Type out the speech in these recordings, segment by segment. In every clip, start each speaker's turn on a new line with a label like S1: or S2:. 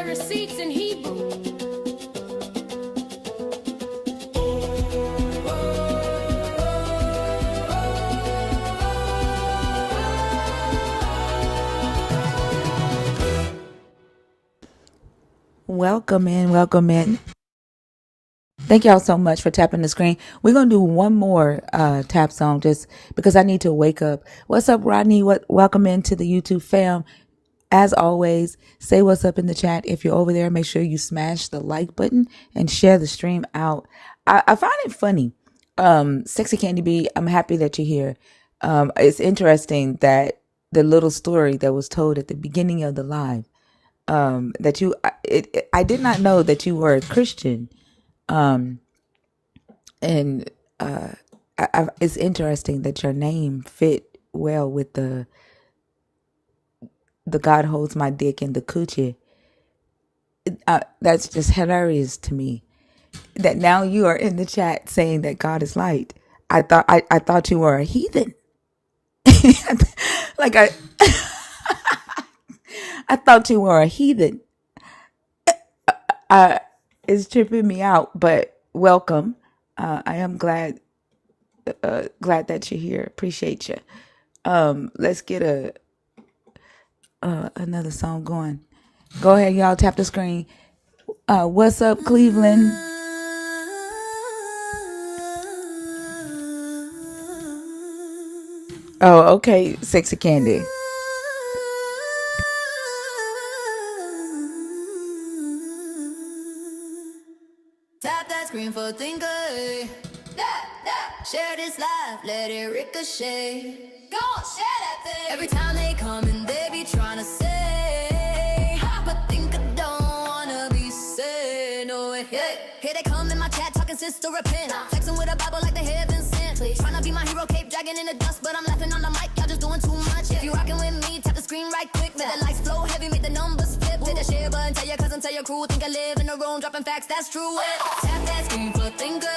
S1: the receipts in Hebrew.
S2: Welcome in, welcome in. Thank y'all so much for tapping the screen. We're going to do one more tap song just because I need to wake up. What's up, Rodney? Welcome into the YouTube fam. As always, say what's up in the chat. If you're over there, make sure you smash the like button and share the stream out. I find it funny. Sexy Candy B, I'm happy that you're here. It's interesting that the little story that was told at the beginning of the live, that I did not know that you were a Christian. And it's interesting that your name fit well with the God holds my dick in the coochie. That's just hilarious to me. That now you are in the chat saying that God is light. I thought you were a heathen. Like I thought you were a heathen. It's tripping me out, but welcome. I am glad that you're here. Appreciate you. Let's get another song going. Go ahead, y'all. Tap the screen. What's up, Cleveland? Oh, okay. Sexy Candy.
S3: Tap that screen for thinker. Share this live, let it ricochet. Go on, share that thing. Every time they come and they be trying to say, but think I don't wanna be said. No way. Here they come in my chat talking sister repent. Texting with a Bible like the heaven sent. Trying to be my hero, cape dragging in the dust, but I'm laughing on the mic. Y'all just doing too much. If you rocking with me, tap the screen right quick. Let the lights flow heavy, make the numbers flip. Hit the share button, tell your cousin, tell your crew. Think I live in a room, dropping facts, that's true. Tap that screen for thinker.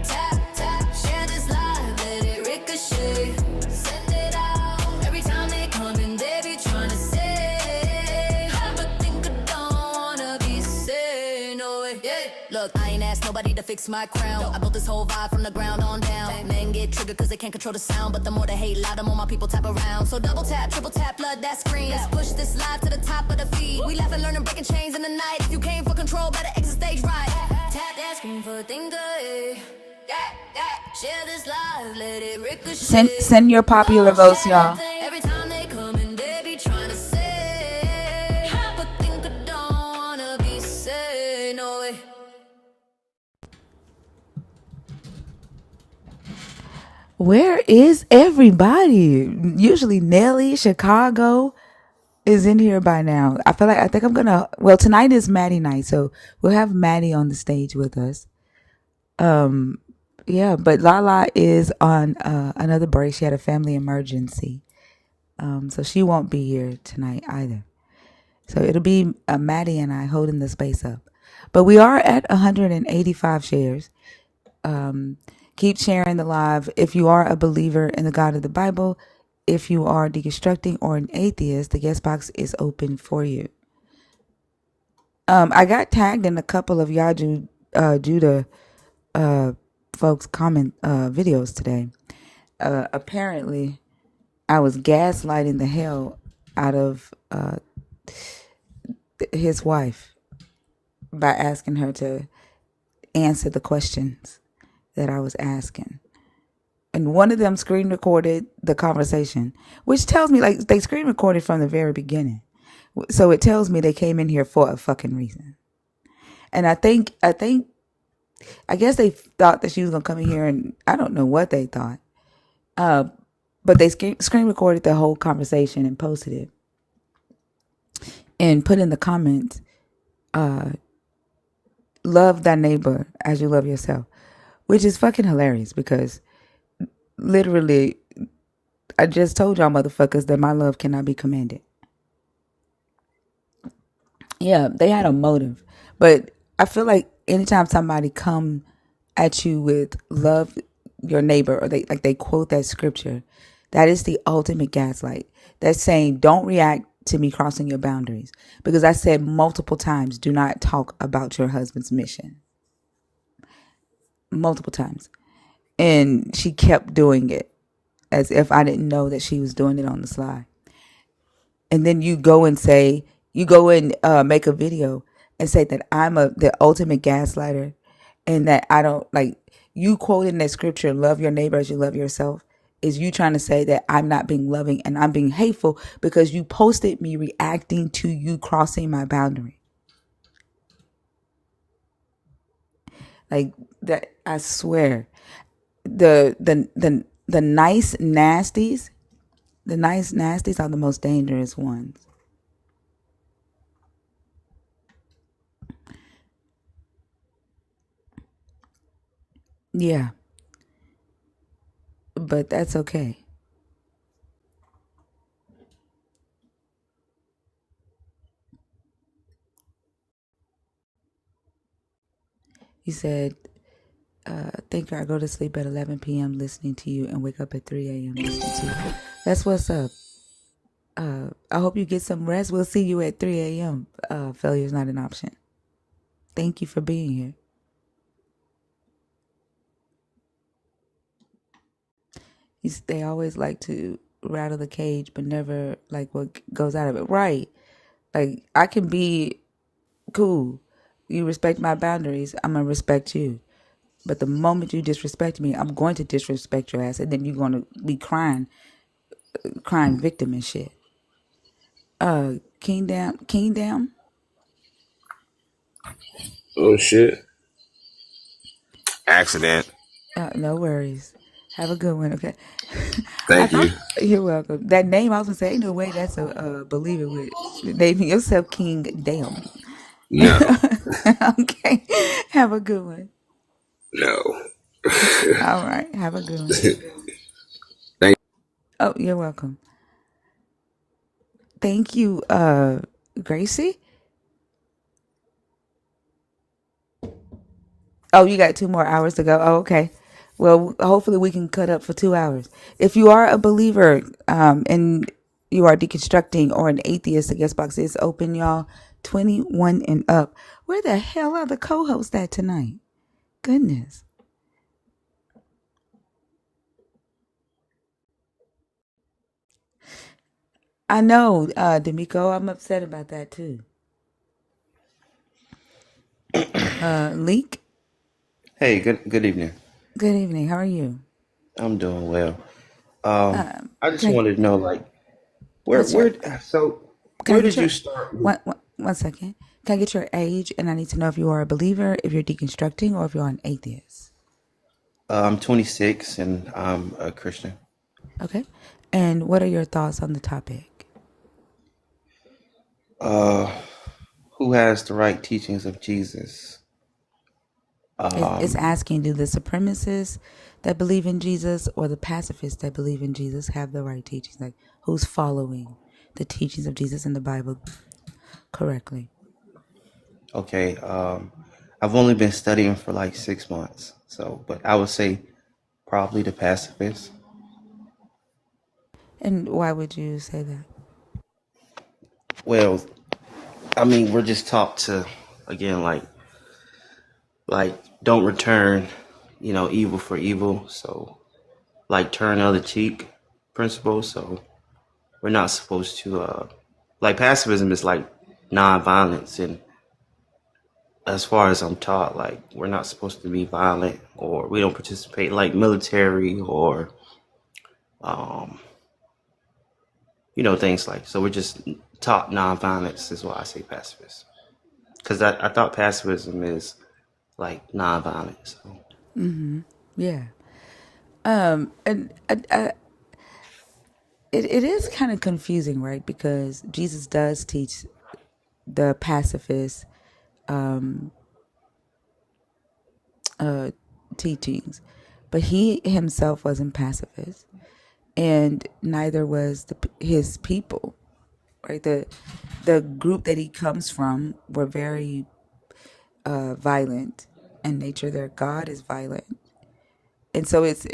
S3: Tap, tap, share this live, let it ricochet. Send it out. Every time they come in, they be trying to say, but think I don't wanna be said. No way. Look, I ain't asked nobody to fix my crown. I built this whole vibe from the ground on down. Men get triggered cause they can't control the sound, but the more they hate loud, the more my people tap around. So double tap, triple tap, flood that screen. Let's push this live to the top of the feed. We laugh and learn and breaking chains in the night. If you came for control, better exit stage right. Tap that screen for thinker. Share this live, let it ricochet.
S2: Send your popular votes, y'all.
S3: Every time they come and they be trying to say, but think I don't wanna be said. No way.
S2: Where is everybody? Usually Nelly, Chicago is in here by now. I think I'm gonna. Well, tonight is Maddie night, so we'll have Maddie on the stage with us. Yeah, but Lala is on another break. She had a family emergency, so she won't be here tonight either. So it'll be Maddie and I holding the space up. But we are at 185 shares. Keep sharing the live. If you are a believer in the God of the Bible, if you are deconstructing or an atheist, the guest box is open for you. I got tagged in a couple of Judah folks' comment videos today. Apparently, I was gaslighting the hell out of his wife by asking her to answer the questions that I was asking. And one of them screen recorded the conversation, which tells me like they screen recorded from the very beginning. So it tells me they came in here for a fucking reason. And I guess they thought that she was going to come in here and I don't know what they thought. But they screen recorded the whole conversation and posted it. And put in the comments, love thy neighbor as you love yourself. Which is fucking hilarious because literally I just told y'all motherfuckers that my love cannot be commanded. Yeah, they had a motive. But I feel like anytime somebody come at you with love your neighbor or they quote that scripture, that is the ultimate gaslight. That's saying don't react to me crossing your boundaries, because I said multiple times, do not talk about your husband's mission. Multiple times. And she kept doing it as if I didn't know that she was doing it on the sly. And then you go and make a video and say that I'm the ultimate gaslighter, and that I don't like you quoting that scripture, love your neighbor as you love yourself, is you trying to say that I'm not being loving and I'm being hateful because you posted me reacting to you crossing my boundary. Like that, I swear. The nice nasties, are the most dangerous ones. Yeah. But that's okay. He said, thinker, I go to sleep at 11 p.m. listening to you and wake up at 3 a.m. listening to you. That's what's up. I hope you get some rest. We'll see you at 3 a.m. Failure is not an option. Thank you for being here. They always like to rattle the cage, but never like what goes out of it. Right. Like, I can be cool. You respect my boundaries, I'm going to respect you. But the moment you disrespect me, I'm going to disrespect your ass. And then you're going to be crying victim and shit. King Down.
S1: Oh shit! Accident.
S2: No worries. Have a good one, okay? I
S1: Thank you.
S2: thought you're welcome. That name, I was gonna say, ain't no way that's a believer with naming yourself King Damn.
S1: No,
S2: Okay, have a good one.
S1: no.
S2: All right, have a good one.
S1: Thank.
S2: Oh, you're welcome. Thank you, Gracie. Oh, you got 2 more hours to go. Oh, okay. Well, hopefully we can cut up for 2 hours. If you are a believer, and you are deconstructing, or an atheist, the guest box is open, y'all. 21 and up. Where the hell are the co-hosts at tonight? Goodness. I know, D'Amico, I'm upset about that too. Leek,
S4: Hey, good evening.
S2: good evening. How are you?
S4: I'm doing well. I just
S2: Can
S4: wanted to know, like, where
S2: what's your
S4: where so
S2: can I
S4: where
S2: get
S4: did
S2: your
S4: you start with?
S2: one second? Can I get your age? And I need to know if you are a believer, if you're deconstructing, or if you're an atheist.
S4: I'm 26 and I'm a Christian.
S2: Okay. And what are your thoughts on the topic?
S4: Uh, who has the right teachings of Jesus?
S2: It's asking, do the supremacists that believe in Jesus or the pacifists that believe in Jesus have the right teachings? Like, who's following the teachings of Jesus in the Bible correctly?
S4: Okay, I've only been studying for like 6 months, but I would say probably the pacifist.
S2: And why would you say that?
S4: Well, I mean, we're just taught to, again, like don't return, evil for evil. So like turn the other cheek principle. So we're not supposed to like pacifism is like non-violence, and as far as I'm taught, like we're not supposed to be violent, or we don't participate like military or um things like, so we're just taught non-violence is why I say pacifist, because I thought pacifism is like non-violence. So.
S2: Yeah. And it is kind of confusing, right? Because Jesus does teach the pacifist teachings, but he himself wasn't pacifist, and neither was his people, right? The group that he comes from were very violent in nature. Their God is violent, and so it's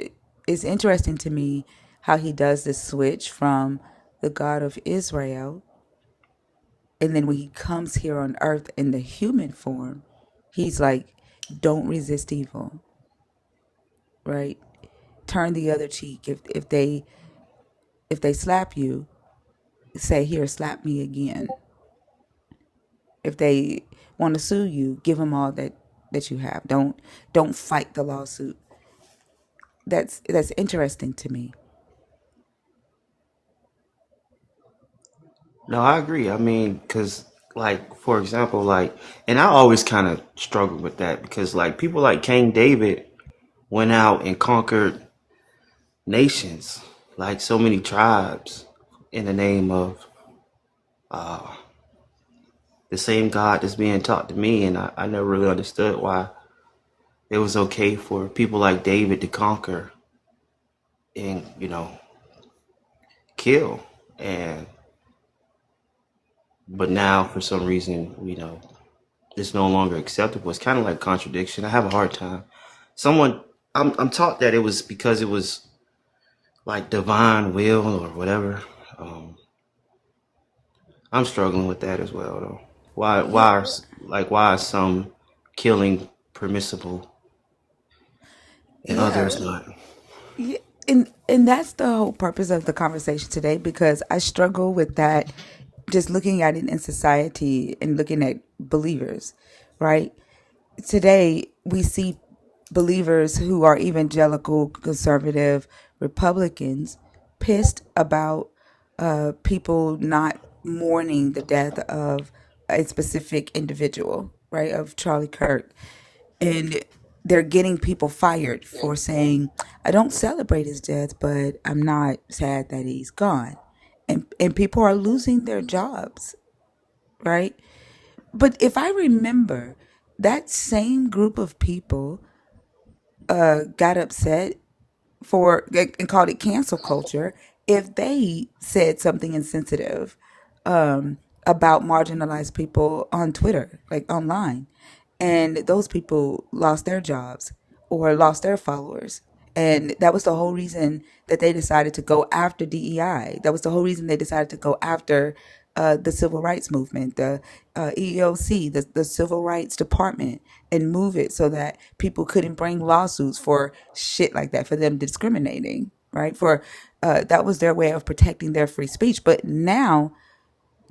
S2: interesting to me how he does this switch from the God of Israel And then when he comes here on earth in the human form, he's like, don't resist evil, right? Turn the other cheek. If they slap you, say, here, slap me again. If they want to sue you, give them all that you have. Don't fight the lawsuit. That's interesting to me.
S4: No, I agree. I mean, because, like, for example, like, and I always kind of struggle with that because, like, people like King David went out and conquered nations, like so many tribes, in the name of the same God that's being taught to me. And I never really understood why it was okay for people like David to conquer and, kill. And, but now for some reason, it's no longer acceptable. It's kind of like contradiction. I have a hard time. I'm taught that it was because it was like divine will or whatever. I'm struggling with that as well, though. Why,
S2: Yeah,
S4: why, why is some killing permissible and
S2: yeah,
S4: others not?
S2: yeah. And that's the whole purpose of the conversation today, because I struggle with that, just looking at it in society and looking at believers, right? Today we see believers who are evangelical, conservative, Republicans pissed about people not mourning the death of a specific individual, right? Of Charlie Kirk. And they're getting people fired for saying, I don't celebrate his death, but I'm not sad that he's gone. And people are losing their jobs, right? But if I remember, that same group of people got upset for and called it cancel culture if they said something insensitive about marginalized people on Twitter, like online. And those people lost their jobs or lost their followers. And that was the whole reason that they decided to go after DEI. That was the whole reason they decided to go after the civil rights movement, the EEOC, the Civil Rights Department, and move it so that people couldn't bring lawsuits for shit like that, for them discriminating, right? For that was their way of protecting their free speech. But now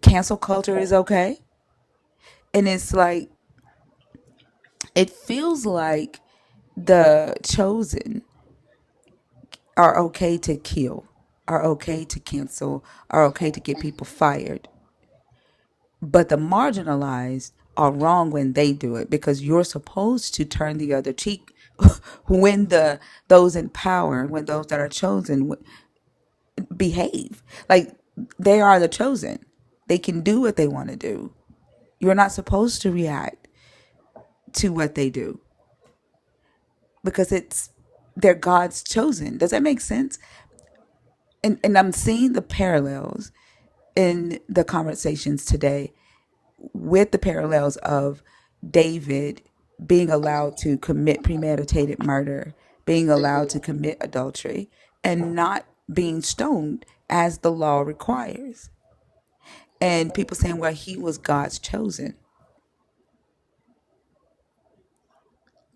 S2: cancel culture is okay. And it's like, it feels like the chosen are okay to kill, are okay to cancel, are okay to get people fired. But the marginalized are wrong when they do it, because you're supposed to turn the other cheek when those in power, when those that are chosen behave. Like, they are the chosen. They can do what they want to do. You're not supposed to react to what they do because they're God's chosen. Does that make sense? And I'm seeing the parallels in the conversations today with the parallels of David being allowed to commit premeditated murder, being allowed to commit adultery, and not being stoned as the law requires. And people saying, well, he was God's chosen.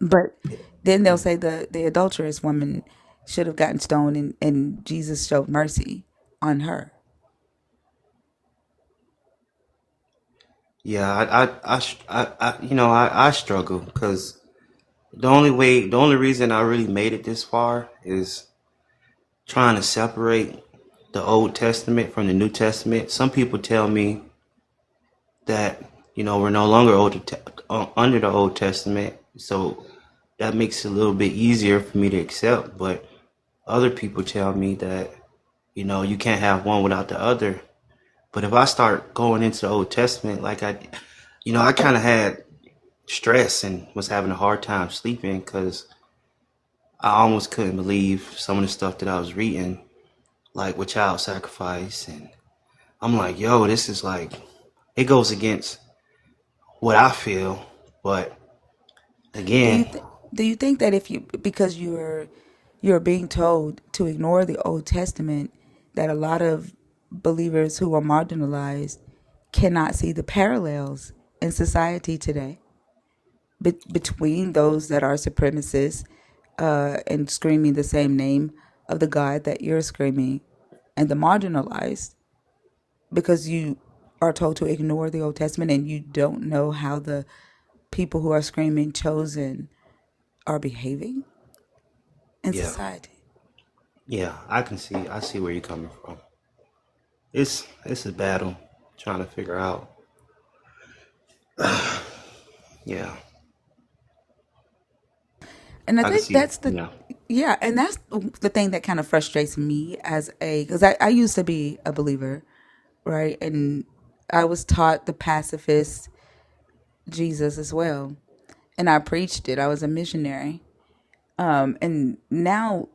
S2: But then they'll say the adulterous woman should have gotten stoned, and Jesus showed mercy on her.
S4: Yeah, I struggle because the only reason I really made it this far is trying to separate the Old Testament from the New Testament. Some people tell me that we're no longer under the Old Testament, so that makes it a little bit easier for me to accept. But other people tell me that you can't have one without the other. But if I start going into the Old Testament, like I kind of had stress and was having a hard time sleeping because I almost couldn't believe some of the stuff that I was reading, like with child sacrifice. And I'm like, yo, this is like, it goes against what I feel. But
S2: Do you
S4: again,
S2: th- do you think that if you, because you're being told to ignore the Old Testament, that a lot of believers who are marginalized cannot see the parallels in society today between those that are supremacists and screaming the same name of the God that you're screaming, and the marginalized, because you are told to ignore the Old Testament and you don't know how the people who are screaming chosen are behaving in
S4: Yeah.
S2: society.
S4: Yeah, I see where you're coming from. It's a battle trying to figure out. Yeah,
S2: And I
S4: I can
S2: think
S4: see.
S2: that's
S4: Yeah.
S2: yeah, and that's the thing that kind of frustrates me because I used to be a believer, right? And I was taught the pacifist Jesus as well. And I preached it. I was a missionary. And now,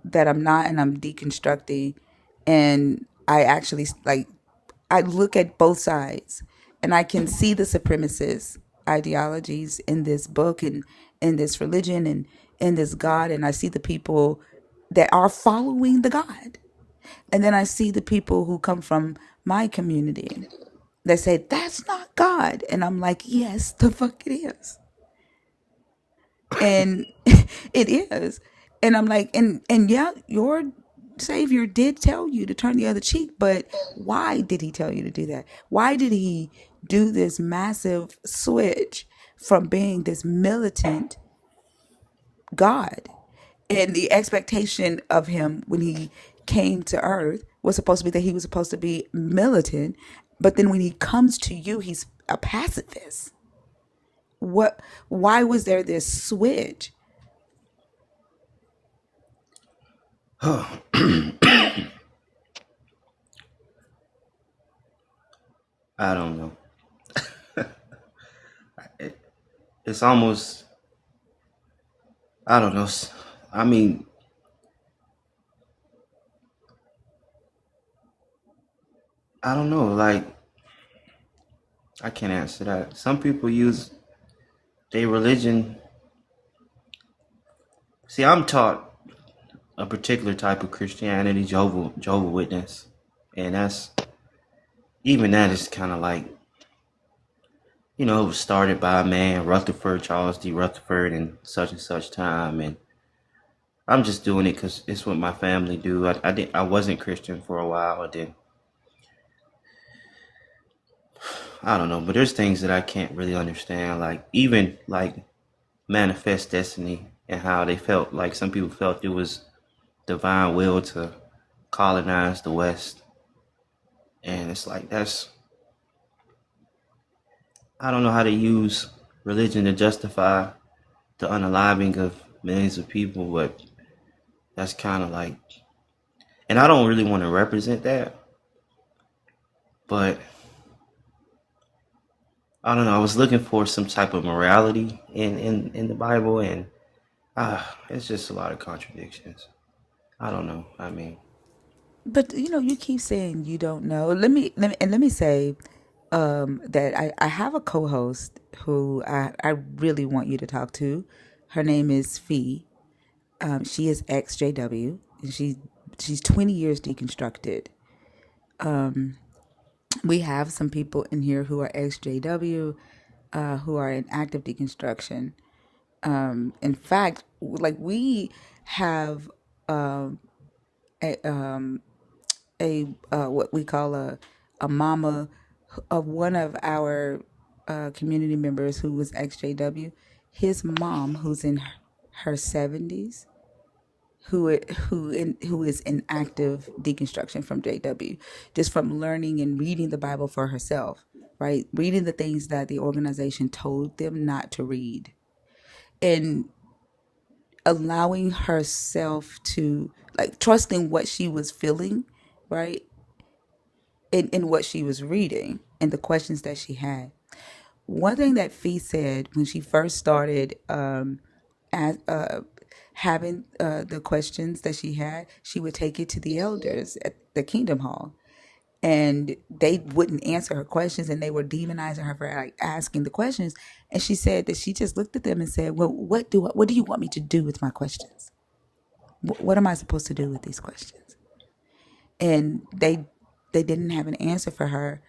S2: that I'm not, and I'm deconstructing, and I actually I look at both sides, and I can see the supremacist ideologies in this book and in this religion and in this God, and I see the people that are following the God. And then I see the people who come from my community that say, that's not God. And I'm like, yes, the fuck it is. And it is. And I'm like, and yeah, your savior did tell you to turn the other cheek, but why did he tell you to do that? Why did he do this massive switch from being this militant God? And the expectation of him when he came to earth was supposed to be that he was supposed to be militant, but then when he comes to you, he's a pacifist. What? Why was there this switch?
S4: I don't know. It's almost, I don't know. I mean, I don't know. Like, I can't answer that. Some people use their religion. See, I'm taught a particular type of Christianity, Jehovah Witness, and even that is kind of like, it was started by a man, Rutherford, Charles D. Rutherford, in such and such time, and I'm just doing it because it's what my family do. I wasn't Christian for a while. I don't know, but there's things that I can't really understand, like even like manifest destiny and how they felt like some people felt it was divine will to colonize the West, and it's like I don't know how to use religion to justify the unaliving of millions of people, but that's kind of like, and I don't really want to represent that, but I don't know. I was looking for some type of morality in the Bible, and it's just a lot of contradictions. I don't know. I mean,
S2: But you keep saying you don't know. Let me say that I have a co-host who I really want you to talk to. Her name is Fee. She is ex-JW, and she's 20 years deconstructed. We have some people in here who are ex-JW, who are in active deconstruction. In fact, like we have a what we call a mama of one of our community members who was ex-JW. His mom, who's in her 70s, who is in active deconstruction from JW, just from learning and reading the Bible for herself, right? Reading the things that the organization told them not to read, and allowing herself to like trusting what she was feeling, right? In what she was reading and the questions that she had. One thing that Fee said when she first started as, having the questions that she had, she would take it to the elders at the Kingdom Hall. And they wouldn't answer her questions, and they were demonizing her for like asking the questions. And she said that she just looked at them and said, "Well, what do you want me to do with my questions? What am I supposed to do with these questions?" And they didn't have an answer for her.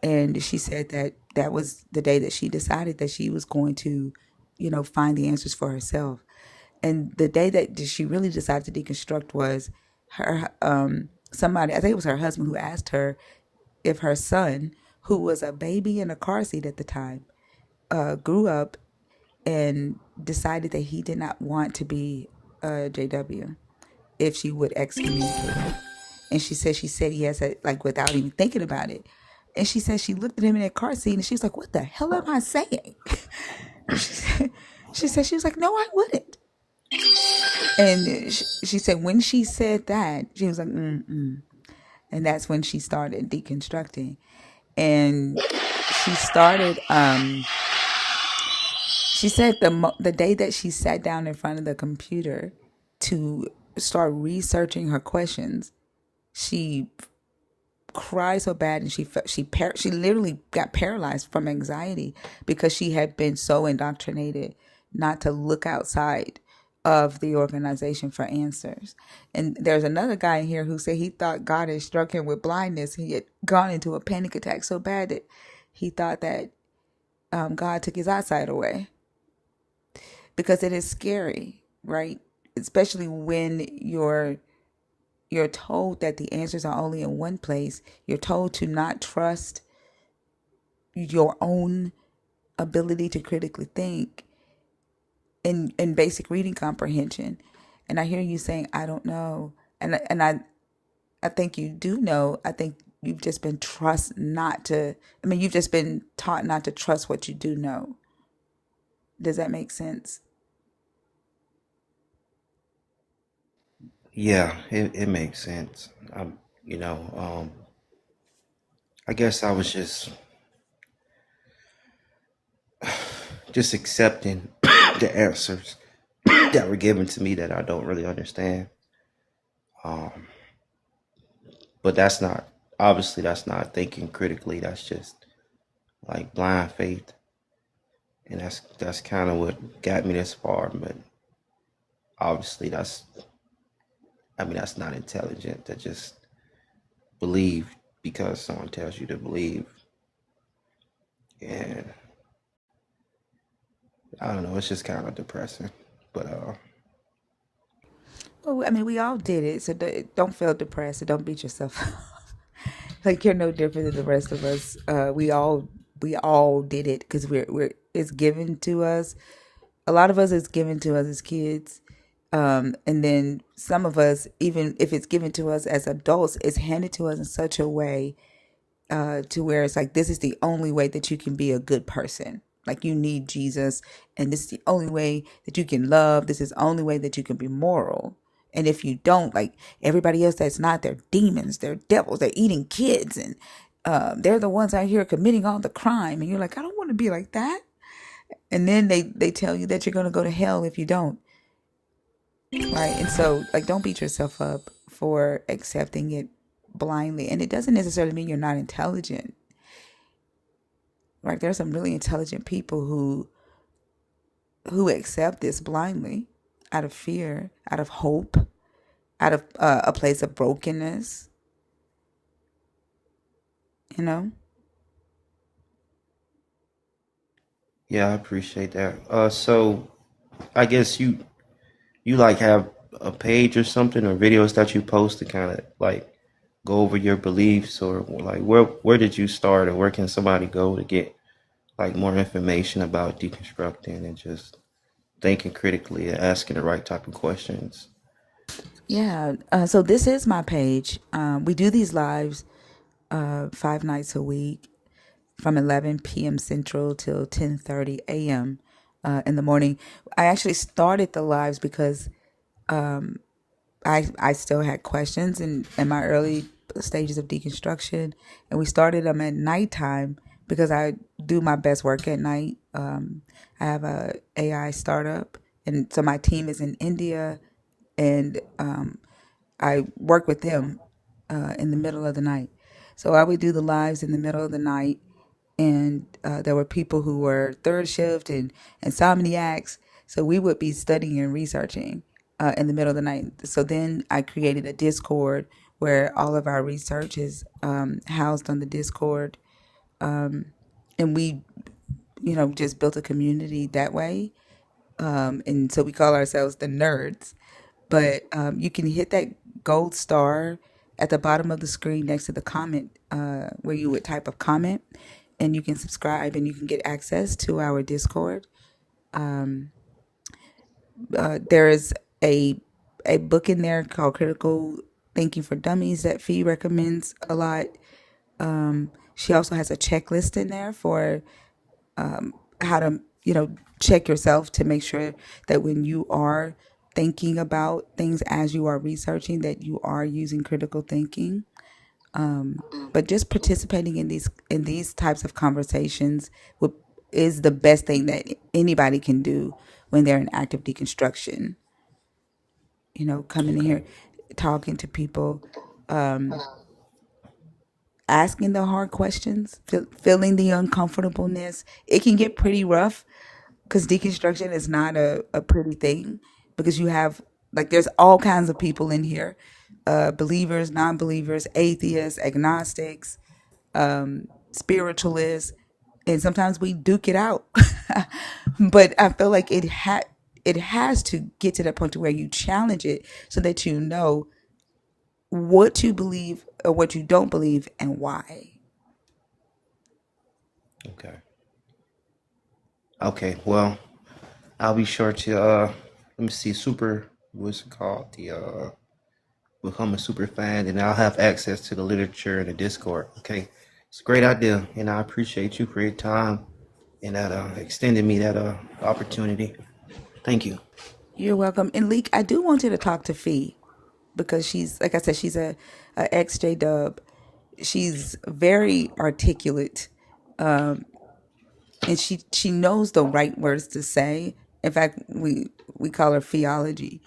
S2: And she said that that was the day that she decided that she was going to, find the answers for herself. And the day that she really decided to deconstruct was her somebody, I think it was her husband, who asked her if her son, who was a baby in a car seat at the time, grew up and decided that he did not want to be a JW, if she would excommunicate him. And she said yes, like without even thinking about it. And she said she looked at him in that car seat and she's like, "What the hell am I saying?" she was like, "No, I wouldn't." And she said when she said that, she was like, "Mm-mm." And that's when she started deconstructing. And she started, she said the day that she sat down in front of the computer to start researching her questions, she cried so bad, and she literally got paralyzed from anxiety because she had been so indoctrinated not to look outside of the organization for answers. And there's another guy in here who said he thought God had struck him with blindness. He had gone into a panic attack so bad that he thought that God took his eyesight away, because it is scary, right? Especially when you're told that the answers are only in one place. You're told to not trust your own ability to critically think in basic reading comprehension. And I hear you saying, "I don't know," and I think you do know. I think you've just been you've just been taught not to trust what you do know. Does that make sense?
S4: Yeah, it makes sense. I guess I was just accepting the answers that were given to me that I don't really understand. But that's not thinking critically. That's just like blind faith. And that's kind of what got me this far. But obviously that's not intelligent to just believe because someone tells you to believe. And I don't know, it's just kind of depressing. But
S2: Well, I mean, we all did it, so don't feel depressed. So don't beat yourself up. Like you're no different than the rest of us. We all did it because it's given to us. A lot of us is given to us as kids, and then some of us, even if it's given to us as adults, it's handed to us in such a way to where it's like, this is the only way that you can be a good person. Like, you need Jesus, and this is the only way that you can love. This is the only way that you can be moral. And if you don't, like everybody else that's not, they're demons, they're devils, they're eating kids, and they're the ones out here committing all the crime. And you're like, I don't want to be like that. And then they tell you that you're going to go to hell if you don't. Right. And so, like, don't beat yourself up for accepting it blindly. And it doesn't necessarily mean you're not intelligent. Right. There are some really intelligent people who accept this blindly out of fear, out of hope, out of a place of brokenness. You know?
S4: yeah, I appreciate that. So I guess you like have a page or something, or videos that you post to kind of like go over your beliefs, or like where did you start, or where can somebody go to get like more information about deconstructing and just thinking critically and asking the right type of questions?
S2: Yeah. So this is my page. We do these lives 5 nights a week from 11 p.m. Central till 10:30 a.m. In the morning. I actually started the lives because I still had questions in my early stages of deconstruction, and we started them at nighttime because I do my best work at night. I have a AI startup, and so my team is in India, and I work with them in the middle of the night. So I would do the lives in the middle of the night, and there were people who were third shift and insomniacs. So we would be studying and researching in the middle of the night. So then I created a Discord where all of our research is housed on the Discord. and we, just built a community that way. And so we call ourselves the nerds. But you can hit that gold star at the bottom of the screen next to the comment, where you would type a comment, and you can subscribe and you can get access to our Discord. There is a book in there called Critical Thinking for Dummies that Fee recommends a lot. She also has a checklist in there for how to, check yourself to make sure that when you are thinking about things as you are researching, that you are using critical thinking. But just participating in these types of conversations is the best thing that anybody can do when they're in active deconstruction. Coming in
S4: Okay.
S2: here, talking to people, asking the hard questions, feeling the uncomfortableness. It can get pretty rough because deconstruction is not a pretty thing, because you have, like, there's all kinds of people in here, believers, non-believers, atheists, agnostics, spiritualists, and sometimes we duke it out. But I feel like it has to get to the point to where you challenge it so that you know what you believe or what you don't believe and why.
S4: Okay. Okay. Well, I'll be sure to let me see, what's it called? The become a super fan, and I'll have access to the literature and the Discord. Okay. It's a great idea, and I appreciate you for your time and that extending me that opportunity. Thank you.
S2: You're welcome. And Leek, I do want you to talk to Fee, because she's, like I said, she's a ex J-Dub. She's very articulate, and she knows the right words to say. In fact, we call her Theology.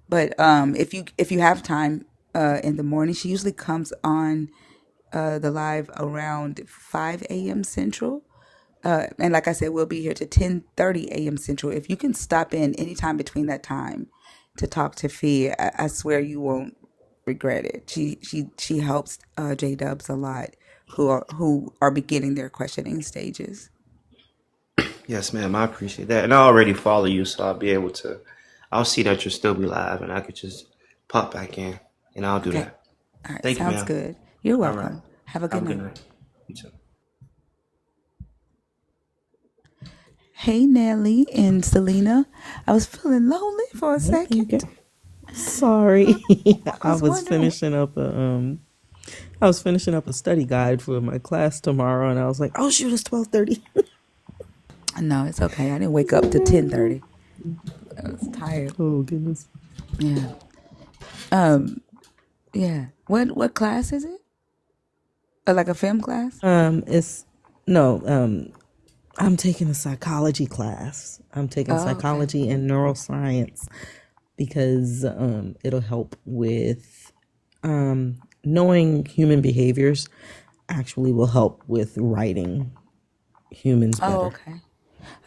S2: But if you have time in the morning, she usually comes on the live around 5 a.m. Central. And like I said, we'll be here to 10:30 a.m. Central. If you can stop in anytime between that time to talk to Fee, I swear you won't regret it. She helps J Dubs a lot, who are beginning their questioning stages.
S4: Yes, ma'am. I appreciate that, and I already follow you, so I'll be able to. I'll see that you'll still be live, and I could just pop back in, and I'll do
S2: Okay.
S4: that.
S2: All right.
S4: Thank you,
S2: Sounds
S4: ma'am.
S2: good. You're
S4: All right.
S2: welcome. Have a
S4: Have
S2: good
S4: a good
S2: night.
S4: night. You too.
S2: Hey, Nelly and Selena. I was feeling lonely for a
S5: Hey, girl.
S2: second.
S5: Sorry,
S2: I was wondering.
S5: I was finishing up a study guide for my class tomorrow, and I was like, "Oh shoot, it's 12:30."
S2: No, it's okay. I didn't wake up to 10:30. I was tired.
S5: Oh goodness.
S2: Yeah. Um. Yeah. What class is it? Like a film class?
S5: It's no. I'm taking a psychology class. I'm taking
S2: Oh, okay.
S5: psychology and neuroscience because it'll help with knowing human behaviors. Actually, will help with writing humans
S2: Oh,
S5: better.
S2: okay.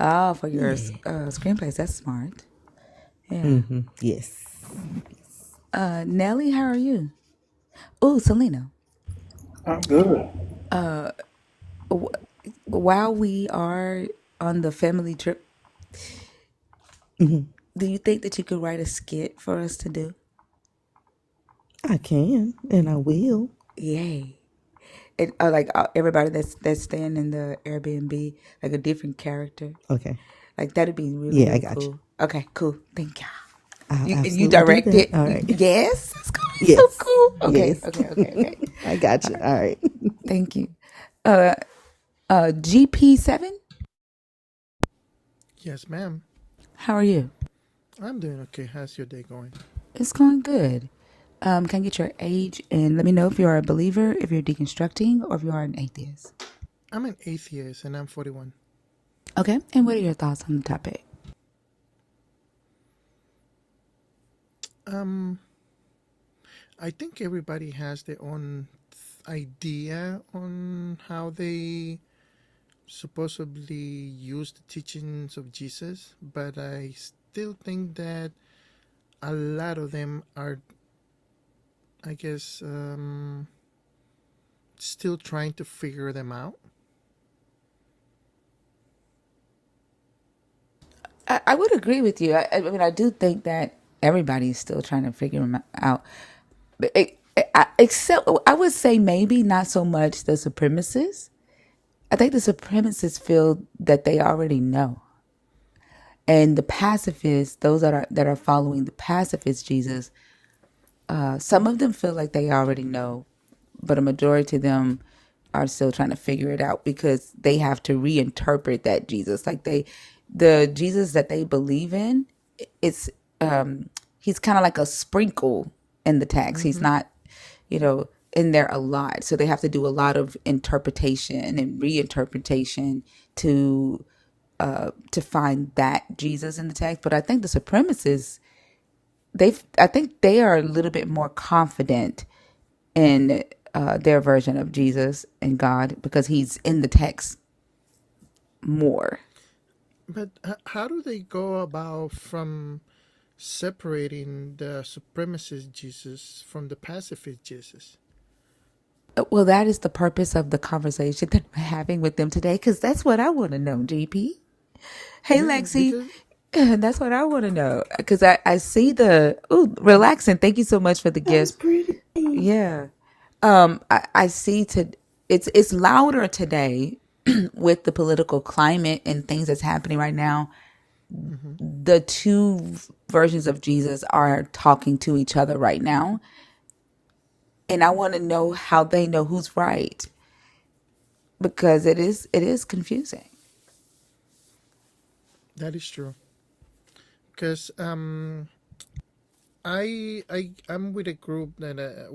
S2: Oh, for your
S5: Yeah.
S2: screenplays. That's smart. Yeah.
S5: Yes.
S2: Nelly, how are you? Oh, Selena.
S6: I'm good.
S2: While we are on the family trip, do you think that you could write a skit for us to do?
S5: I can and I will.
S2: Yay. And like everybody that's staying in the Airbnb, like a different character.
S5: Okay.
S2: Like that'd be really,
S5: Yeah, I
S2: really
S5: got you.
S2: cool. Okay, cool. Thank y'all.
S5: I'll
S2: And you
S5: absolutely do
S2: direct
S5: that.
S2: it?
S5: All right.
S2: Yes? That's gonna be so
S5: Yes.
S2: cool. Okay,
S5: Yes.
S2: okay, okay, okay.
S5: I got you. All right.
S2: Thank you. GP7,
S6: Yes, ma'am.
S2: how are you?
S6: I'm doing okay. How's your day going?
S2: It's going good. Can I get your age and let me know if you're a believer, if you're deconstructing, or if you are an atheist?
S6: I'm an atheist and I'm 41.
S2: Okay, and what are your thoughts on the topic?
S6: Um, I think everybody has their own idea on how they supposedly use the teachings of Jesus, but I still think that a lot of them are, I guess, still trying to figure them out.
S2: I would agree with you. I mean, I do think that everybody's still trying to figure them out. But except, I would say maybe not so much the supremacists. I think the supremacists feel that they already know. And the pacifists, those that are following the pacifist Jesus, some of them feel like they already know, but a majority of them are still trying to figure it out because they have to reinterpret that Jesus. Like the Jesus that they believe in, it's he's kind of like a sprinkle in the text. He's not, in there a lot. So they have to do a lot of interpretation and reinterpretation to find that Jesus in the text. But I think the supremacists, I think they are a little bit more confident in their version of Jesus and God because he's in the text more.
S6: But how do they go about from separating the supremacist Jesus from the pacifist Jesus?
S2: Well, that is the purpose of the conversation that we're having with them today, because that's what I want to know, GP. Hey,
S6: Yeah,
S2: Lexi,
S6: because
S2: that's what I want to know, because I see relaxing. Thank you so much for the gift.
S5: Pretty.
S2: Yeah. I see it's louder today with the political climate and things that's happening right now. The two versions of Jesus are talking to each other right now. And I want to know how they know who's right, because it is confusing.
S6: that is true. Because I'm with a group that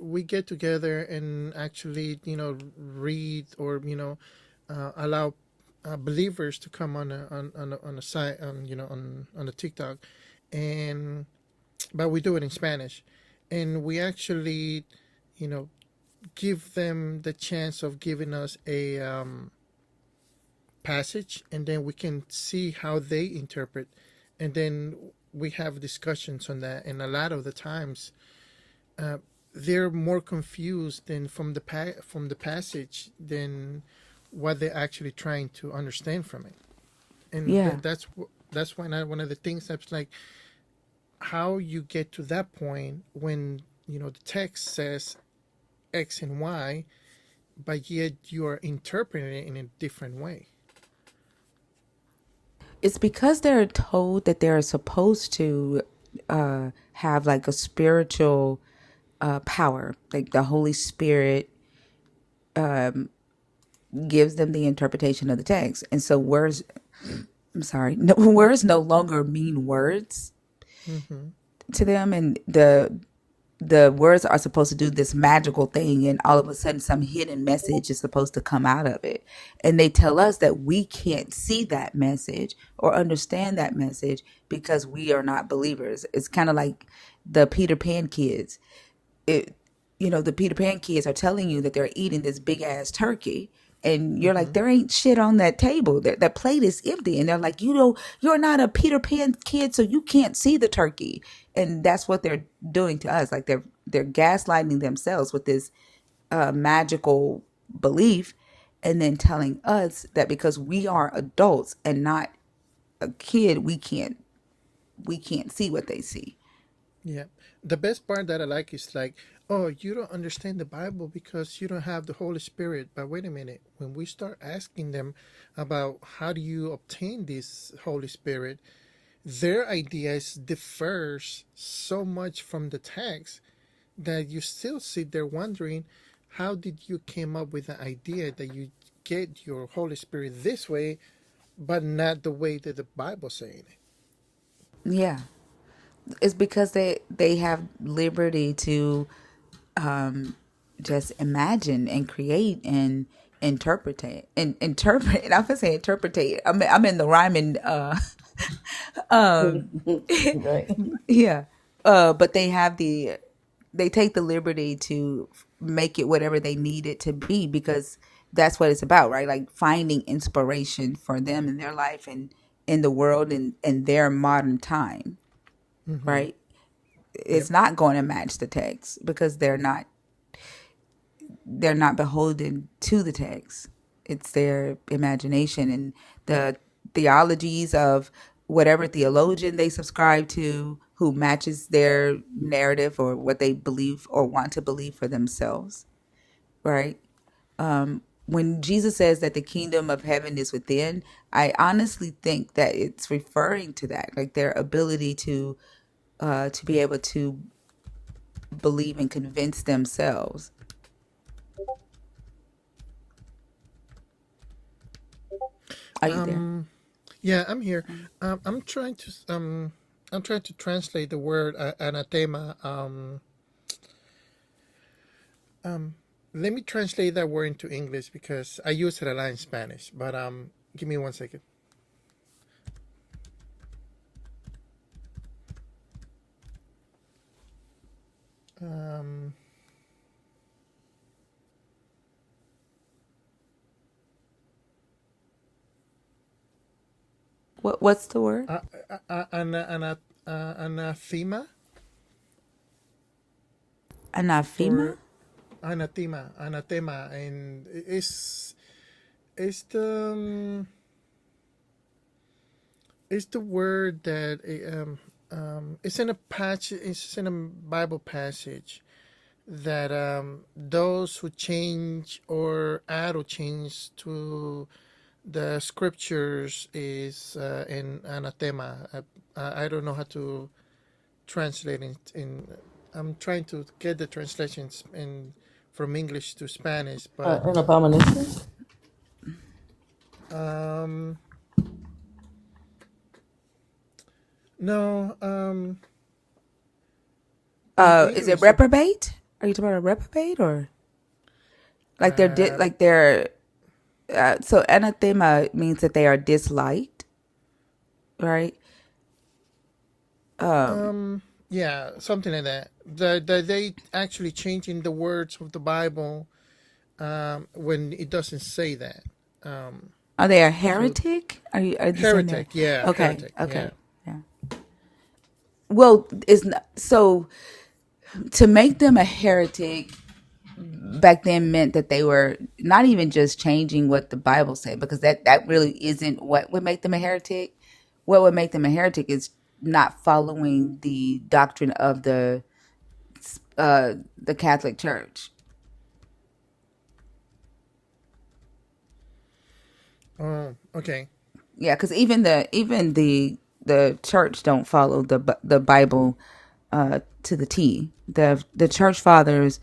S6: we get together and actually read or allow believers to come on a site on the TikTok, and but we do it in Spanish, and we actually you know give them the chance of giving us a passage, and then we can see how they interpret, and then we have discussions on that. And a lot of the times they're more confused than from the passage than what they're actually trying to understand from it. And
S2: Yeah.
S6: that's why one of the things that's like how you get to that point when the text says X and Y, but yet you are interpreting it in a different way.
S2: It's because they're told that they're supposed to have like a spiritual power, like the Holy Spirit gives them the interpretation of the text. And so words no longer mean words to them, and the words are supposed to do this magical thing, and all of a sudden some hidden message is supposed to come out of it. And they tell us that we can't see that message or understand that message because we are not believers. It's kind of like the Peter Pan kids. The Peter Pan kids are telling you that they're eating this big ass turkey. And you're like, there ain't shit on that table. That plate is empty. And they're like, you're not a Peter Pan kid, so you can't see the turkey. And that's what they're doing to us. Like they're gaslighting themselves with this magical belief, and then telling us that because we are adults and not a kid, we can't see what they see.
S6: Yeah. The best part that I like is like, oh, you don't understand the Bible because you don't have the Holy Spirit. But wait a minute. When we start asking them about how do you obtain this Holy Spirit, their ideas differs so much from the text that you still sit there wondering, how did you came up with the idea that you get your Holy Spirit this way, but not the way that the Bible's saying it?
S2: Yeah. It's because they have liberty to just imagine and create and interpret. And I'm gonna say interpretate. I'm in the rhyming.
S5: Right.
S2: Yeah. But they take the liberty to make it whatever they need it to be, because that's what it's about, right? Like finding inspiration for them in their life and in the world and in their modern time, right?
S6: Yep.
S2: It's not going to match the text because they're not beholden to the text. It's their imagination and the theologies of whatever theologian they subscribe to who matches their narrative or what they believe or want to believe for themselves, right? When Jesus says that the kingdom of heaven is within, I honestly think that it's referring to that, like their ability to be able to believe and convince themselves. Are you there?
S6: Yeah, I'm here. I'm trying to translate the word anathema. Let me translate that word into English because I use it a lot in Spanish. But give me 1 second. Um,
S2: What's the word?
S6: anathema
S2: Anathema?
S6: or anathema, and it's the word that it's in a passage. It's in a Bible passage that those who change or add or change to the scriptures is in anathema. I don't know how to translate it in. I'm trying to get the translations in from English to Spanish, but
S5: An abomination.
S6: no. In
S2: Is it
S6: English,
S2: reprobate? Are you talking about a reprobate or like they're so anathema means that they are disliked, right?
S6: yeah, something like that. They actually changing the words of the Bible when it doesn't say that.
S2: Are they a
S6: So
S2: heretic? Are you saying that?
S6: heretic, yeah,
S2: Okay,
S6: heretic, yeah.
S2: okay, yeah. Well, it's not, so to make them a heretic back then meant that they were not even just changing what the Bible said, because that really isn't what would make them a heretic. What would make them a heretic is not following the doctrine of the Catholic Church.
S6: Oh, okay.
S2: Yeah, because even the church don't follow the Bible to the T. The church fathers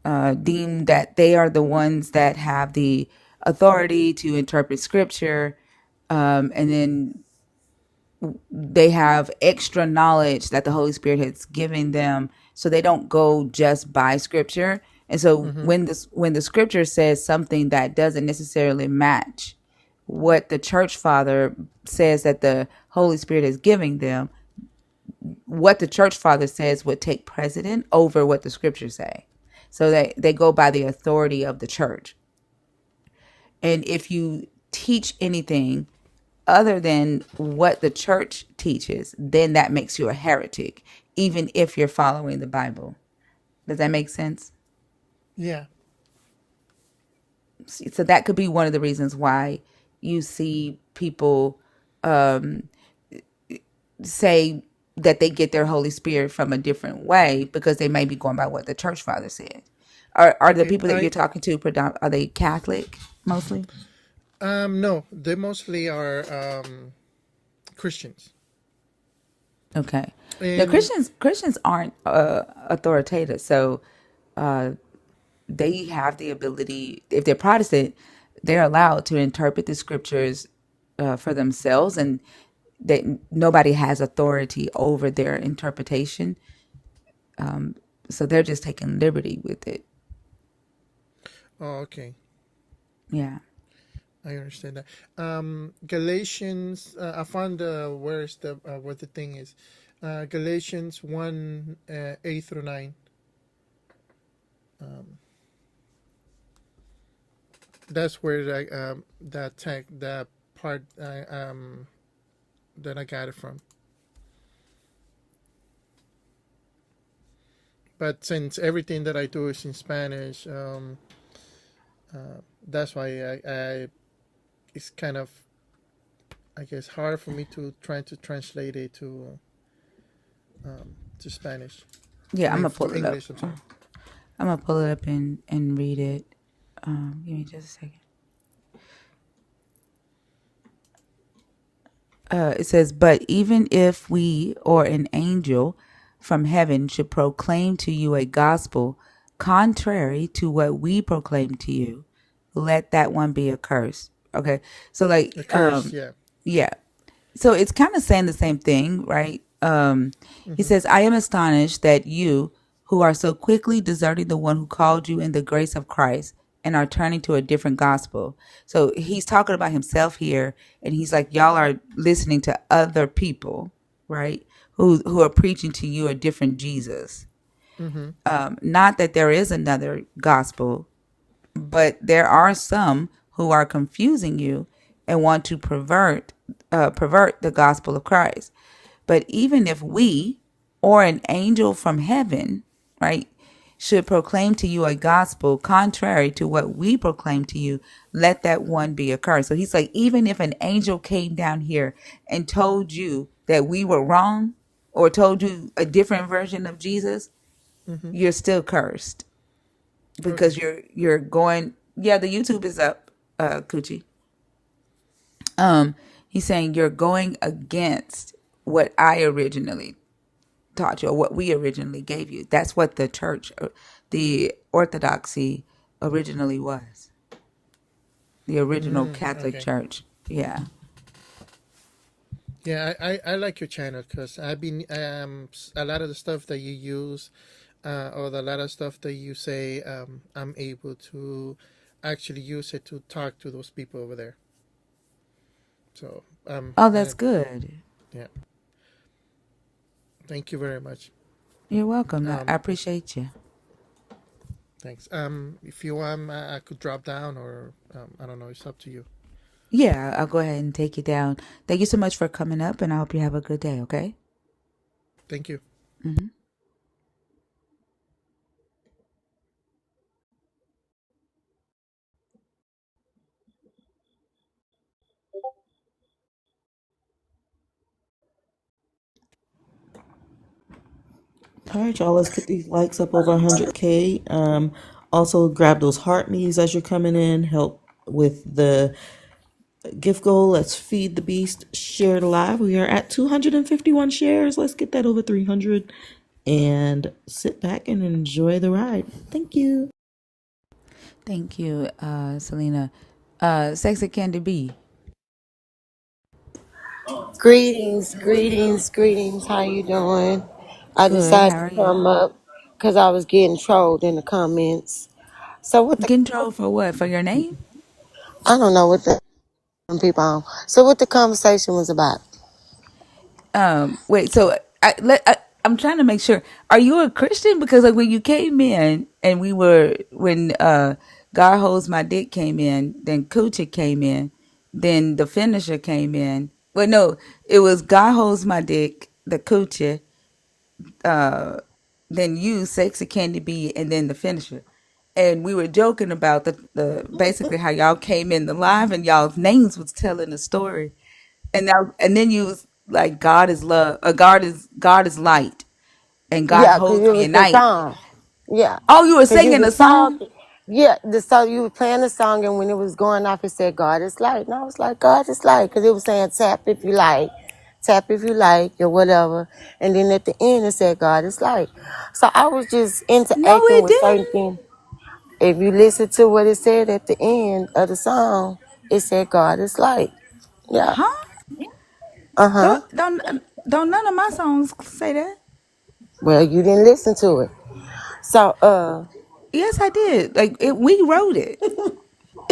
S2: deem that they are the ones that have the authority to interpret scripture, and then they have extra knowledge that the Holy Spirit has given them, so they don't go just by scripture. And so when the scripture says something that doesn't necessarily match what the church father says that the Holy Spirit is giving them, what the church father says would take precedent over what the scriptures say. So they go by the authority of the church. And if you teach anything other than what the church teaches, then that makes you a heretic, even if you're following the Bible. Does that make sense?
S6: Yeah.
S2: So that could be one of the reasons why you see people say that they get their Holy Spirit from a different way, because they may be going by what the church father said. Are the
S6: Okay.
S2: people that you're talking to are they Catholic mostly?
S6: No, they mostly are Christians.
S2: Okay. The
S6: And
S2: Christians aren't authoritative, so they have the ability. If they're Protestant, they're allowed to interpret the scriptures for themselves, and that nobody has authority over their interpretation. So they're just taking liberty with it.
S6: oh, okay.
S2: Yeah.
S6: I understand that. Galatians, I found where's the what the thing is. Galatians 1 8 through 9. That's where that part that I got it from. But since everything that I do is in Spanish, That's why it's kind of, I guess, hard for me to try to translate it to Spanish.
S2: Yeah,
S6: I
S2: I'm
S6: mean,
S2: gonna pull
S6: to
S2: it up.
S6: English. I'm sorry.
S2: I'm gonna pull it up and read it. Give me just a second. It says, "But even if we or an angel from heaven should proclaim to you a gospel contrary to what we proclaim to you, let that one be accursed." Okay, so
S6: The curse, yeah.
S2: yeah. So it's kind of saying the same thing, right? He says, "I am astonished that you, who are so quickly deserting the one who called you in the grace of Christ and are turning to a different gospel." So he's talking about himself here, and he's like, y'all are listening to other people, right? Who are preaching to you a different Jesus. Not that there is another gospel, but there are some who are confusing you and want to pervert the gospel of Christ. But even if we or an angel from heaven, right, should proclaim to you a gospel contrary to what we proclaim to you, let that one be accursed. So he's like, even if an angel came down here and told you that we were wrong or told you a different version of Jesus, you're still cursed because
S6: Okay.
S2: you're going. Yeah, the YouTube is up, Coochie. He's saying you're going against what I originally taught you or what we originally gave you. That's what the church, the orthodoxy originally was. The original Catholic
S6: Okay.
S2: Church. Yeah.
S6: Yeah, I like your channel because I've been a lot of the stuff that you use, or a lot of stuff that you say, I'm able to actually use it to talk to those people over there. So
S2: Oh, that's good.
S6: yeah, thank you very much.
S2: You're welcome. I
S6: Um,
S2: appreciate you.
S6: Thanks. If you want, I could drop down, or I don't know. It's up to you.
S2: Yeah, I'll go ahead and take you down. Thank you so much for coming up, and I hope you have a good day, okay?
S6: Thank you.
S5: All right, y'all, let's get these likes up over 100K. Also, grab those heart me's as you're coming in. Help with the gift goal. Let's feed the beast. Share it live. We are at 251 shares. Let's get that over 300. And sit back and enjoy the ride. Thank you.
S2: Thank you, Selena. Sexy Candy B.
S7: Greetings, greetings, greetings. How you doing? I
S2: Good.
S7: decided
S2: How
S7: to
S2: are you?
S7: come up because I was getting trolled in the comments. So
S2: Getting trolled for what? For your name?
S7: I don't know what the people on. So what the conversation was about?
S2: Wait. So I'm trying to make sure. Are you a Christian? Because like when you came in and when God holds my dick came in, then Coochie came in, then the finisher came in. Well, no, it was God holds my dick, the Coochie, then you, Sexy Candy B, and then the finisher. And we were joking about the basically how y'all came in the live and y'all's names was telling the story. And then you was like, God is love, God is light, and God
S7: Yeah, because
S2: holds
S7: it
S2: me
S7: was
S2: at
S7: the
S2: night.
S7: song. Yeah,
S2: Oh, you were
S7: because you
S2: singing the
S7: was
S2: song?
S7: talking. Yeah, the song you were playing the song, and when it was going off, it said God is light, and I was like, God is light, because it was saying tap if you like, or whatever, and then at the end it said God is light. So I was just
S2: No,
S7: interacting
S2: it
S7: with certain
S2: didn't.
S7: things. If you listen to what it said at the end of the song, it said God is light. Yeah.
S2: Huh?
S7: Uh-huh.
S2: Don't none of my songs say that.
S7: Well, you didn't listen to it. So,
S2: Yes, I did. We wrote it.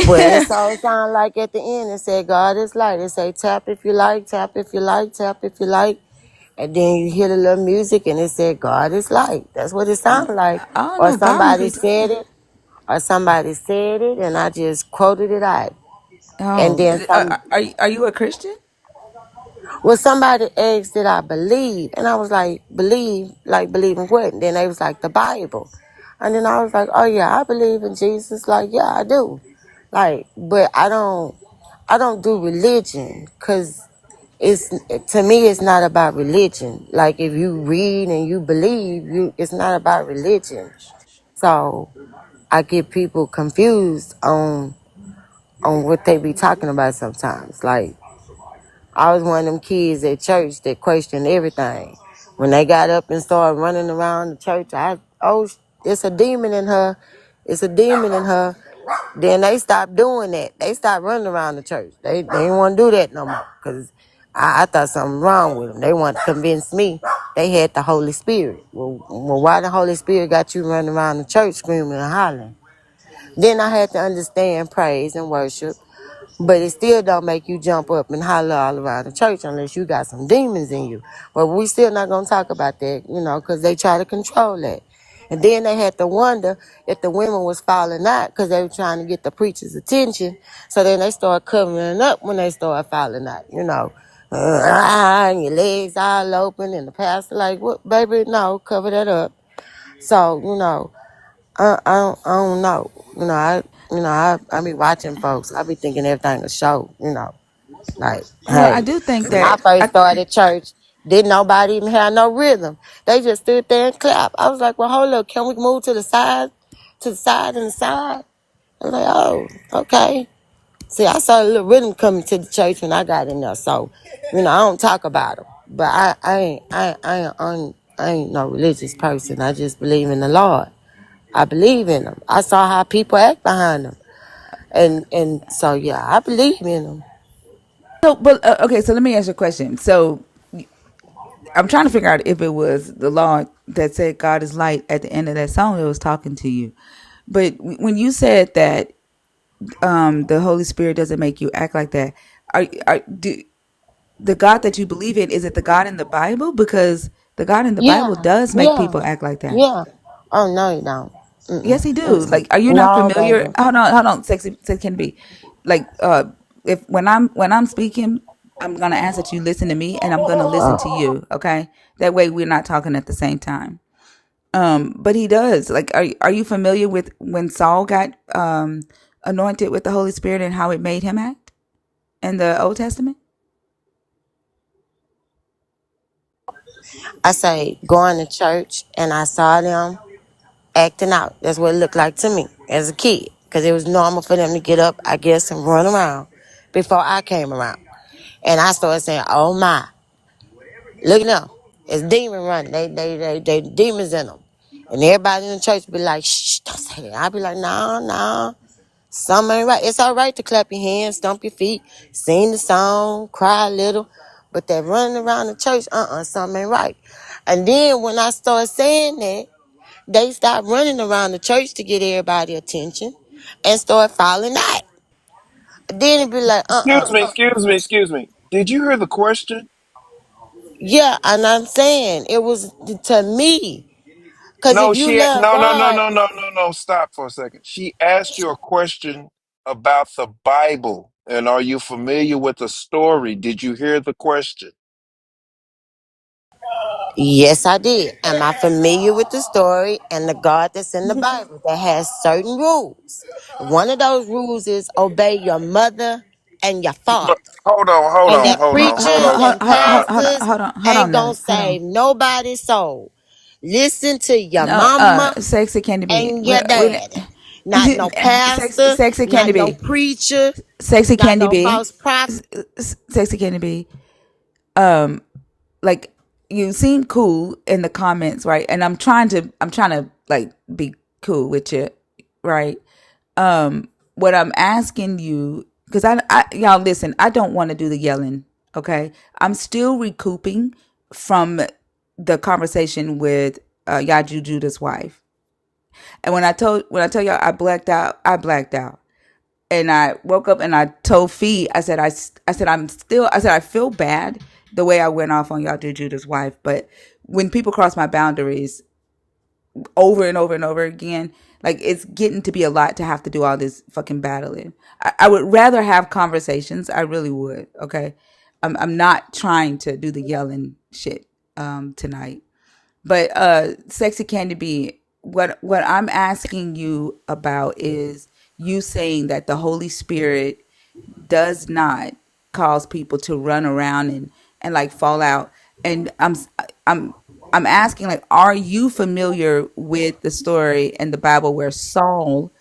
S7: well, that's all it sounded like at the end. It said God is light. It say tap if you like, tap if you like, tap if you like. And then you hear the little music and it said God is light. That's what it sounded like.
S2: I don't
S7: Or
S2: know. God must
S7: somebody
S2: be.
S7: said it. Or somebody said it and I just quoted it out. And
S2: Oh,
S7: then
S2: are you a Christian?
S7: well, somebody asked did I believe? And I was like, believe in what? And then they was like, the Bible. And then I was like, oh yeah, I believe in Jesus. Like, yeah, I do. Like, but I don't do religion because it's, to me, it's not about religion. Like, if you read and you believe, it's not about religion. So I get people confused on what they be talking about sometimes. Like, I was one of them kids at church that questioned everything. When they got up and started running around the church, it's a demon in her. It's a demon in her. Then they stopped doing that. They stopped running around the church. They didn't want to do that no more because I thought something wrong with them. They wanted to convince me they had the Holy Spirit. Well, why the Holy Spirit got you running around the church screaming and hollering? Then I had to understand praise and worship. But it still don't make you jump up and holler all around the church unless you got some demons in you. But we still not going to talk about that, because they try to control that. And then they had to wonder if the women was falling out because they were trying to get the preacher's attention. So then they start covering up when they start falling out. And your legs all open and the pastor like, what, baby, no, cover that up. So, I don't know. I be watching folks. I be thinking everything a show. Like,
S2: Well, I
S7: hey,
S2: do think
S7: when I
S2: that
S7: first started church, didn't nobody even have no rhythm. They just stood there and clapped. I was like, well, hold up, can we move to the side, and the side? I was like, oh, okay. See, I saw a little rhythm coming to the church when I got in there. So, I don't talk about them. But I ain't no religious person. I just believe in the Lord. I believe in them. I saw how people act behind them. And so, yeah, I believe in them.
S2: so. But okay, so let me ask you a question. So I'm trying to figure out if it was the law that said God is light at the end of that song that was talking to you. But when you said that the Holy Spirit doesn't make you act like that, do the God that you believe in, is it the God in the Bible? Because the God in the Bible
S7: Yeah,
S2: does make
S7: yeah,
S2: people act like that.
S7: yeah. Oh, no, you don't.
S2: Yes, he do.
S7: Mm-mm.
S2: Like, are you not
S7: No,
S2: familiar?
S7: baby.
S2: Hold on, sexy can be. Like, if when I'm speaking, I'm gonna ask that you listen to me, and I'm gonna listen to you. Okay, that way we're not talking at the same time. But he does. Like, are you familiar with when Saul got anointed with the Holy Spirit and how it made him act in the Old Testament?
S7: I say going to church and I saw them acting out. That's what it looked like to me as a kid. Because it was normal for them to get up, I guess, and run around before I came around. And I started saying, oh my, look at them. It's demon running. They demons in them. And everybody in the church be like, shh, don't say that. I be like, no, no. Something ain't right. It's all right to clap your hands, stomp your feet, sing the song, cry a little. But that running around the church, something ain't right. And then when I started saying that, they stopped running around the church to get everybody attention and start falling out. Then it be like,
S8: Excuse me. Did you hear the question?
S7: yeah, and I'm saying it was to me. Because
S8: No,
S7: if you love God,
S8: no. Stop for a second. She asked you a question about the Bible, and are you familiar with the story? Did you hear the question?
S7: yes, I did. Am I familiar with the story and the God that's in the Bible that has certain rules? One of those rules is obey your mother and your father.
S8: But hold
S7: And
S8: on,
S7: that
S8: hold on, hold
S7: preachers
S8: on.
S7: and pastors
S2: Hold
S7: ain't
S2: on,
S7: gonna
S2: now. Hold
S7: save
S2: on.
S7: nobody's soul. Listen to your
S2: No,
S7: mama
S2: sexy candy be.
S7: and your daddy. Not no pastor,
S2: Sexy candy
S7: not no
S2: be.
S7: preacher,
S2: Sexy
S7: not
S2: candy
S7: no
S2: be.
S7: false prophet.
S2: Sexy candy be. Um, like, you seem cool in the comments, right? And I'm trying to like be cool with you, right? What I'm asking you, because y'all listen, I don't want to do the yelling. Okay, I'm still recouping from the conversation with Yaju Judah's wife. And when I tell y'all I blacked out. And I woke up and I told Fee, I said I feel bad the way I went off on y'all to Judah's wife, but when people cross my boundaries over and over and over again, like, it's getting to be a lot to have to do all this fucking battling. I would rather have conversations. I really would. Okay, I'm not trying to do the yelling shit tonight. But Sexy Candy B, what I'm asking you about is you saying that the Holy Spirit does not cause people to run around and like fall out. And I'm I'm asking, like, are you familiar with the story in the Bible where Saul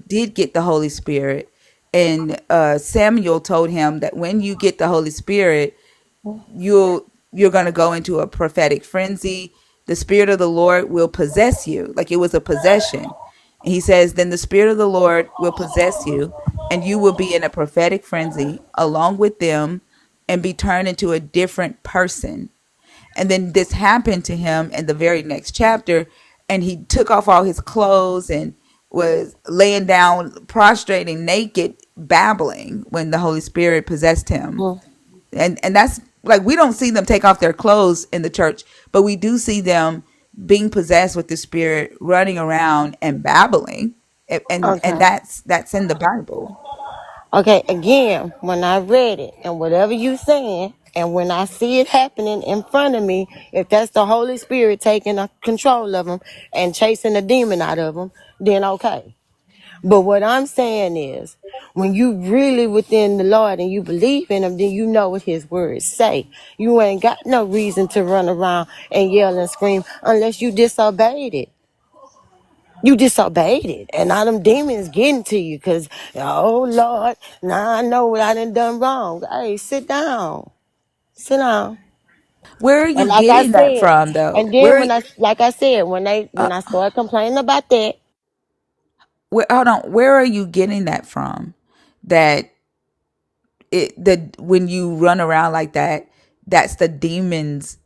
S2: did get the Holy Spirit, and Samuel told him that when you get the Holy Spirit, you're going to go into a prophetic frenzy. The Spirit of the Lord will possess you, like it was a possession. And he says, then the Spirit of the Lord will possess you, and you will be in a prophetic frenzy along with them and be turned into a different person. And then this happened to him in the very next chapter, and he took off all his clothes and was laying down, prostrating naked, babbling when the Holy Spirit possessed him.
S7: Mm.
S2: And that's like, we don't see them take off their clothes in the church, but we do see them being possessed with the Spirit, running around and babbling. And
S7: Okay.
S2: that's in the Bible.
S7: Okay, again, when I read it and whatever you saying, and when I see it happening in front of me, if that's the Holy Spirit taking control of them and chasing the demon out of them, then okay. But what I'm saying is, when you really within the Lord and you believe in him, then you know what his words say. You ain't got no reason to run around and yell and scream unless you disobeyed it. You disobeyed it. And now them demons getting to you because, oh Lord, now I know what I done wrong. Hey, sit down. Sit down.
S2: Where are
S7: And
S2: you
S7: like I
S2: getting that
S7: said,
S2: from, though?
S7: and then when I like I said, when I started complaining about that,
S2: Hold on, where are you getting that from? That when you run around like that, that's the demons.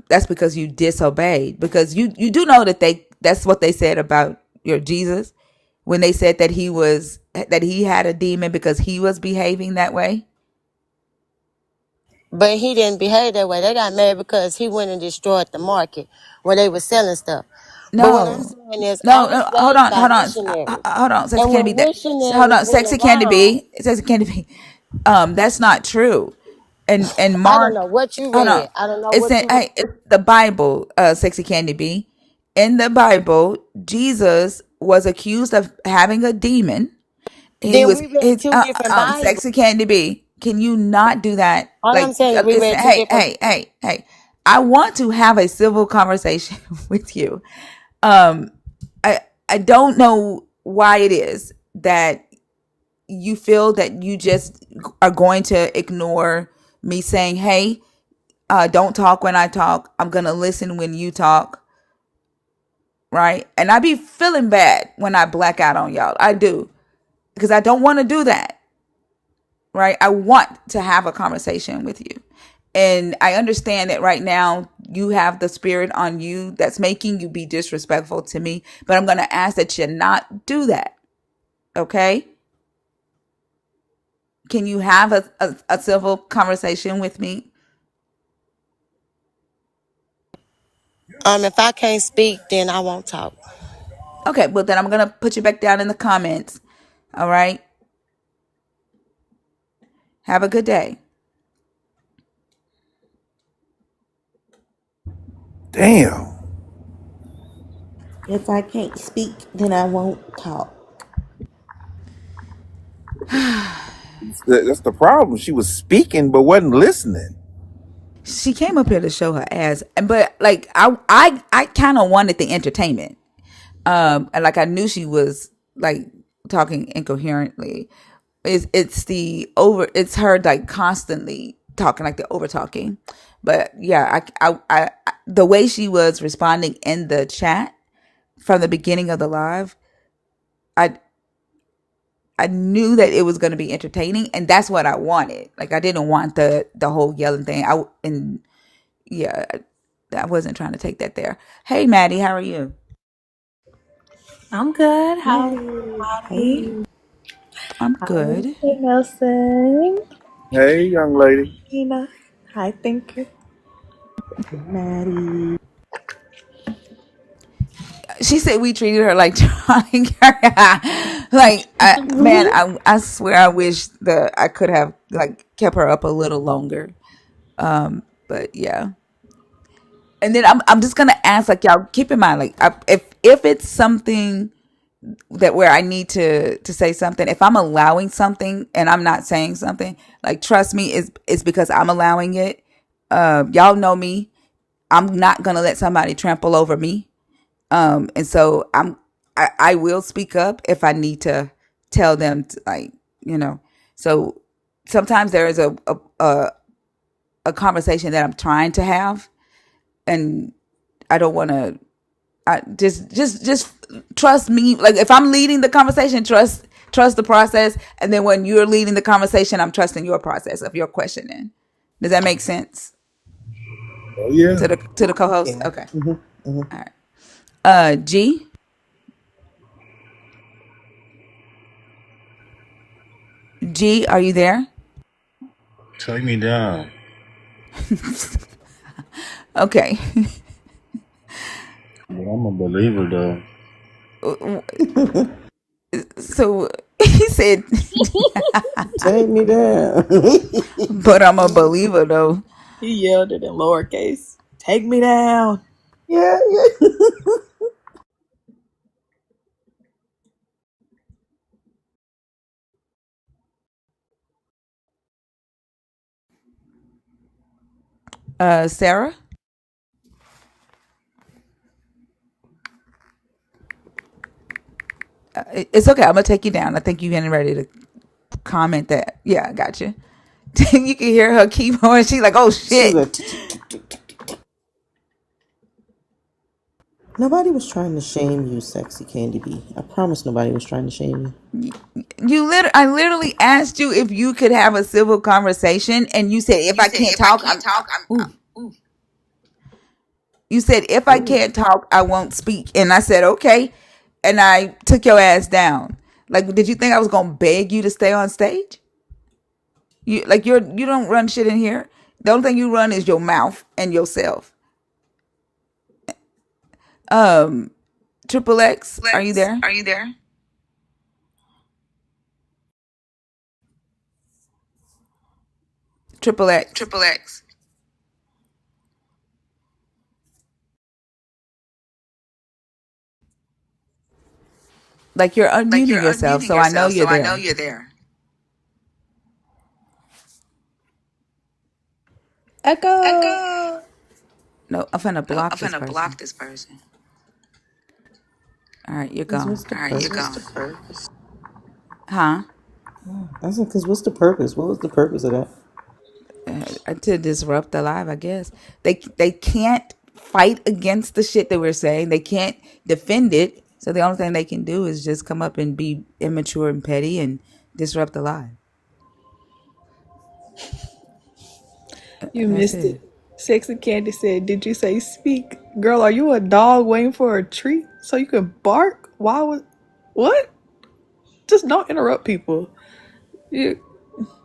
S2: That's because you disobeyed. Because you do know that that's what they said about your Jesus when they said that he had a demon because he was behaving that way.
S7: but he didn't behave that way. They got mad because he went and destroyed the market where they were selling stuff. But what I'm
S2: No,
S7: saying is, I
S2: no,
S7: was
S2: no. Hold
S7: raised
S2: on,
S7: by
S2: hold on,
S7: missionaries.
S2: hold on. Sexy
S7: And
S2: Candy
S7: when
S2: B. Hold
S7: missionaries
S2: on,
S7: went
S2: Sexy Candy
S7: around,
S2: B. Sexy Candy B. That's not true. And
S7: I don't know
S2: Mark,
S7: what you
S2: hold on.
S7: read. I don't know
S2: It's
S7: what
S2: in
S7: you read.
S2: hey, it's the Bible. Sexy Candy B. In the Bible, Jesus was accused of having a demon. He
S7: Then
S2: was
S7: we read
S2: his
S7: two different Bibles.
S2: Sexy Candy B. Can you not do that?
S7: All I'm
S2: Like,
S7: saying is we
S2: listen.
S7: read two
S2: Hey,
S7: different.
S2: hey, hey, hey. I want to have a civil conversation with you. Um, I don't know why it is that you feel that you just are going to ignore me saying, "Hey, don't talk when I talk. I'm gonna listen when you talk." Right? And I be feeling bad when I black out on y'all. I do, because I don't want to do that. Right? I want to have a conversation with you. And I understand that right now you have the spirit on you that's making you be disrespectful to me, but I'm going to ask that you not do that. Okay? Can you have a civil conversation with me?
S7: If I can't speak, then I won't talk.
S2: Okay, well, then I'm going to put you back down in the comments. All right? Have a good day.
S9: Damn.
S5: If I can't speak, then I won't talk.
S9: That's the problem. She was speaking but wasn't listening.
S2: She came up here to show her ass, but like I kind of wanted the entertainment. And like I knew she was like talking incoherently. It's her like constantly talking, like the over talking. But yeah, the way she was responding in the chat from the beginning of the live, I I knew that it was going to be entertaining, and that's what I wanted. Like, I didn't want the whole yelling thing. And yeah, I wasn't trying to take that there. Hey, Maddie, how are you?
S10: I'm good.
S5: Maddie,
S10: Howdy.
S5: hey.
S2: I'm
S10: Hi,
S2: good.
S10: hey Nelson.
S9: Hey, young lady.
S10: Tina. Hi, Thinker.
S5: Maddie.
S2: She said we treated her like Charlie Kirk. Like, I swear I wish that I could have like kept her up a little longer. But yeah. And then I'm just gonna ask, like, y'all keep in mind, like, if it's something that where I need to say something, if I'm allowing something and I'm not saying something, like, trust me, it's because I'm allowing it. Y'all know me. I'm not gonna let somebody trample over me. And so I will speak up if I need to tell them to, like, you know. So sometimes there is a conversation that I'm trying to have, and I don't want to. Just trust me. Like, if I'm leading the conversation, trust the process, and then when you're leading the conversation, I'm trusting your process of your questioning. Does that make sense
S9: Oh yeah.
S2: to the co-host?
S5: Yeah.
S2: Okay.
S5: Hmm. Hmm.
S2: All right. G G, are you there?
S11: Take me down.
S2: Okay.
S11: But I'm a believer though.
S2: So he said,
S5: Take me down.
S2: but I'm a believer though.
S10: He yelled it in lowercase. Take me down.
S5: Yeah, yeah.
S2: Sarah, it's okay. I'm gonna take you down. I think you're getting ready to comment that. Yeah, I got you. You can hear her keyboard. She's like, "Oh
S5: She's
S2: shit."
S5: like, nobody was trying to shame you, sexy Candy B. I promise nobody was trying to shame
S2: I literally asked you if you could have a civil conversation, and you said if I can't talk, ooh. You said if I
S5: you.
S2: can't talk, I won't speak, and I said okay, and I took your ass down. Like, did you think I was gonna beg you to stay on stage? You don't run shit in here. The only thing you run is your mouth and yourself. Triple X, are you
S3: Lex,
S2: there?
S3: are you there?
S2: Triple X,
S3: Triple X.
S2: like, you're
S3: Like, you're
S2: unmuting yourself,
S3: unmuting
S2: so I know
S3: yourself,
S2: you're
S3: so I know
S2: there.
S3: you're there.
S10: Echo.
S3: Echo.
S2: No, I'm finna
S3: No,
S2: block
S3: I'm
S2: this
S3: gonna block
S2: person.
S3: this person.
S2: All right, you're
S5: Because
S2: gone.
S5: what's the
S3: All right, you're
S5: purpose?
S3: gone.
S2: Huh?
S5: I said, because what's the purpose? What was the purpose of that?
S2: To disrupt the live, I guess. They can't fight against the shit that we're saying. They can't defend it. So the only thing they can do is just come up and be immature and petty and disrupt the live.
S10: You
S2: That's
S10: missed
S2: it.
S10: it. Sexy Candy said, did you say speak? Girl, are you a dog waiting for a treat so you can bark? Why would. What? Just don't interrupt people. You,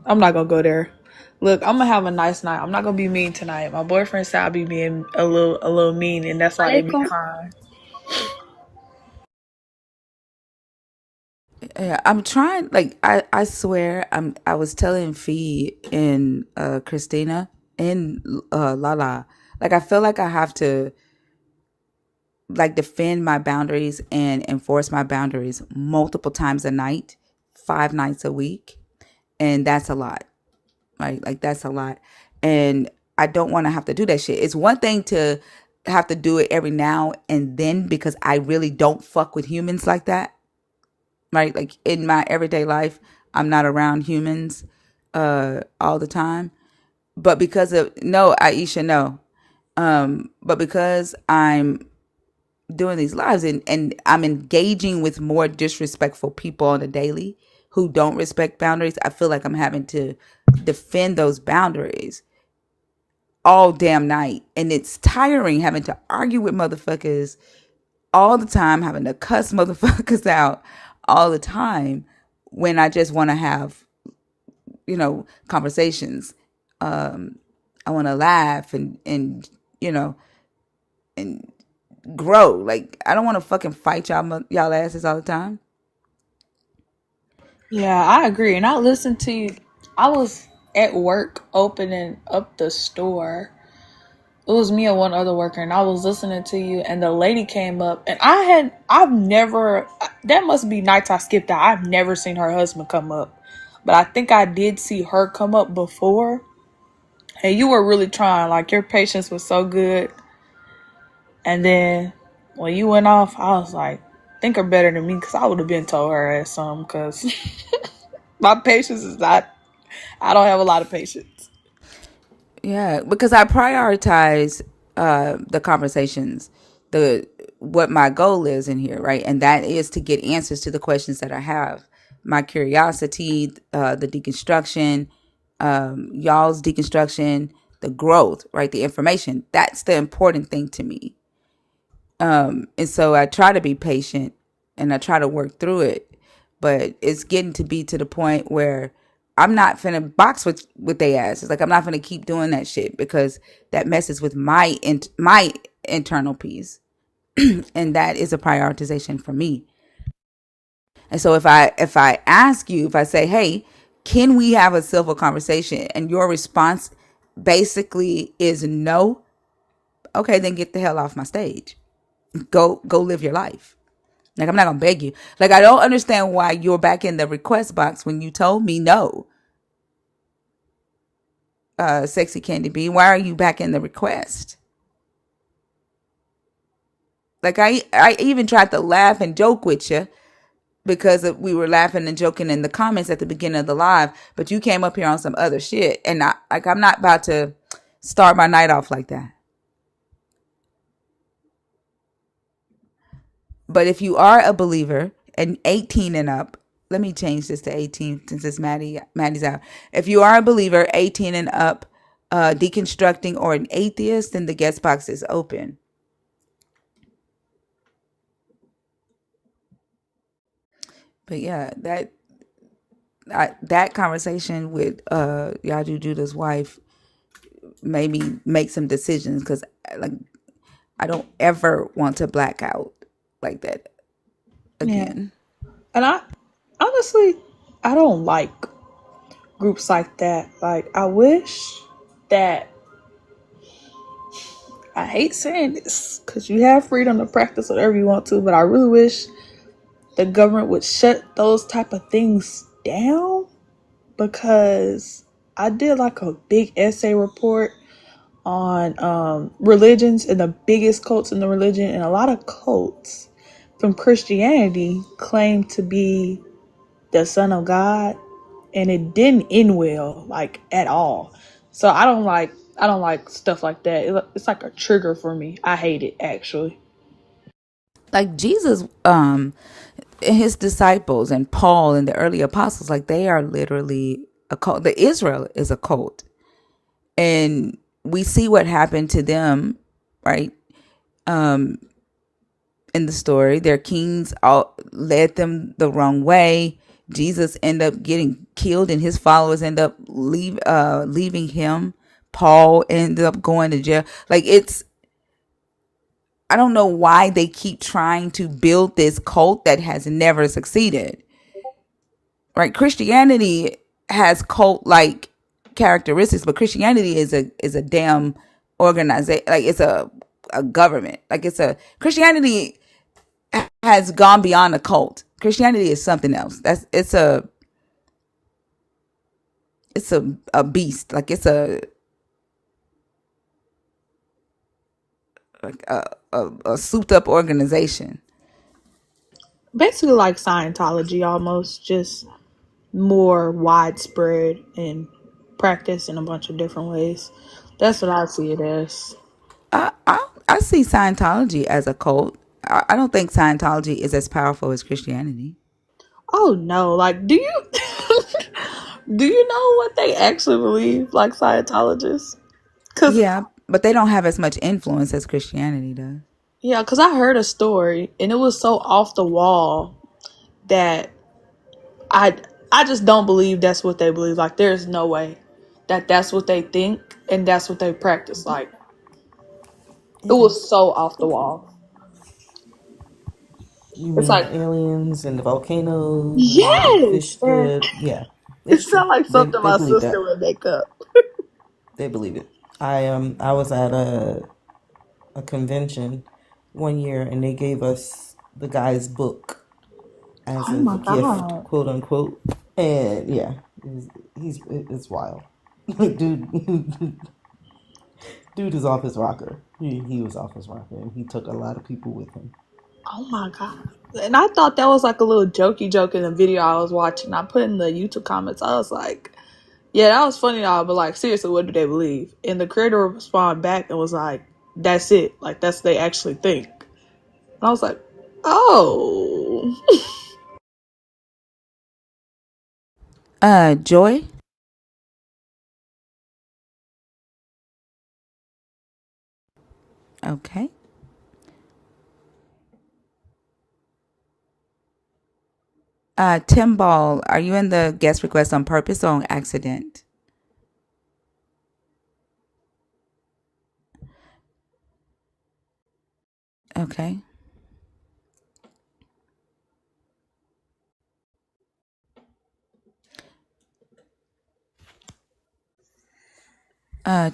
S10: I'm not gonna go there. Look, I'm gonna have a nice night. I'm not gonna be mean tonight. My boyfriend said I'll be being a little mean, and that's why they be crying.
S2: Yeah, I'm trying. Like, I swear, I was telling Fee and Christina and Lala. Like, I feel like I have to, like, defend my boundaries and enforce my boundaries multiple times a night, 5 nights a week, and that's a lot. Right? Like, that's a lot, and I don't want to have to do that shit. It's one thing to have to do it every now and then because I really don't fuck with humans like that. Right? Like, in my everyday life, I'm not around humans all the time. But because of no, Aisha, no. But because I'm doing these lives and I'm engaging with more disrespectful people on a daily who don't respect boundaries, I feel like I'm having to defend those boundaries all damn night. And it's tiring having to argue with motherfuckers all the time, having to cuss motherfuckers out all the time when I just want to have, conversations. I want to laugh and, you know, and grow. Like, I don't want to fucking fight y'all asses all the time.
S10: Yeah, I agree. And I listened to you. I was at work opening up the store It was me and one other worker, and I was listening to you, and the lady came up, and I've never, that must be nights I skipped out. I've never seen her husband come up, but I think I did see her come up before, and you were really trying, like, your patience was so good, and then when you went off, I was like, think her better than me, because I would have been told her ass something, because my patience is not, I don't have a lot of patience.
S2: Yeah, because I prioritize the conversations, the what my goal is in here, right? And that is to get answers to the questions that I have. My curiosity, the deconstruction, y'all's deconstruction, the growth, right? The information. That's the important thing to me. And so I try to be patient and I try to work through it. But it's getting to be to the point where I'm not finna box with they asses. Like I'm not finna keep doing that shit because that messes with my internal peace. And that is a prioritization for me. And so if I ask you, if I say, hey, can we have a civil conversation? And your response basically is no, okay, then get the hell off my stage. Go live your life. Like, I'm not gonna beg you. Like, I don't understand why you're back in the request box when you told me no, Sexy Candy B. Why are you back in the request? Like, I even tried to laugh and joke with you because we were laughing and joking in the comments at the beginning of the live, but you came up here on some other shit, and I'm not about to start my night off like that. But if you are a believer and 18 and up, let me change this to 18 since it's Maddie's out. If you are a believer, 18 and up, deconstructing or an atheist, then the guest box is open. But yeah, that conversation with Yaju Judah's wife made me make some decisions because like I don't ever want to black out like that
S10: Yeah.
S2: again.
S10: And I honestly, I don't like groups like that. Like, I wish that, I hate saying this because you have freedom to practice whatever you want to, but I really wish the government would shut those type of things down, because I did like a big essay report on religions and the biggest cults in the religion, and a lot of cults from Christianity claim to be the son of God, and it didn't end well, like, at all. So I don't like stuff like that. It's like a trigger for me. I hate it, actually.
S2: Like Jesus, his disciples and Paul and the early apostles, like they are literally a cult. The Israel is a cult, and we see what happened to them, right? In the story, their kings all led them the wrong way. Jesus ended up getting killed, and his followers end up leaving him. Paul ended up going to jail. Like I don't know why they keep trying to build this cult that has never succeeded. Right? Christianity has cult like characteristics, but Christianity is a damn organization. Like it's a government. Like Christianity has gone beyond a cult. Christianity is something else. It's a beast. Like it's a souped up organization.
S10: Basically like Scientology, almost, just more widespread and practiced in a bunch of different ways. That's what I see it as.
S2: I see Scientology as a cult. I don't think Scientology is as powerful as Christianity.
S10: Oh no, like, do you do you know what they actually believe, like Scientologists? Cause
S2: Yeah, but they don't have as much influence as Christianity does.
S10: yeah, cause I heard a story and it was so off the wall that I I just don't believe that's what they believe. Like, there's no way that that's what they think and that's what they practice. Like, it
S5: It
S10: was
S5: is.
S10: so off the wall.
S5: You
S10: It's
S5: mean
S10: like,
S5: the aliens and the volcanoes and the
S10: yes,
S5: fish?
S10: man.
S5: Yeah,
S10: It
S5: it's true.
S10: sounds like something
S5: They
S10: my
S5: believe
S10: sister
S5: that.
S10: would make up.
S5: They believe it. I was at a convention one year, and they gave us the guy's book as
S10: Oh
S5: a
S10: my
S5: gift,
S10: god.
S5: quote unquote. And yeah, it's wild. Dude, dude is off his rocker. He was off his rocker, and he took a lot of people with him.
S10: Oh my god. And I thought that was like a little jokey joke in the video I was watching. I put in the YouTube comments, I was like, yeah, that was funny, y'all, but like, seriously, what do they believe? And the creator responded back and was like, that's it. Like, that's what they actually think. And I was like, oh.
S2: Joy. Okay. Tim Ball, are you in the guest request on purpose or on accident? Okay.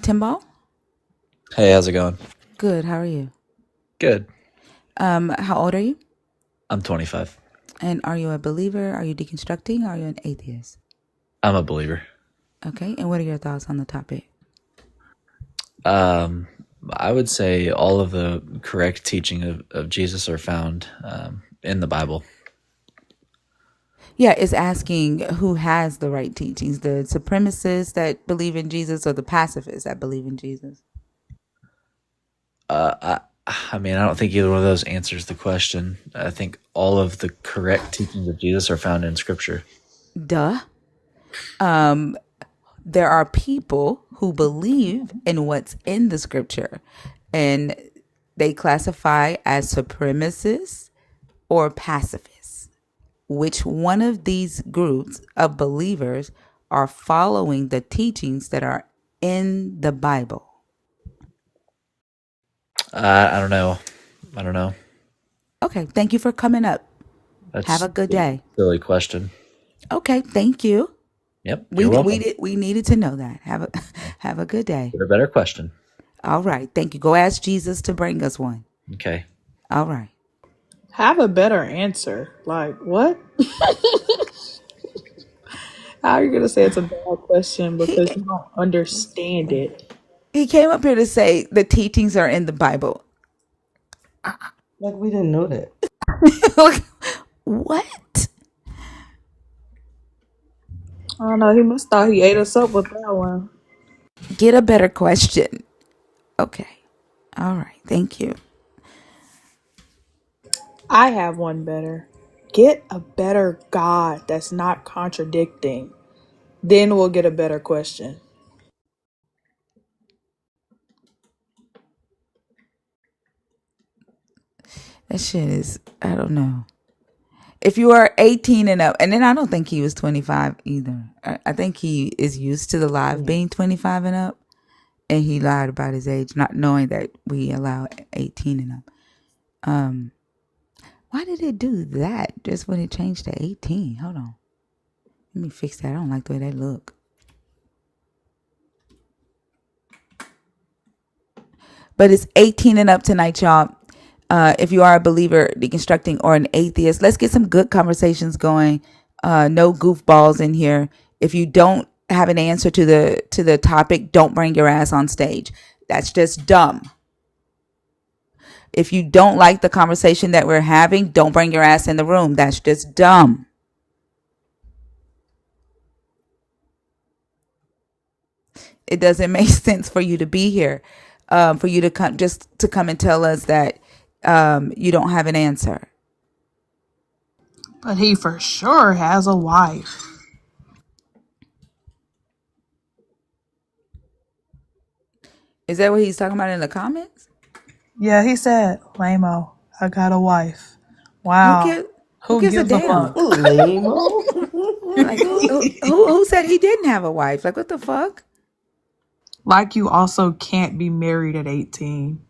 S2: Tim Ball?
S12: Hey, how's it going?
S2: Good. How are you?
S12: Good.
S2: How old are you?
S12: I'm 25.
S2: And are you a believer? Are you deconstructing? Or are you an atheist?
S12: I'm a believer.
S2: Okay. And what are your thoughts on the topic?
S12: I would say all of the correct teaching of Jesus are found in the Bible.
S2: Yeah, it's asking who has the right teachings, the supremacists that believe in Jesus or the pacifists that believe in Jesus?
S12: I mean, I don't think either one of those answers the question. I think all of the correct teachings of Jesus are found in Scripture.
S2: Duh. There are people who believe in what's in the scripture, and they classify as supremacists or pacifists. Which one of these groups of believers are following the teachings that are in the Bible?
S12: I don't know.
S2: Okay, thank you for coming up. Have
S12: That's
S2: a good
S12: a
S2: day.
S12: silly question.
S2: Okay, thank you.
S12: Yep,
S2: We
S12: you're welcome.
S2: we needed to know that. Have a good day.
S12: Get a better question.
S2: All right, thank you. Go ask Jesus to bring us one.
S12: Okay.
S2: All right.
S10: Have a better answer. Like, what? How are you going to say it's a bad question because
S2: He
S10: you don't understand it?
S2: he came up here to say the teachings are in the Bible.
S5: Like we didn't know that.
S2: What?
S10: I don't know. He must thought he ate us up with that one.
S2: Get a better question. Okay. All right. Thank you.
S10: I have one better. Get a better God that's not contradicting. Then we'll get a better question.
S2: That shit is, I don't know. If you are 18 and up, and then I don't think he was 25 either. I think he is used to the live being 25 and up, and he lied about his age, not knowing that we allow 18 and up. Why did it do that just when it changed to 18? Hold on. Let me fix that. I don't like the way that look. But it's 18 and up tonight, y'all. If you are a believer, deconstructing, or an atheist, let's get some good conversations going. No goofballs in here. If you don't have an answer to the topic, don't bring your ass on stage. That's just dumb. If you don't like the conversation that we're having, don't bring your ass in the room. That's just dumb. It doesn't make sense for you to be here, for you to come and tell us that you don't have an answer.
S10: But he for sure has a wife.
S2: Is that what he's talking about in the comments?
S10: Yeah, he said, Lamo, I got a wife.
S2: Who
S10: Wow.
S2: gives who
S10: Who
S2: gives a
S10: gives a
S2: damn?
S10: fuck?
S5: Lame-o.
S2: Like who said he didn't have a wife? Like what the fuck?
S10: Like you also can't be married at 18.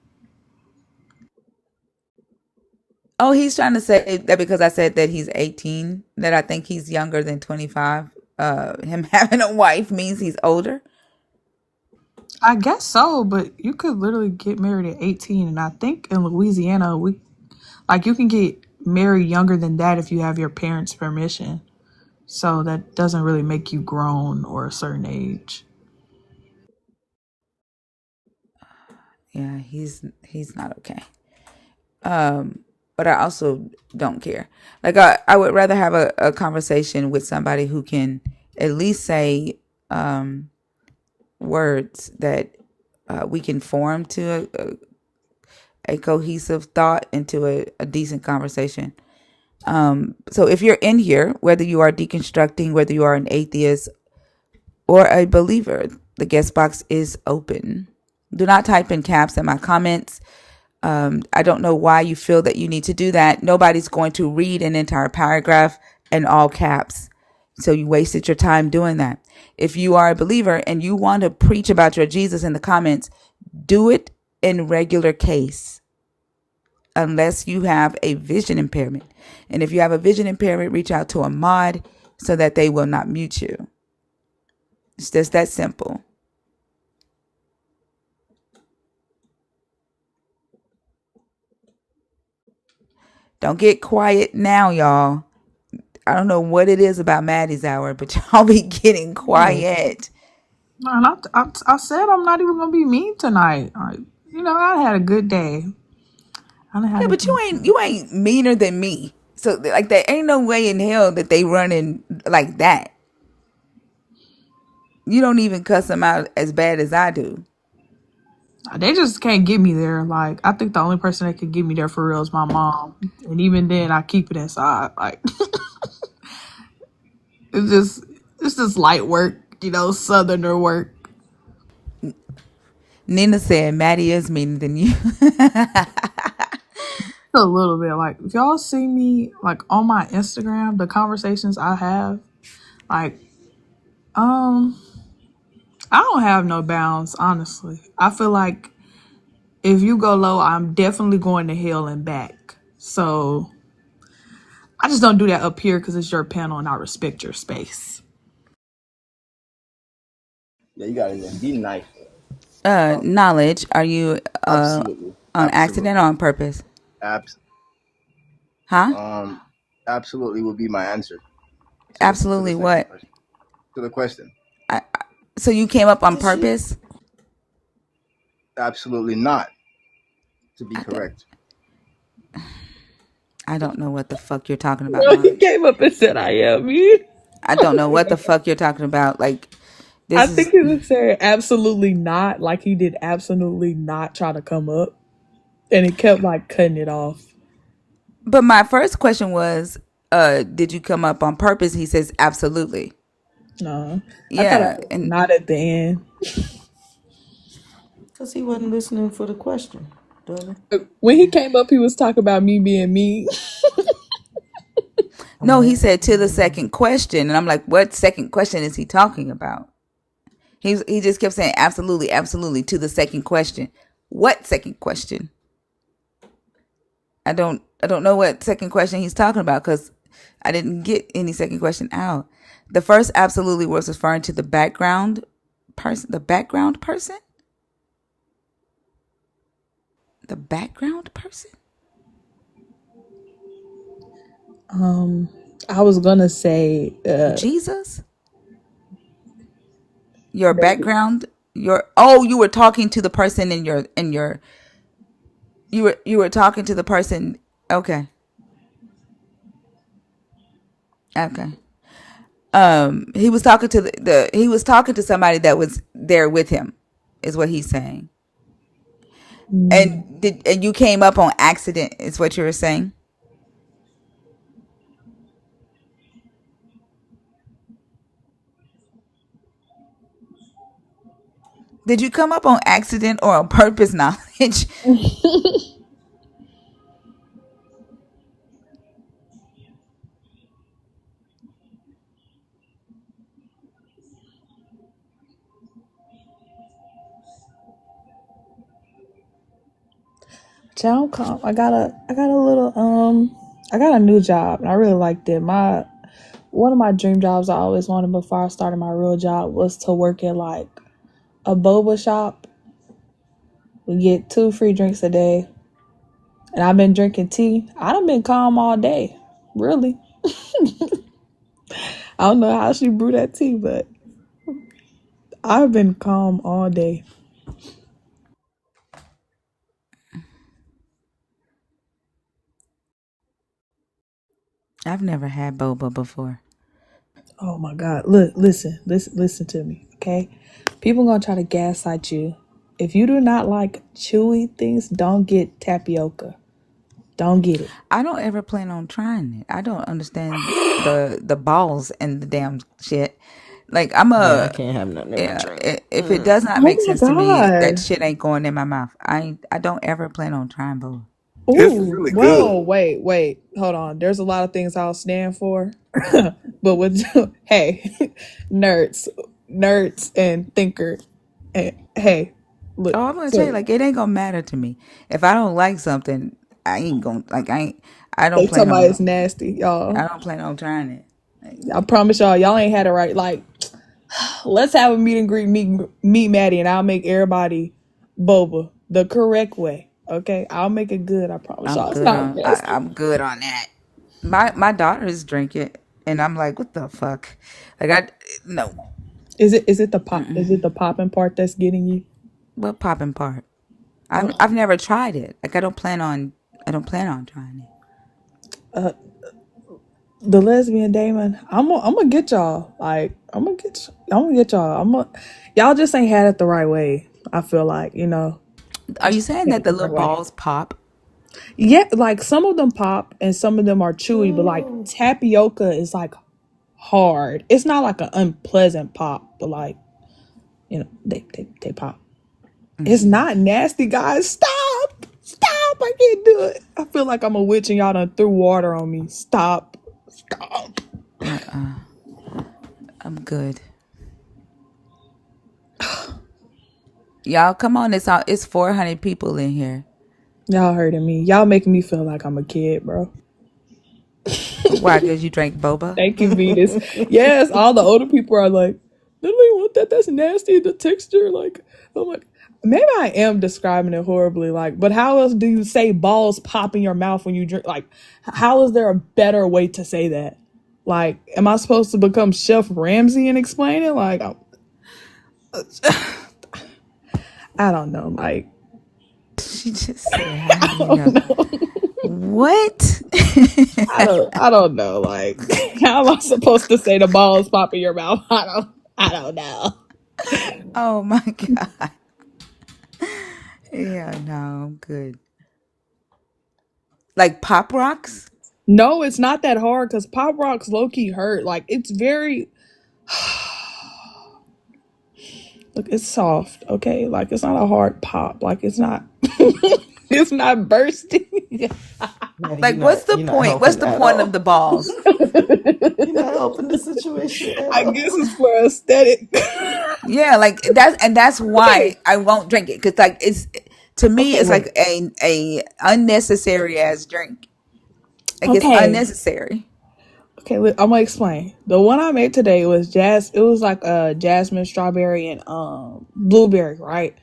S2: Oh, he's trying to say that because I said that he's 18, that I think he's younger than 25. Him having a wife means he's older.
S10: I guess so, but you could literally get married at 18, and I think in Louisiana, you can get married younger than that if you have your parents' permission. So that doesn't really make you grown or a certain age.
S2: Yeah, he's not okay. But I also don't care. Like I would rather have a conversation with somebody who can at least say words that we can form to a cohesive thought into a decent conversation. So if you're in here, whether you are deconstructing, whether you are an atheist or a believer, the guest box is open. Do not type in caps in my comments. I don't know why you feel that you need to do that. Nobody's going to read an entire paragraph in all caps. So you wasted your time doing that. If you are a believer and you want to preach about your Jesus in the comments, do it in regular case, unless you have a vision impairment. And if you have a vision impairment, reach out to a mod so that they will not mute you. It's just that simple. Don't get quiet now, y'all. I don't know what it is about Maddie's hour, but y'all be getting quiet.
S10: And I said I'm not even gonna be mean tonight. I had a good day.
S2: Yeah, but you ain't meaner than me. So like there ain't no way in hell that they running like that. You don't even cuss them out as bad as I do.
S10: They just can't get me there. Like, I think the only person that can get me there for real is my mom, and even then, I keep it inside. Like, it's just light work, Southerner work.
S2: Nina said Maddie is meaner than you.
S10: A little bit. Like, if y'all see me like on my Instagram, the conversations I have, like, I don't have no bounds. Honestly, I feel like if you go low, I'm definitely going to hell and back. So I just don't do that up here because it's your panel and I respect your space.
S13: Yeah, you gotta be nice.
S2: Knowledge, are you
S13: Absolutely.
S2: on accident or on purpose? Huh?
S13: Absolutely would be my answer.
S2: Absolutely what?
S13: To the question.
S2: So you came up on purpose?
S13: Absolutely not. To be correct.
S2: I don't know what the fuck you're talking about.
S10: Well, he came up and said, "I am you."
S2: I don't know what the fuck you're talking about. Like,
S10: I think he was saying absolutely not, like he did absolutely not try to come up, and he kept like cutting it off.
S2: But my first question was, did you come up on purpose? He says absolutely.
S10: No.
S2: Yeah,
S10: and not at the end.
S5: Because he wasn't listening for the question.
S10: When he came up, he was talking about me being me.
S2: No, he said to the second question, and I'm like, what second question is he talking about? He just kept saying absolutely, absolutely to the second question. What second question? I don't know what second question he's talking about because I didn't get any second question out. The first absolutely was referring to the background person. The background person? The background person?
S10: I was gonna say
S2: Jesus. Your background. You were talking to the person you were talking to the person. Okay. He was talking to he was talking to somebody that was there with him, is what he's saying. And you came up on accident, is what you were saying? Did you come up on accident or on purpose, Knowledge?
S10: I got a new job and I really liked it. One of my dream jobs I always wanted before I started my real job was to work at like a boba shop. We get 2 free drinks a day. And I've been drinking tea. I done been calm all day. Really. I don't know how she brewed that tea, but I've been calm all day.
S2: I've never had boba before.
S10: Oh my God. Look, listen to me, okay? People gonna try to gaslight you. If you do not like chewy things, don't get tapioca. Don't get it.
S2: I don't ever plan on trying it. I don't understand the balls and the damn shit. Like
S5: Yeah, I can't have nothing in my drink.
S2: if it does not make
S10: Oh my
S2: sense to me, that
S10: God.
S2: shit ain't going in my mouth. I don't ever plan on trying boba.
S9: This is
S10: Ooh,
S9: really good.
S10: well, wait, hold on. There's a lot of things I'll stand for, but with hey, nerds, and thinker, hey, look.
S2: Oh, I'm gonna tell you,
S10: So
S2: like, it ain't gonna matter to me if I don't like something. I ain't gonna like. I don't
S10: they
S2: plan
S10: talking about
S2: on.
S10: it's nasty, y'all.
S2: I don't plan on trying it. Like,
S10: I promise y'all ain't had it right. Like, let's have a meet and greet, meet Maddie, and I'll make everybody boba the correct way. Okay, I'll make it good. I promise
S2: I'm
S10: y'all. It's
S2: good
S10: not
S2: on.
S10: nasty.
S2: I'm good on that. My daughters drink it, and I'm like, what the fuck? Like I no.
S10: Is it the pop? Is it the popping part that's getting you?
S2: What popping part?
S10: Uh,
S2: I've never tried it. Like I don't plan on. I don't plan on trying it.
S10: the lesbian Damon. I'm gonna get y'all. Like I'm gonna get y'all. Y'all just ain't had it the right way. I feel like
S2: Are you saying
S10: had
S2: that
S10: it
S2: the
S10: the right
S2: little
S10: way.
S2: balls pop?
S10: Yeah, like some of them pop and some of them are chewy, but like tapioca is like hard. It's not like an unpleasant pop, but like they pop. It's not nasty, guys. Stop! I can't do it. I feel like I'm a witch and y'all done threw water on me. Stop!
S2: I'm good. Y'all, come on! It's 400 people in here.
S10: Y'all hurting me. Y'all making me feel like I'm a kid, bro.
S2: Why? Because you drank boba?
S10: Thank you, Venus. Yes, all the older people are like, they don't even want that. That's nasty. The texture, like, I'm like, maybe I am describing it horribly, like, but how else do you say balls pop in your mouth when you drink? Like, how is there a better way to say that? Like, am I supposed to become Chef Ramsay and explain it? Like, I don't know. Like,
S2: She just said, "How do
S10: I
S2: you
S10: don't
S2: know
S10: know.
S2: what?"
S10: I don't know. Like, how am I supposed to say the balls pop in your mouth? I don't know.
S2: Oh my god! Yeah, no, I'm good. Like pop rocks?
S10: No, it's not that hard because pop rocks low key hurt. Like it's very look, it's soft, okay? Like it's not a hard pop. Like it's not it's not bursting.
S5: Maddie,
S2: Like, what's the
S5: you're not
S2: point? What's
S5: helping
S2: the
S5: at
S2: point of
S5: all.
S2: the balls?
S5: You're not helping the situation at
S10: I guess
S5: all.
S10: it's for aesthetic.
S2: Yeah, like that's why
S10: Okay.
S2: I won't drink it because like it's to me
S10: Okay,
S2: it's
S10: wait.
S2: like a unnecessary ass drink. Like it's
S10: Okay.
S2: unnecessary.
S10: Okay, look, I'm gonna explain. The one I made today was it was like a jasmine, strawberry, and blueberry, right?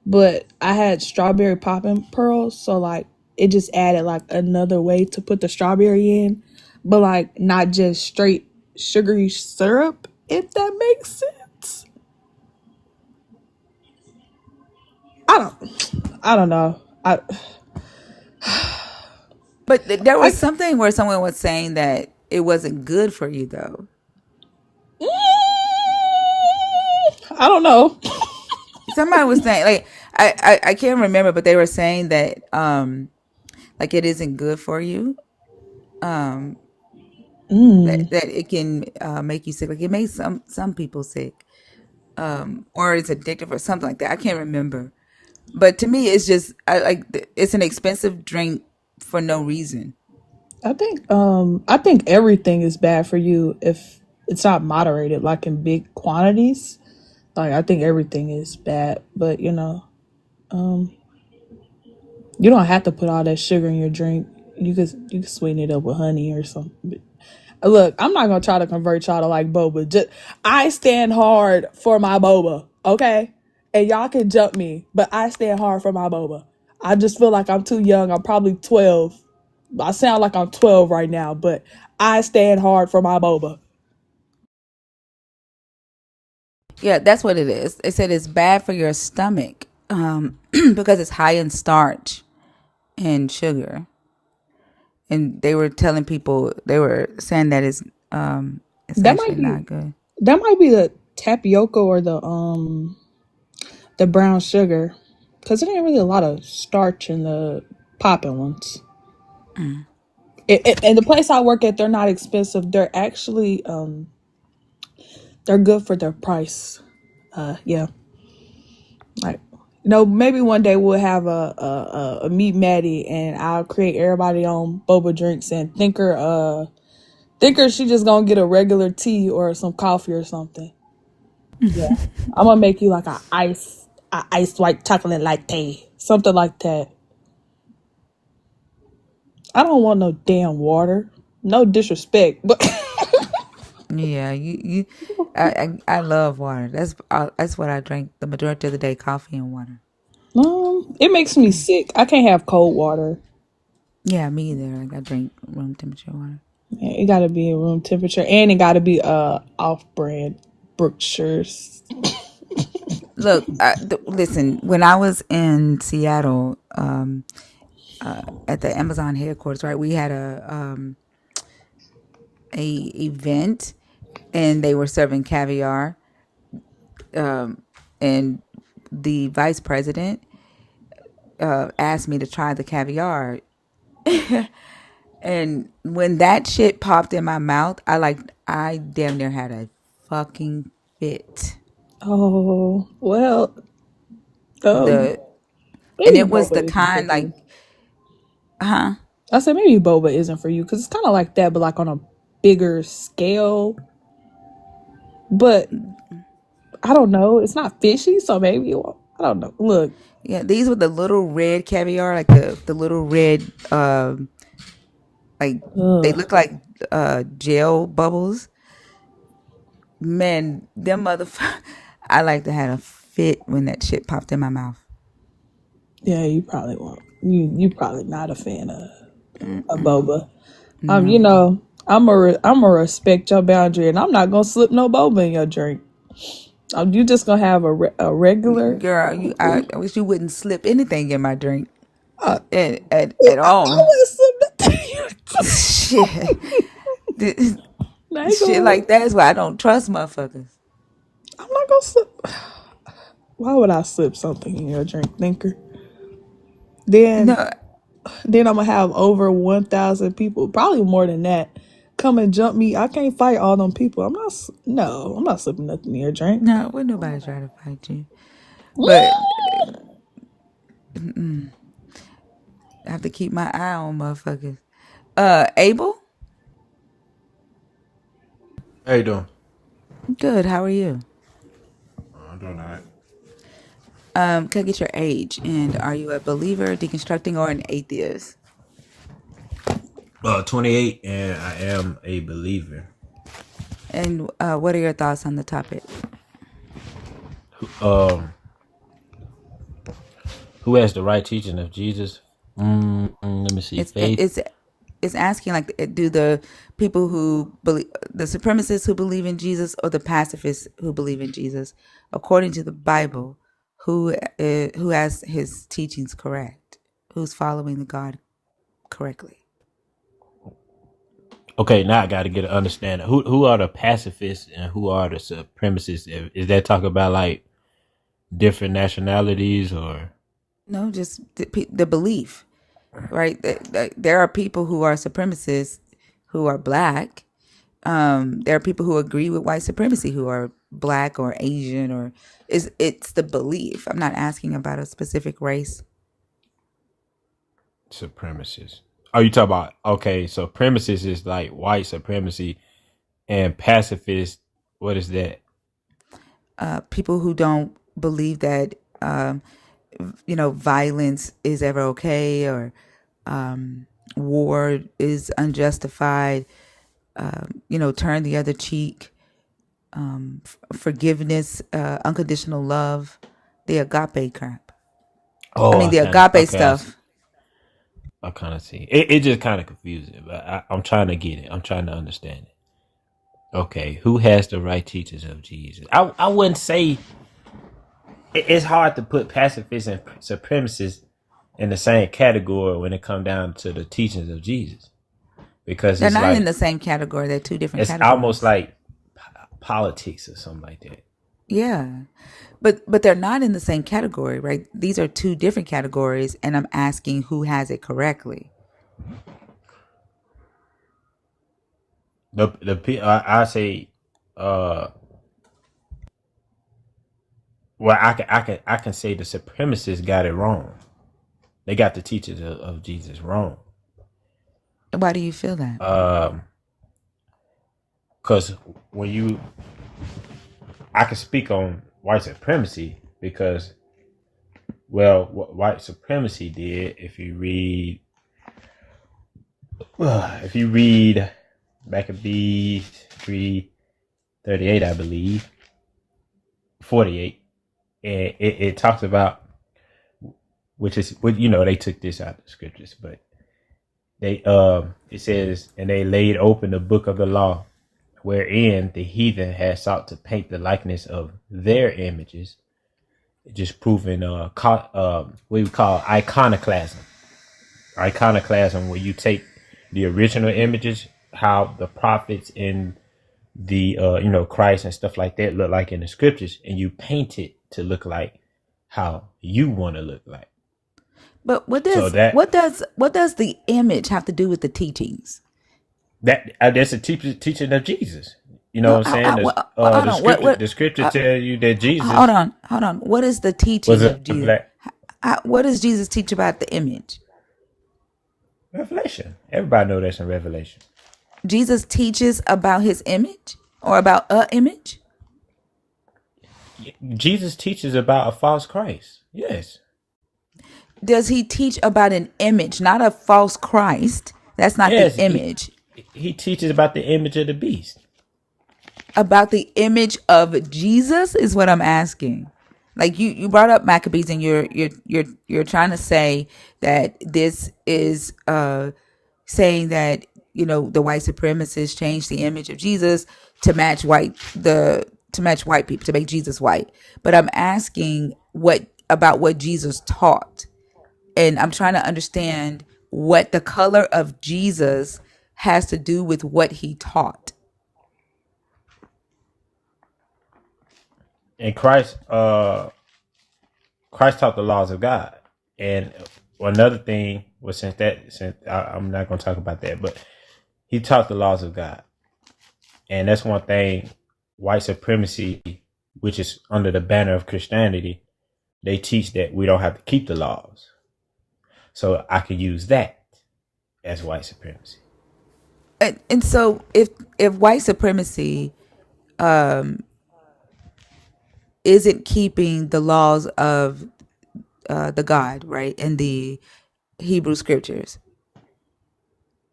S10: But I had strawberry popping pearls, so like it just added like another way to put the strawberry in, but like not just straight sugary syrup, if that makes sense. I don't know.
S2: But there was
S10: I
S2: something where someone was saying that it wasn't good for you though.
S10: I don't know.
S2: Somebody was saying like I can't remember, but they were saying that like it isn't good for you. Um that it can make you sick. Like it makes some people sick. Or it's addictive or something like that. I can't remember. But to me, it's just it's an expensive drink for no reason.
S10: I think everything is bad for you if it's not moderated, like in big quantities. Like I think everything is bad, but you don't have to put all that sugar in your drink. You can sweeten it up with honey or something. But, look, I'm not gonna try to convert y'all to like boba. Just I stand hard for my boba. Okay, and y'all can jump me, but I stand hard for my boba. I just feel like I'm too young. I'm probably 12. I sound like I'm 12 right now, but I stand hard for my boba.
S2: Yeah, that's what it is. They said it's bad for your stomach because it's high in starch and sugar. And they were telling people, they were saying that it's
S10: That
S2: actually
S10: might
S2: not
S10: be
S2: good.
S10: that might be the tapioca or the brown sugar, because there ain't really a lot of starch in the popping ones. And the place I work at, they're not expensive. They're actually they're good for their price. Yeah, like maybe one day we'll have a meet Maddie, and I'll create everybody on boba drinks, and thinker she just gonna get a regular tea or some coffee or something. Yeah, I'm gonna make you like a iced white chocolate latte, something like that. I don't want no damn water. No disrespect, but
S2: Yeah, I love water. That's what I drink the majority of the day, coffee and water.
S10: it makes me sick. I can't have cold water.
S2: Yeah, me either. Like I drink room temperature water.
S10: Yeah, it gotta be room temperature, and it gotta be off brand Brookshire's.
S2: Look, listen. When I was in Seattle, at the Amazon headquarters, right, we had a event, and they were serving caviar, and the vice president asked me to try the caviar, and when that shit popped in my mouth, I damn near had a fucking fit.
S10: Oh well, um,
S2: The and
S10: maybe
S2: it was the
S10: boba isn't for
S2: kind like,
S10: you.
S2: huh?
S10: I said maybe boba isn't for you because it's kind of like that, but like on a bigger scale. But I don't know. It's not fishy, so maybe you won't. I don't know. Look,
S2: Yeah, these were the little red caviar, like the little red, like they
S10: ugh.
S2: look like gel bubbles. Man, them motherfuckers. I like to have a fit when that shit popped in my mouth.
S10: Yeah, you probably won't. You probably not a fan of a boba.
S2: No,
S10: I'm a respect your boundary, and I'm not gonna slip no boba in your drink. You just gonna have a regular.
S2: girl, I wish you wouldn't slip anything in my drink
S10: Uh,
S2: at
S10: I
S2: all.
S10: wouldn't slip nothing in your drink.
S2: Shit,
S10: I ain't
S2: shit
S10: gonna.
S2: like that is why I don't trust motherfuckers.
S10: I'm not gonna slip. Why would I slip something in your drink, thinker? Then,
S2: No,
S10: then I'm gonna have over 1,000 people, probably more than that, come and jump me. I can't fight all them people. No, I'm not slipping nothing in your drink.
S2: no, would nobody try to fight you? But I have to keep my eye on motherfuckers. Abel,
S14: How you doing?
S2: good. How are you?
S14: I'm doing all right.
S2: Can I get your age? And are you a believer, deconstructing, or an atheist?
S14: 28, and I am a believer.
S2: And what are your thoughts on the topic?
S14: Um, who has the right teaching of Jesus? Let me see.
S2: It's
S14: Faith.
S2: it's it's asking like, do the people who believe, the supremacists who believe in Jesus, or the pacifists who believe in Jesus, according to the Bible, who has his teachings correct? Who's following the God correctly?
S14: Okay, now I got to get an understanding. Who are the pacifists and who are the supremacists? Is that talk about like different nationalities or?
S2: No, just the belief, right? There are people who are supremacists who are black. There are people who agree with white supremacy who are black or Asian, or it's the belief. I'm not asking about a specific race.
S14: Supremacists. Are you talking about, okay, so supremacist is like white supremacy and pacifist, what is that?
S2: People who don't believe that violence is ever okay, or war is unjustified. Turn the other cheek. Forgiveness, unconditional love. the agape crap. I
S14: Oh,
S2: mean,
S14: I
S2: the
S14: kind of
S2: agape
S14: okay.
S2: stuff.
S14: I kind of see. It just kind of confusing, but I'm trying to get it. I'm trying to understand it. Okay, who has the right teachings of Jesus? I wouldn't say it's hard to put pacifists and supremacists in the same category when it comes down to the teachings of Jesus, because
S2: They're
S14: it's
S2: not in
S14: like
S2: the same category. They're two different
S14: it's almost
S2: categories.
S14: like politics or something like that.
S2: Yeah. But they're not in the same category, right? These are two different categories, and I'm asking who has it correctly.
S14: I say, well, I can say the supremacists got it wrong. They got the teachings of Jesus wrong.
S2: Why do you feel that?
S14: Because I can speak on white supremacy because, well, what white supremacy did, if you read Maccabees 3:38, I believe, 48, and it talks about, which is what they took this out of the scriptures, but they it says, and they laid open the book of the law, wherein the heathen had sought to paint the likeness of their images, just proving what we call iconoclasm. Iconoclasm, where you take the original images, how the prophets and the Christ and stuff like that look like in the scriptures, and you paint it to look like how you want to look like.
S2: But what
S14: So
S2: does the image have to do with the teachings?
S14: that's a teaching of Jesus. You know
S2: No,
S14: what I'm saying?
S2: hold on.
S14: The scripture tell you that Jesus
S2: Hold on. What is the
S14: was
S2: teaching
S14: a
S2: of Jesus?
S14: black
S2: What does Jesus teach about the image?
S14: revelation. Everybody know that's in Revelation.
S2: Jesus teaches about his image or about a image?
S14: Jesus teaches about a false Christ. Yes.
S2: Does he teach about an image, not a false Christ? That's not the
S14: Yes,
S2: image.
S14: he teaches about the image of the beast.
S2: About the image of Jesus is what I'm asking. Like you brought up Maccabees, and you're trying to say that this is saying that the white supremacists changed the image of Jesus to match white people, to make Jesus white. But I'm asking about what Jesus taught, and I'm trying to understand what the color of Jesus has to do with what he taught.
S14: And Christ taught the laws of God. And another thing was, since I'm not going to talk about that, but he taught the laws of God. And that's one thing white supremacy, which is under the banner of Christianity, they teach that we don't have to keep the laws. So I could use that as white supremacy.
S2: And so if white supremacy isn't keeping the laws of the God, right, in the Hebrew scriptures,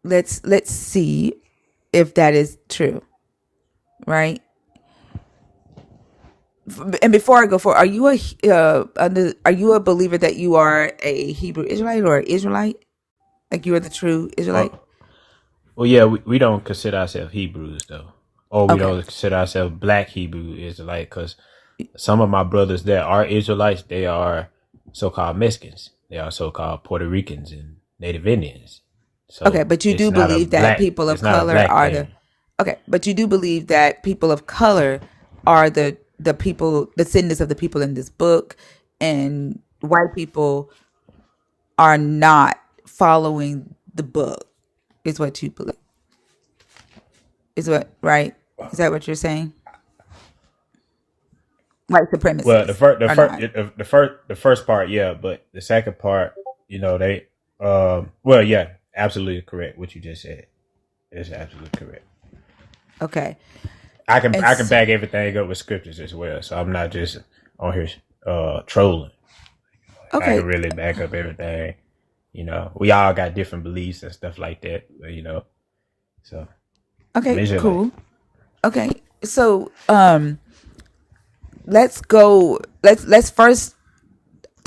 S2: let's see if that is true, right? And before I go forward, are you a believer that you are a Hebrew Israelite or an Israelite? Like you are the true Israelite?
S14: Well, yeah, we don't consider ourselves Hebrews, though. Or we
S2: Okay.
S14: don't consider ourselves black Hebrew Israelite, because some of my brothers that are Israelites, they are so-called Mexicans. They are so-called Puerto Ricans and Native Indians. So
S2: Okay, but you do believe that people of
S14: it's not a
S2: color
S14: black
S2: are
S14: thing.
S2: but you do believe that people of color are the people, the descendants of the people in this book, and white people are not following the book, is what you believe. Right? Is that what you're saying? White
S14: Well,
S2: supremacists are not.
S14: the first part, yeah, but the second part, they, well, yeah, absolutely correct. What you just said is absolutely correct.
S2: Okay.
S14: I can
S2: And
S14: back everything up with scriptures as well, so I'm not just on here trolling. I can
S2: okay.
S14: really back up everything. We all got different beliefs and stuff like that. So
S2: Okay,
S14: Israelite.
S2: cool. Okay. So let's go let's first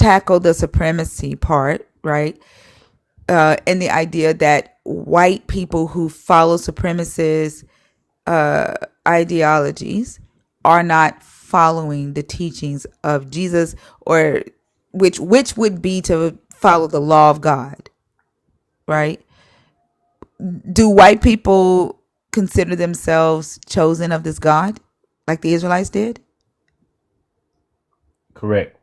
S2: tackle the supremacy part, right? And the idea that white people who follow supremacist ideologies are not following the teachings of Jesus, or which would be to follow the law of God, right? Do white people consider themselves chosen of this God, like the Israelites did?
S14: Correct.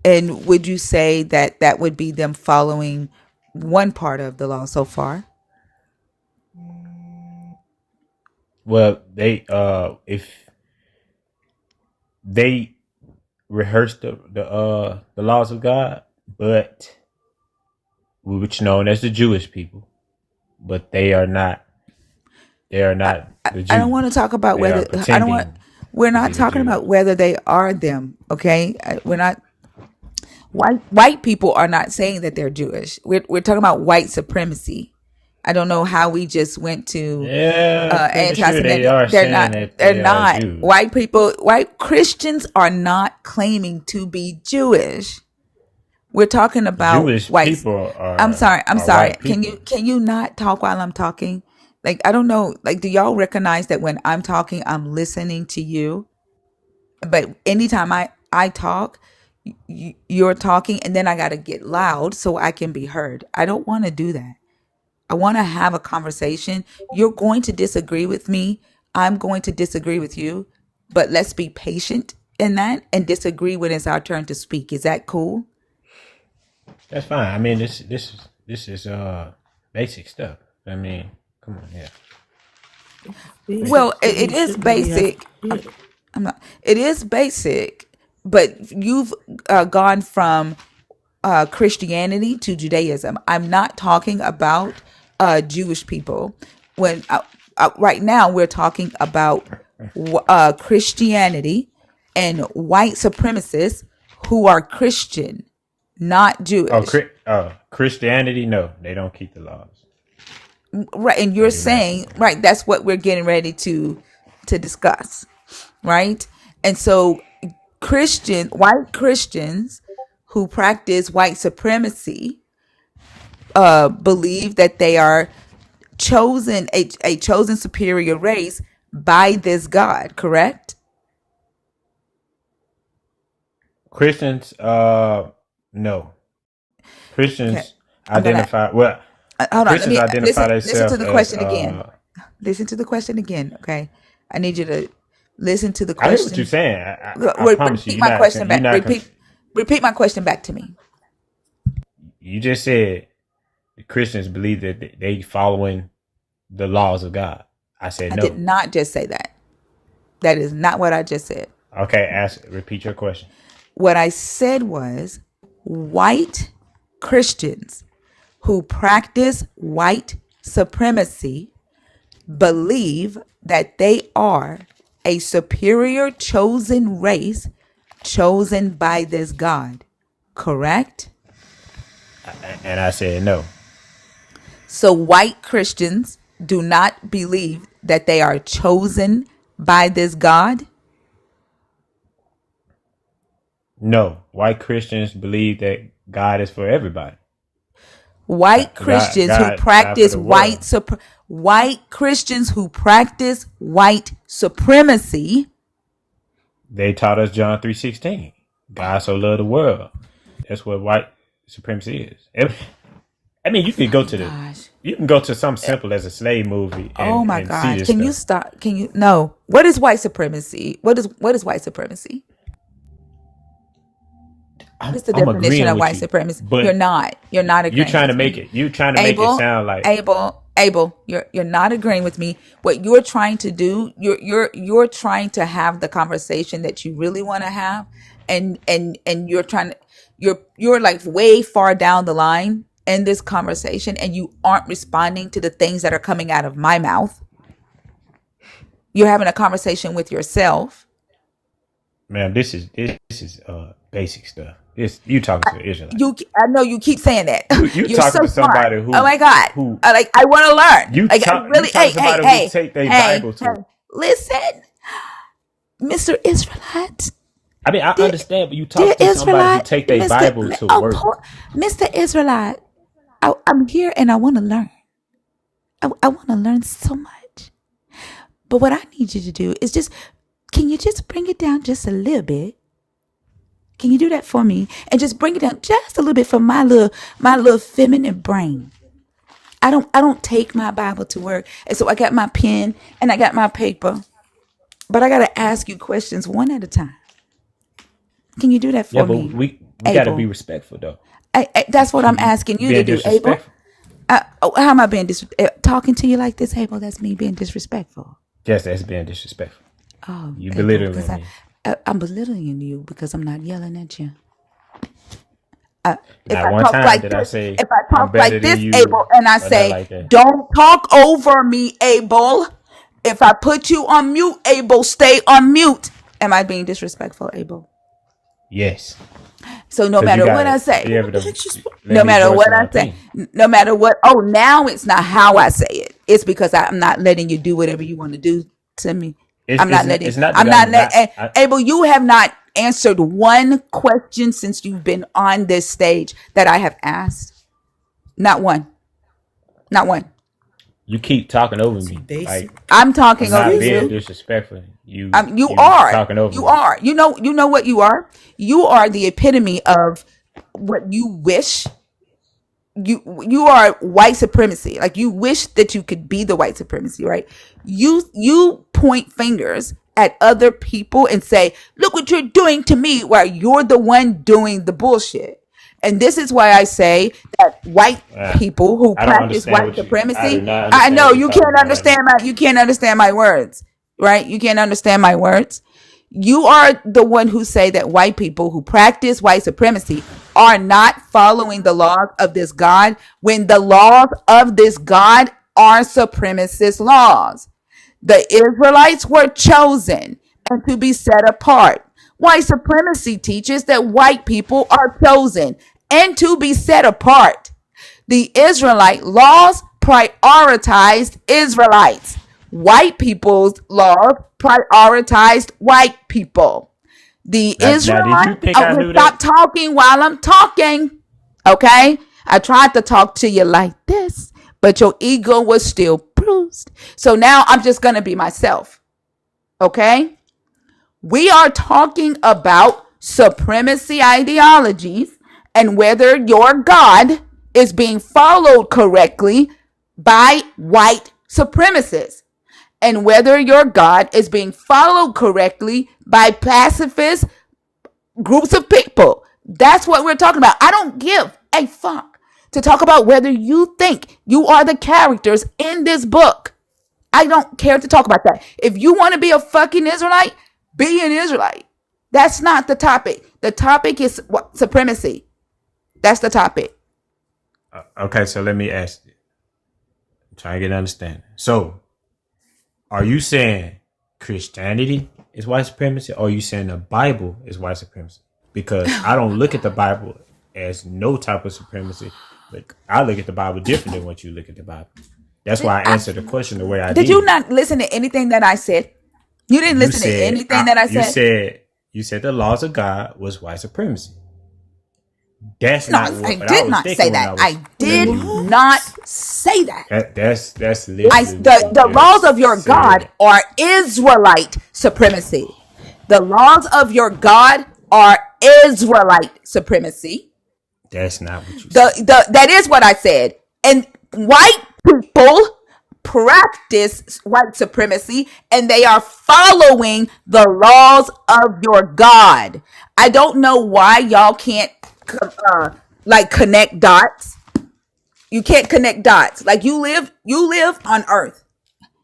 S2: And would you say that that would be them following one part of the law so far?
S14: Well, they if they rehearse the laws of God, but which known as the Jewish people, but they are not the
S2: I don't
S14: Jews.
S2: want to talk about
S14: They
S2: whether
S14: are pretending
S2: we're
S14: to
S2: not
S14: be the
S2: talking
S14: Jews.
S2: about whether they are them, okay? We're not white people are not saying that they're Jewish. We're talking about white supremacy. I don't know how we just went to
S14: Yeah, pretty sure they
S2: anti-Semitic.
S14: are saying that
S2: They're
S14: they are
S2: not.
S14: Jews.
S2: White people, white Christians are not claiming to be Jewish. We're talking about
S14: Jewish
S2: whites.
S14: people
S2: I'm sorry. I'm
S14: are
S2: sorry.
S14: white people.
S2: Can you not talk while I'm talking? Like, I don't know. Like, do y'all recognize that when I'm talking, I'm listening to you? But anytime I talk, you're talking, and then I got to get loud so I can be heard. I don't want to do that. I want to have a conversation. You're going to disagree with me. I'm going to disagree with you. But let's be patient in that and disagree when it's our turn to speak. Is that cool?
S14: That's fine. I mean, this is basic stuff. I mean, come on, yeah.
S2: Well,
S5: So
S2: it
S5: you
S2: is
S5: shouldn't really have.
S2: basic.
S5: Yeah.
S2: I'm not. It is basic, but you've gone from Christianity to Judaism. I'm not talking about Jewish people. When right now we're talking about Christianity and white supremacists who are Christian, not Jewish.
S14: Christianity? No, they don't keep the laws.
S2: Right, and
S14: They
S2: you're
S14: do not keep
S2: saying,
S14: the laws.
S2: right, that's what we're getting ready to discuss, right? And so white Christians who practice white supremacy believe that they are a chosen superior race by this God, correct?
S14: Christians, no.
S2: Okay.
S14: Christians
S2: I'm gonna
S14: identify well.
S2: hold on. Let
S14: Christians
S2: me
S14: identify
S2: listen to
S14: themselves
S2: the
S14: as.
S2: question again. Listen to the question again, okay? I need you to listen to the
S14: I hear what you're
S2: question.
S14: saying. I promise you,
S2: Repeat my question
S14: you're
S2: back.
S14: not.
S2: Repeat my question back to me.
S14: You just said the Christians believe that they following the laws of God. I said
S2: I did
S14: no.
S2: not just say that. That is not what I just said.
S14: Okay, repeat your question.
S2: What I said was white Christians who practice white supremacy believe that they are a superior chosen race chosen by this God. Correct?
S14: And I said no.
S2: So white Christians do not believe that they are chosen by this God.
S14: No, white Christians believe that God is for everybody.
S2: White Christians who
S14: God for
S2: practice
S14: the world.
S2: white Christians who practice white supremacy.
S14: They taught us John 3:16. God so loved the world. That's what white supremacy is. I mean, you can go
S2: My
S14: to
S2: gosh.
S14: you can go to something simple as a slave movie
S2: Oh my
S14: and see
S2: gosh.
S14: this
S2: Can you
S14: stuff.
S2: stop? Can you no. What is white supremacy? What is white supremacy? What is the
S14: I'm
S2: definition
S14: agreeing
S2: of
S14: with
S2: white
S14: you,
S2: supremacy? You're
S14: but
S2: not. You're not
S14: you're
S2: agreeing
S14: trying to
S2: with
S14: make
S2: me.
S14: it. You're trying to make it
S2: Abel,
S14: sound like
S2: Abel, you're not agreeing with me. What you're trying to do, you're trying to have the conversation that you really want to have, and you're trying to you're like way far down the line in this conversation, and you aren't responding to the things that are coming out of my mouth. You're having a conversation with yourself.
S14: man, this is basic stuff. This you talking to an Israelite.
S2: I know you keep saying that.
S14: You
S2: You're so
S14: talking to
S2: smart.
S14: somebody
S2: Oh my God.
S14: who
S2: Like, I want to learn. Like, I
S14: you
S2: really,
S14: talking to somebody who take their Bible
S2: hey,
S14: to.
S2: listen, Mr. Israelite.
S14: I mean, I
S2: Dear,
S14: understand, but you
S2: dear
S14: talk to somebody who
S2: Israelite,
S14: take their Bible to work.
S2: Mr. Israelite, I'm here and I want to learn. I want to learn so much. But what I need you to do is can you just bring it down just a little bit? Can you do that for me? And just bring it down just a little bit for my little feminine brain. I don't take my Bible to work. And so I got my pen and I got my paper. But I got to ask you questions one at a time. Can you do that
S14: Yeah,
S2: for
S14: but
S2: me,
S14: we
S2: Abel?
S14: got to be respectful, though.
S2: That's what I'm asking you to do, Abel. How am I being talking to you like this, Abel? That's me being disrespectful.
S14: Yes, that's being disrespectful.
S2: Oh,
S14: you belittling me.
S2: I'm belittling you because I'm not yelling at you.
S14: Not one time did I say
S2: if I talk like this,
S14: you,
S2: Abel, and I say,
S14: like
S2: don't talk over me, Abel. If I put you on mute, Abel, stay on mute. Am I being disrespectful, Abel?
S14: Yes.
S2: So no matter what I say, no matter what I say, no matter what, now it's not how I say it. It's because I'm not letting you do whatever you want to do to me. Abel, you have not answered one question since you've been on this stage that I have asked. Not one. Not one.
S14: You keep talking over me. Like,
S2: I'm talking over you.
S14: Being disrespectful. You
S2: are
S14: talking over
S2: you
S14: me.
S2: are. You know what you are? You are the epitome of what you wish. You are white supremacy. Like, you wish that you could be the white supremacy, right? You point fingers at other people and say, look what you're doing to me, while you're the one doing the bullshit. And this is why I say that white people who practice white supremacy, I know you can't understand my words, right? You can't understand my words. You are the one who say that white people who practice white supremacy are not following the laws of this God, when the laws of this God are supremacist laws. The Israelites were chosen and to be set apart. White supremacy teaches that white people are chosen and to be set apart. The Israelite laws prioritized Israelites. White people's laws prioritized white people. The Israelites, stop talking while I'm talking. Okay? I tried to talk to you like this, but your ego was still bruised. So now I'm just going to be myself. Okay? We are talking about supremacy ideologies and whether your God is being followed correctly by white supremacists, and whether your God is being followed correctly by pacifist groups of people. That's what we're talking about. I don't give a fuck to talk about whether you think you are the characters in this book. I don't care to talk about that. If you want to be a fucking Israelite, be an Israelite. That's not the topic. The topic is supremacy. That's the topic.
S14: Okay, so let me ask you. I'm trying to get an understanding. So, are you saying Christianity is white supremacy, or are you saying the Bible is white supremacy? Because I don't look at the Bible as no type of supremacy. Like, I look at the Bible different than what you look at the Bible. That's why I answered the question the way I did.
S2: Did you not listen to anything that I said? You didn't listen to anything that I said?
S14: You said the laws of God was white supremacy. That's
S2: not what I did not say that. I did not say that.
S14: That's
S2: the laws of your God are Israelite supremacy. The laws of your God are Israelite supremacy.
S14: That's not what you said.
S2: That is what I said. And white people practice white supremacy, and they are following the laws of your God. I don't know why y'all can't connect dots. You can't connect dots. Like, you live on earth.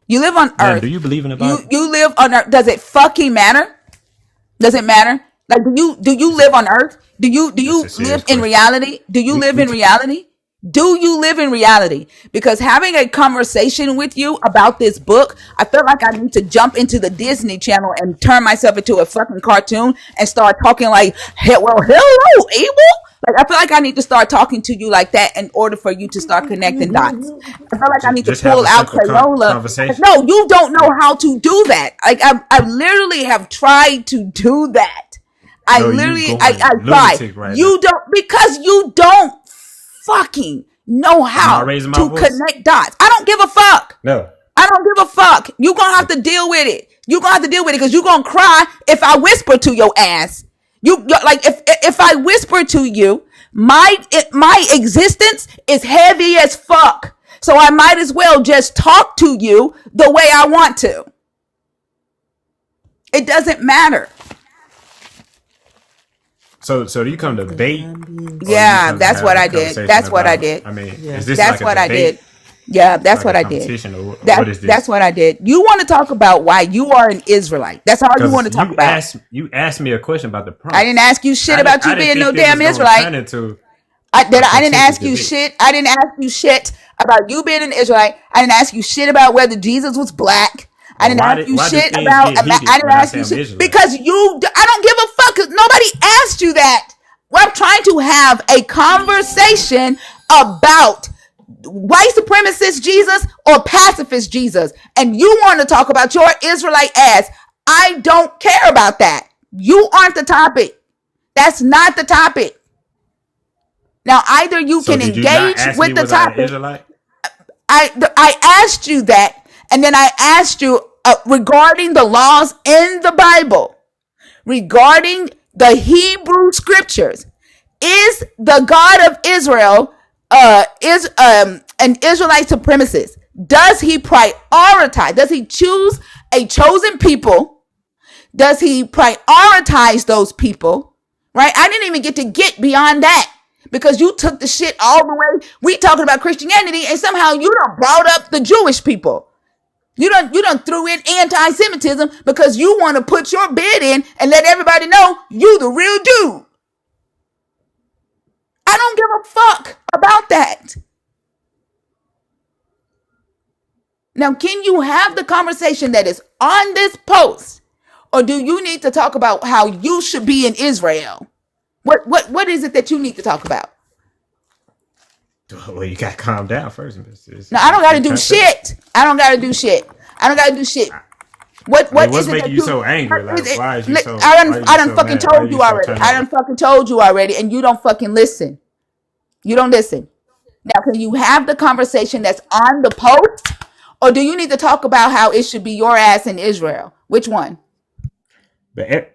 S2: You live on earth.
S14: Do you believe in the Bible?
S2: You live on earth. Does it fucking matter? Does it matter? Like, do you live on earth? Do you live in reality? Do you live in reality? Do you live in reality? Because having a conversation with you about this book, I feel like I need to jump into the Disney Channel and turn myself into a fucking cartoon and start talking like, hey, well, hello, Abel. Like, I feel like I need to start talking to you like that in order for you to start connecting dots. I feel like I need to pull out Crayola. No, you don't know how to do that. Like, I literally have tried to do that. I
S14: No, you
S2: literally, I
S14: going
S2: tried.
S14: lunatic right now.
S2: You don't, because you don't fucking know
S14: Am I
S2: how
S14: raising my
S2: to
S14: voice?
S2: connect dots. I don't give a fuck.
S14: No.
S2: I don't give a fuck. You gonna have
S14: Okay.
S2: to deal with it. You gonna have to deal with it because you gonna cry if I whisper to your ass. Like if I whisper to you, my existence is heavy as fuck. So I might as well just talk to you the way I want to. It doesn't matter.
S14: So do you come to debate,
S5: I'm being
S14: or you
S2: Yeah,
S14: come to
S2: that's
S14: have
S2: what
S14: a
S2: I did.
S14: conversation
S2: That's what I
S14: about?
S2: did.
S14: I mean,
S5: Yeah.
S14: is this
S2: That's
S14: like a
S2: what I
S14: debate,
S2: did. Yeah, that's
S14: like
S2: what
S14: a
S2: I did.
S14: competition, or what is
S2: That's
S14: this?
S2: what I did. You want to talk about why you are an Israelite. That's all you want
S14: Because
S2: to talk about.
S14: you asked me a question about the
S2: I
S14: prompt.
S2: didn't ask you shit about
S14: I
S2: you
S14: didn't
S2: being
S14: think
S2: no
S14: this was
S2: damn
S14: gonna
S2: Israelite.
S14: turn into
S2: I
S14: a
S2: didn't
S14: contentious
S2: ask you
S14: debate.
S2: shit. I didn't ask you shit about you being an Israelite. I didn't ask you shit about whether Jesus was black. I
S14: But
S2: didn't ask you
S14: why do
S2: shit
S14: things
S2: about.
S14: get
S2: I
S14: heated
S2: didn't
S14: when I
S2: ask
S14: say
S2: you
S14: I'm
S2: shit
S14: Israelite?
S2: because you. I don't give a fuck. Cause nobody asked you that. We're trying to have a conversation about white supremacist Jesus or pacifist Jesus, and you want to talk about your Israelite ass. I don't care about that. You aren't the topic. That's not the topic. Now, either you
S14: So
S2: can
S14: did you not
S2: engage
S14: ask me
S2: with the
S14: was I an
S2: topic.
S14: Israelite?
S2: I asked you that, and then I asked you regarding the laws in the Bible, regarding the Hebrew scriptures. Is the God of Israel is an Israelite supremacist? Does he prioritize? Does he choose a chosen people? Does he prioritize those people? Right? I didn't even get beyond that because you took the shit all the way. We talking about Christianity, and somehow you don't brought up the Jewish people. You don't threw in anti-Semitism because you want to put your bid in and let everybody know you the real dude. I don't give a fuck about that. Now, can you have the conversation that is on this post, or do you need to talk about how you should be in Israel? What is it that you need to talk about?
S14: Well, you gotta calm down first.
S2: Now, I don't got to
S14: You
S2: do
S14: can't say.
S2: shit. I don't got to do shit. I don't got to do shit.
S14: I mean,
S2: What
S14: what's
S2: is it
S14: making
S2: that
S14: you
S2: you?
S14: so angry?
S2: What is
S14: Like,
S2: it?
S14: why is you so?
S2: I
S14: Why
S2: done
S14: are you
S2: I done
S14: so
S2: fucking
S14: mad? Why are
S2: told
S14: you
S2: you
S14: so
S2: already.
S14: turned
S2: I
S14: up?
S2: done fucking told you already, and you don't fucking listen. You don't listen. Now, can you have the conversation that's on the post, or do you need to talk about how it should be your ass in Israel? Which one?
S14: But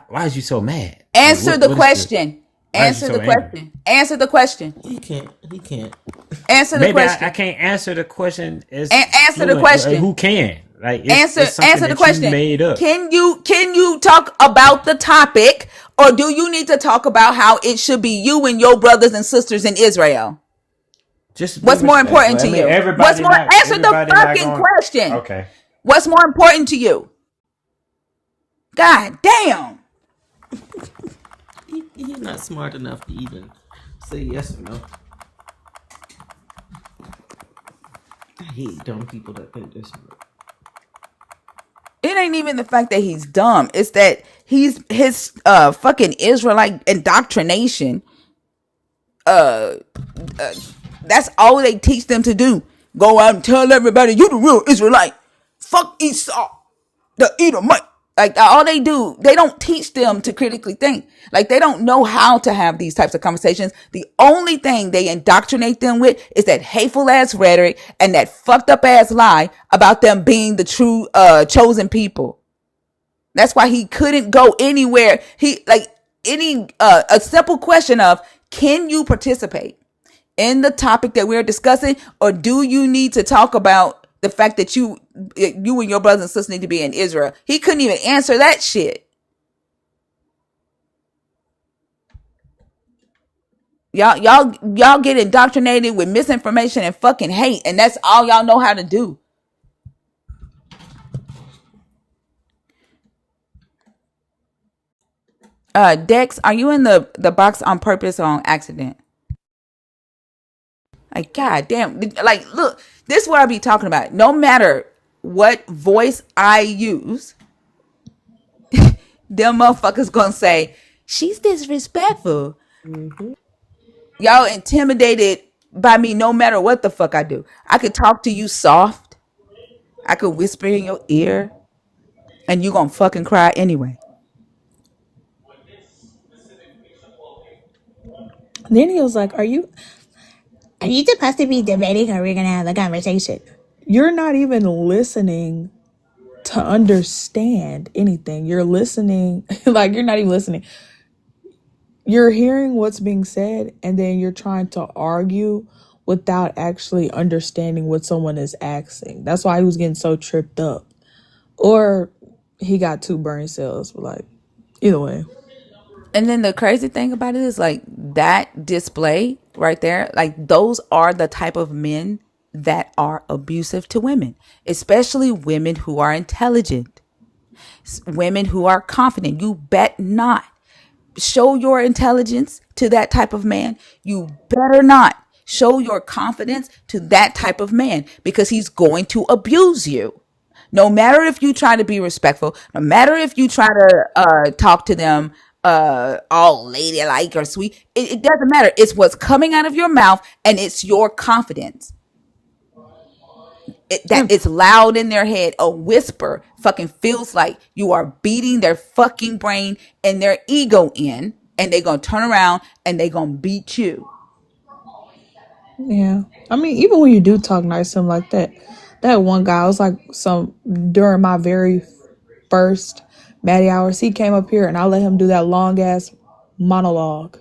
S14: why is you so mad? Like,
S2: Answer the
S14: what is the?
S2: question.
S14: Why is you
S2: Answer
S14: so
S2: the
S14: angry?
S2: question. Answer the question.
S5: He can't. He can't.
S2: Answer the
S14: Maybe I
S2: question.
S14: can't answer the question as
S2: Answer the
S14: fluent. Like,
S2: question.
S14: who can? Like,
S2: Answer
S14: it's something
S2: answer the
S14: that you
S2: question.
S14: made up.
S2: Can you talk about the topic, or do you need to talk about how it should be you and your brothers and sisters in Israel?
S14: Just be
S2: What's more
S14: respectful.
S2: important
S14: I
S2: to
S14: mean,
S2: you? What's more? Answer the
S14: everybody not
S2: fucking
S14: going.
S2: question.
S14: Okay.
S2: What's more important to you? God damn.
S5: He's not smart enough to even say yes or no. I hate dumb people that think this.
S2: It ain't even the fact that he's dumb. It's that his fucking Israelite indoctrination. That's all they teach them to do. Go out and tell everybody you the real Israelite. Fuck Esau, the Edomite. Like all they do, they don't teach them to critically think. Like they don't know how to have these types of conversations. The only thing they indoctrinate them with is that hateful ass rhetoric and that fucked up ass lie about them being the true chosen people. That's why he couldn't go anywhere. He like any a simple question of can you participate in the topic that we're discussing, or do you need to talk about the fact that you and your brothers and sisters need to be in Israel? He couldn't even answer that shit. Y'all get indoctrinated with misinformation and fucking hate, and that's all y'all know how to do. Dex, are you in the box on purpose or on accident? Like, god damn. Like, look, this is what I be talking about. No matter what voice I use, them motherfuckers gonna say, she's disrespectful.
S5: Mm-hmm.
S2: Y'all intimidated by me no matter what the fuck I do. I could talk to you soft. I could whisper in your ear. And you gonna fucking cry anyway.
S10: Then he was like, are you supposed to be debating or we're gonna have a conversation? You're not even listening to understand anything. You're listening, like you're not even listening. You're hearing what's being said and then you're trying to argue without actually understanding what someone is asking. That's why he was getting so tripped up. Or he got 2 brain cells, but like either way.
S2: And then the crazy thing about it is like that display right there, like those are the type of men that are abusive to women, especially women who are intelligent, women who are confident. You bet not show your intelligence to that type of man. You better not show your confidence to that type of man because he's going to abuse you. No matter if you try to be respectful, no matter if you try to talk to them all ladylike or sweet, it doesn't matter. It's what's coming out of your mouth and it's your confidence. That it's loud in their head. A whisper fucking feels like you are beating their fucking brain and their ego in, and they gonna turn around and they gonna beat you.
S10: Yeah. I mean, even when you do talk nice to him like that, that one guy was like during my very first Maddie hours, he came up here and I let him do that long ass monologue.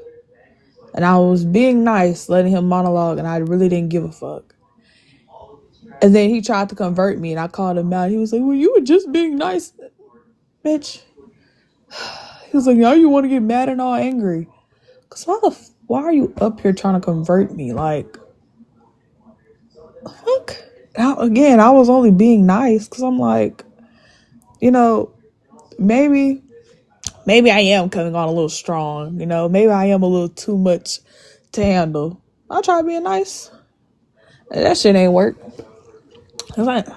S10: And I was being nice, letting him monologue, and I really didn't give a fuck. And then he tried to convert me and I called him out. He was like, well, you were just being nice, bitch. He was like, now you want to get mad and all angry. Cause why are you up here trying to convert me? Like, fuck. Again, I was only being nice because I'm like, maybe I am coming on a little strong. Maybe I am a little too much to handle. I try being nice. And that shit ain't work. I was like,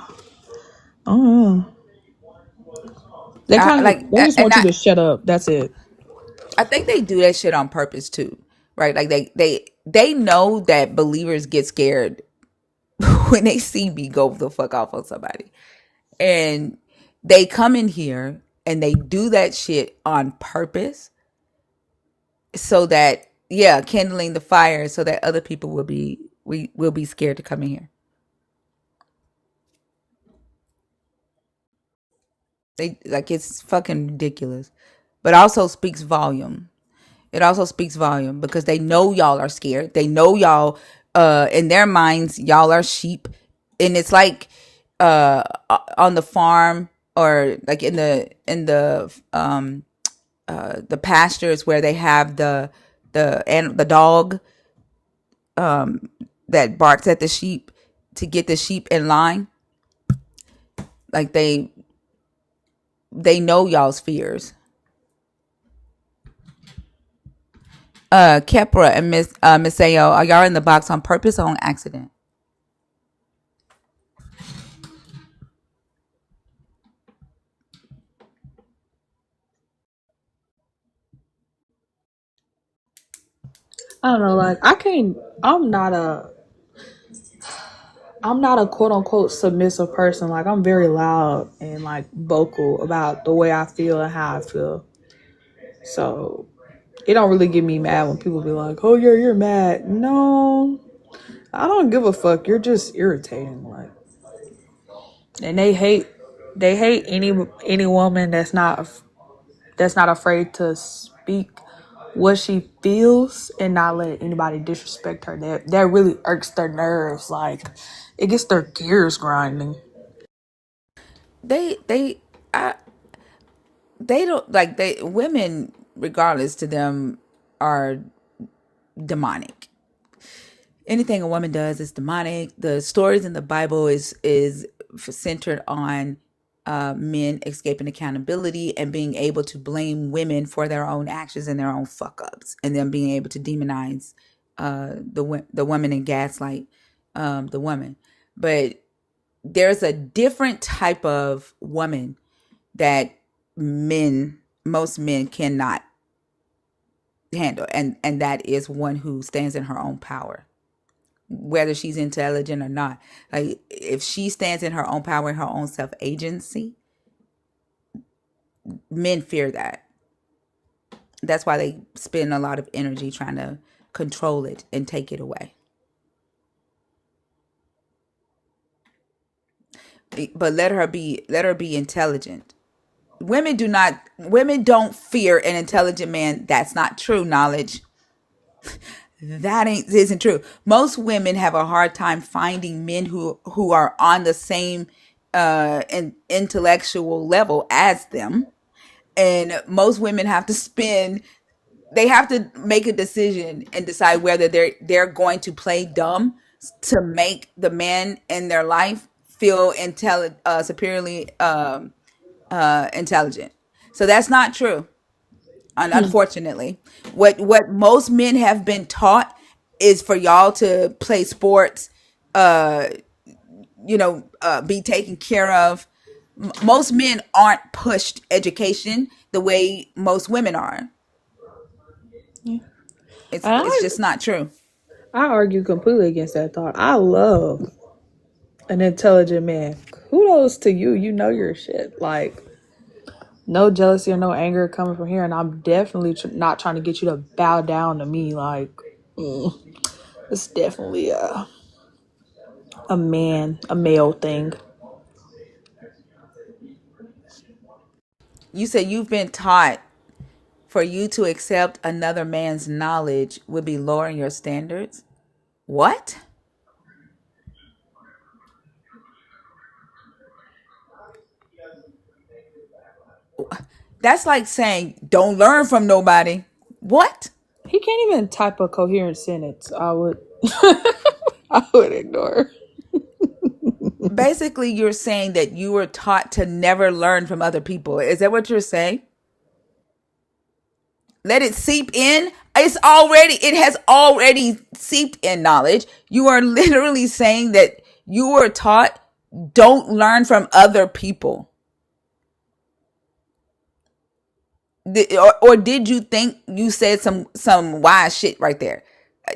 S10: oh, they they just want you to shut up. That's it.
S2: I think they do that shit on purpose too, right? Like they know that believers get scared when they see me go the fuck off on somebody. And they come in here and they do that shit on purpose so that, yeah, kindling the fire so that other people will be scared to come in here. They like it's fucking ridiculous. But also speaks volume. It also speaks volume because they know y'all are scared. They know y'all in their minds y'all are sheep. And it's like on the farm or like in the pastures where they have the dog that barks at the sheep to get the sheep in line. Like they know y'all's fears. Kepra and Miss Ayo, are y'all in the box on purpose or on accident?
S10: I don't know, like I'm not a quote unquote submissive person. Like I'm very loud and like vocal about the way I feel and how I feel. So it don't really get me mad when people be like, "Oh yeah, you're mad." No, I don't give a fuck. You're just irritating. Like, and they hate any woman that's not afraid to speak what she feels and not let anybody disrespect her. That really irks their nerves. Like, it gets their gears grinding.
S2: They I, they don't like they women regardless to them are demonic. Anything a woman does is demonic. The stories in the Bible is centered on men escaping accountability and being able to blame women for their own actions and their own fuck ups, and them being able to demonize the woman and gaslight the woman. But there's a different type of woman that most men cannot handle, and that is one who stands in her own power, whether she's intelligent or not. Like if she stands in her own power and her own self agency, men fear that. That's why they spend a lot of energy trying to control it and take it away. But let her be intelligent. Women don't fear an intelligent man. That's not true, knowledge. That isn't true. Most women have a hard time finding men who are on the same intellectual level as them. And most women have to make a decision and decide whether they're going to play dumb to make the man in their life feel superiorly intelligent. So that's not true. And unfortunately, what most men have been taught is for y'all to play sports, be taken care of. Most men aren't pushed education the way most women are. It's just not true.
S10: I argue completely against that thought. I love an intelligent man. Kudos to you. You know your shit. Like, no jealousy or no anger coming from here. And I'm definitely not trying to get you to bow down to me. Like, it's definitely a male thing.
S2: You said you've been taught for you to accept another man's knowledge would be lowering your standards. What? That's like saying don't learn from nobody. What?
S10: He can't even type a coherent sentence. I would ignore.
S2: Basically, you're saying that you were taught to never learn from other people. Is that what you're saying? Let it seep in. It has already seeped in knowledge. You are literally saying that you were taught don't learn from other people. Or did you think you said some wise shit right there?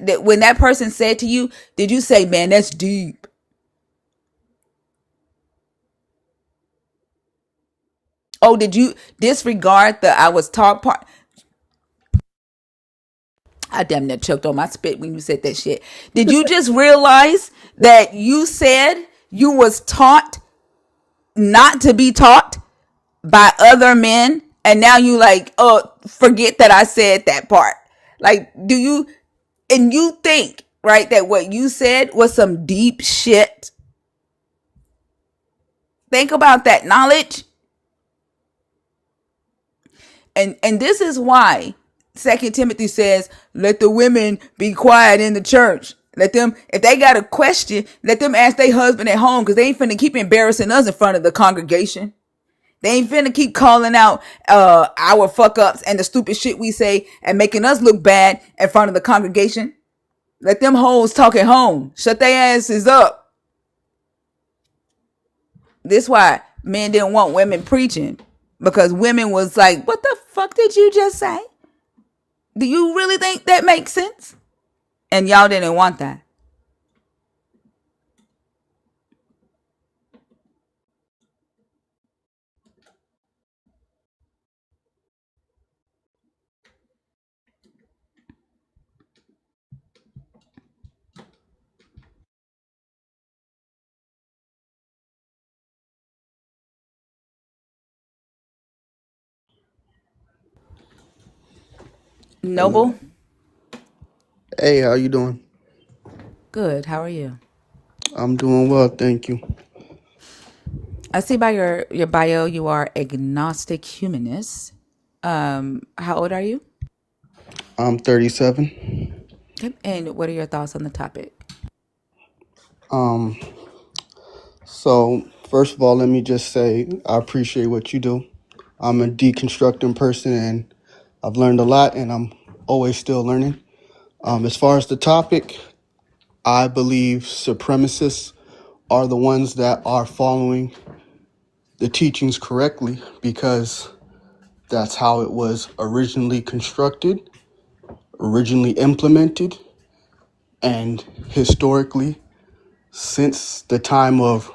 S2: When that person said to you, did you say, man, that's deep? Oh, did you disregard the I was taught part? I damn near choked on my spit when you said that shit. Did you just realize that you said you was taught not to be taught by other men? And now you like, oh, forget that I said that part. Like, and you think, right, that what you said was some deep shit? Think about that knowledge. And this is why 2 Timothy says, let the women be quiet in the church. Let them, if they got a question, let them ask their husband at home, because they ain't finna keep embarrassing us in front of the congregation. They ain't finna keep calling out our fuck ups and the stupid shit we say and making us look bad in front of the congregation. Let them hoes talk at home. Shut their asses up. This why men didn't want women preaching, because women was like, what the fuck did you just say? Do you really think that makes sense? And y'all didn't want that.
S15: Hello.
S2: Noble?
S15: Hey, how you doing?
S2: Good. How are you?
S15: I'm doing well, thank you.
S2: I see by your bio you are agnostic humanist. How old are you?
S15: I'm 37.
S2: Okay. And what are your thoughts on the topic?
S15: Um, so first of all, let me just say I appreciate what you do. I'm a deconstructing person and I've learned a lot and I'm always still learning. As far as the topic, I believe supremacists are the ones that are following the teachings correctly because that's how it was originally constructed, originally implemented, and historically, since the time of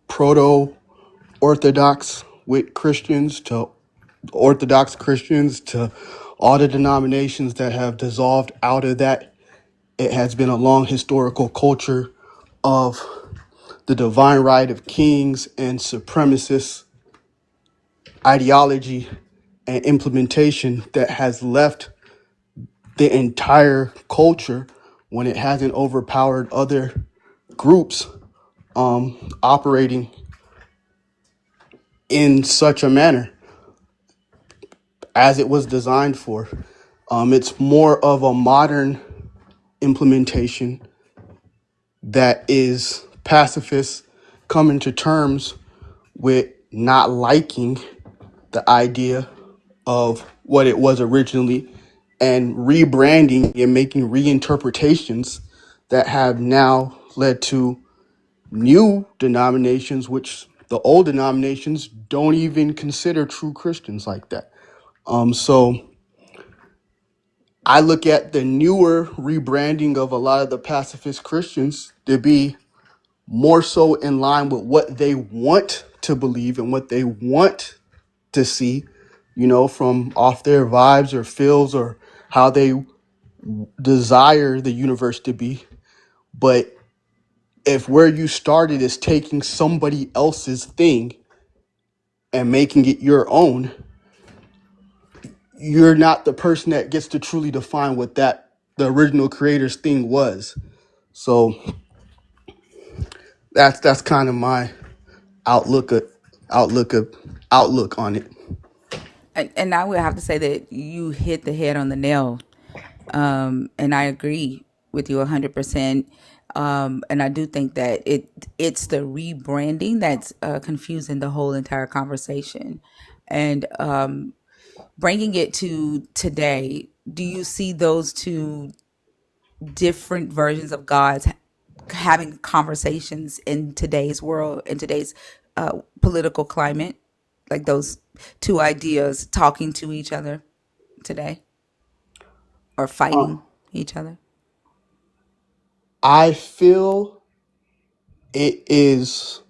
S15: proto-Orthodox with Christians to Orthodox Christians to all the denominations that have dissolved out of that It has been a long historical culture of the divine right of kings and supremacist ideology and implementation that has left the entire culture, when it hasn't overpowered other groups operating in such a manner as it was designed for. It's more of a modern implementation that is pacifist, coming to terms with not liking the idea of what it was originally and rebranding and making reinterpretations that have now led to new denominations, which the old denominations don't even consider true Christians like that. So I look at the newer rebranding of a lot of the pacifist Christians to be more so in line with what they want to believe and what they want to see, from off their vibes or feels or how they desire the universe to be. But if where you started is taking somebody else's thing and making it your own, you're not the person that gets to truly define what the original creator's thing was. So that's kind of my outlook outlook on it.
S2: And I would have to say that you hit the head on the nail. And I agree with you 100%. And I do think that it's the rebranding that's confusing the whole entire conversation. And bringing it to today, do you see those two different versions of God's having conversations in today's world, in today's political climate, like those two ideas talking to each other today or
S15: Uh,
S2: fighting each other?
S15: I feel it is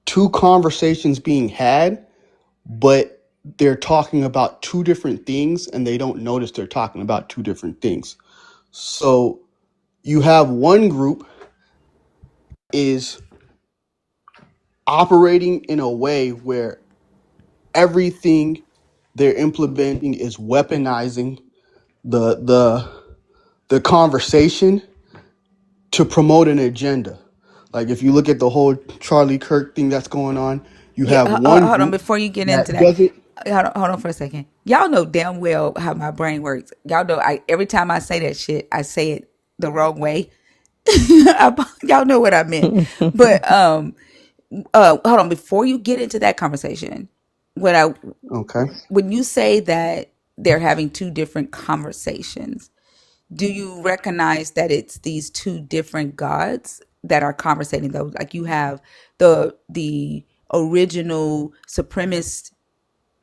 S15: two conversations being had, but they're talking about two different things and they don't notice they're talking about two different things. So you have one group is operating in a way where everything they're implementing is weaponizing the the conversation to promote an agenda. Like if you look at the whole Charlie Kirk thing that's going on, you
S2: Yeah,
S15: have one
S2: hold on.
S15: group
S2: Before you get into
S15: that
S2: that,
S15: doesn't.
S2: hold on for a second. Y'all know damn well how my brain works. Y'all know every time I say that shit, I say it the wrong way. Y'all know what I meant. But hold on. Before you get into that conversation, when I
S15: Okay.
S2: when you say that they're having two different conversations, do you recognize that it's these two different gods that are conversating though? Like you have the original supremacist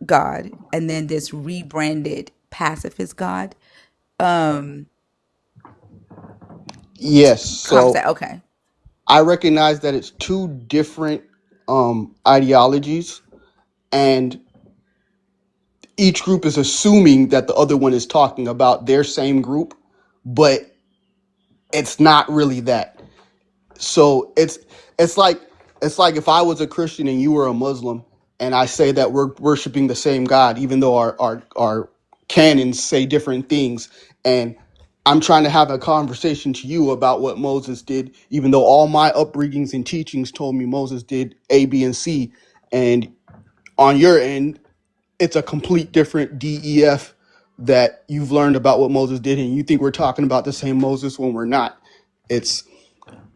S2: God and then this rebranded pacifist God.
S15: Yes.
S2: Conversation.
S15: So
S2: Okay.
S15: I recognize that it's two different ideologies, and each group is assuming that the other one is talking about their same group, but it's not really that. So it's like it's like if I was a Christian and you were a Muslim, and I say that we're worshiping the same God, even though our canons say different things, and I'm trying to have a conversation to you about what Moses did, even though all my upbringings and teachings told me Moses did A, B, and C, and on your end, it's a complete different DEF that you've learned about what Moses did, and you think we're talking about the same Moses when we're not. It's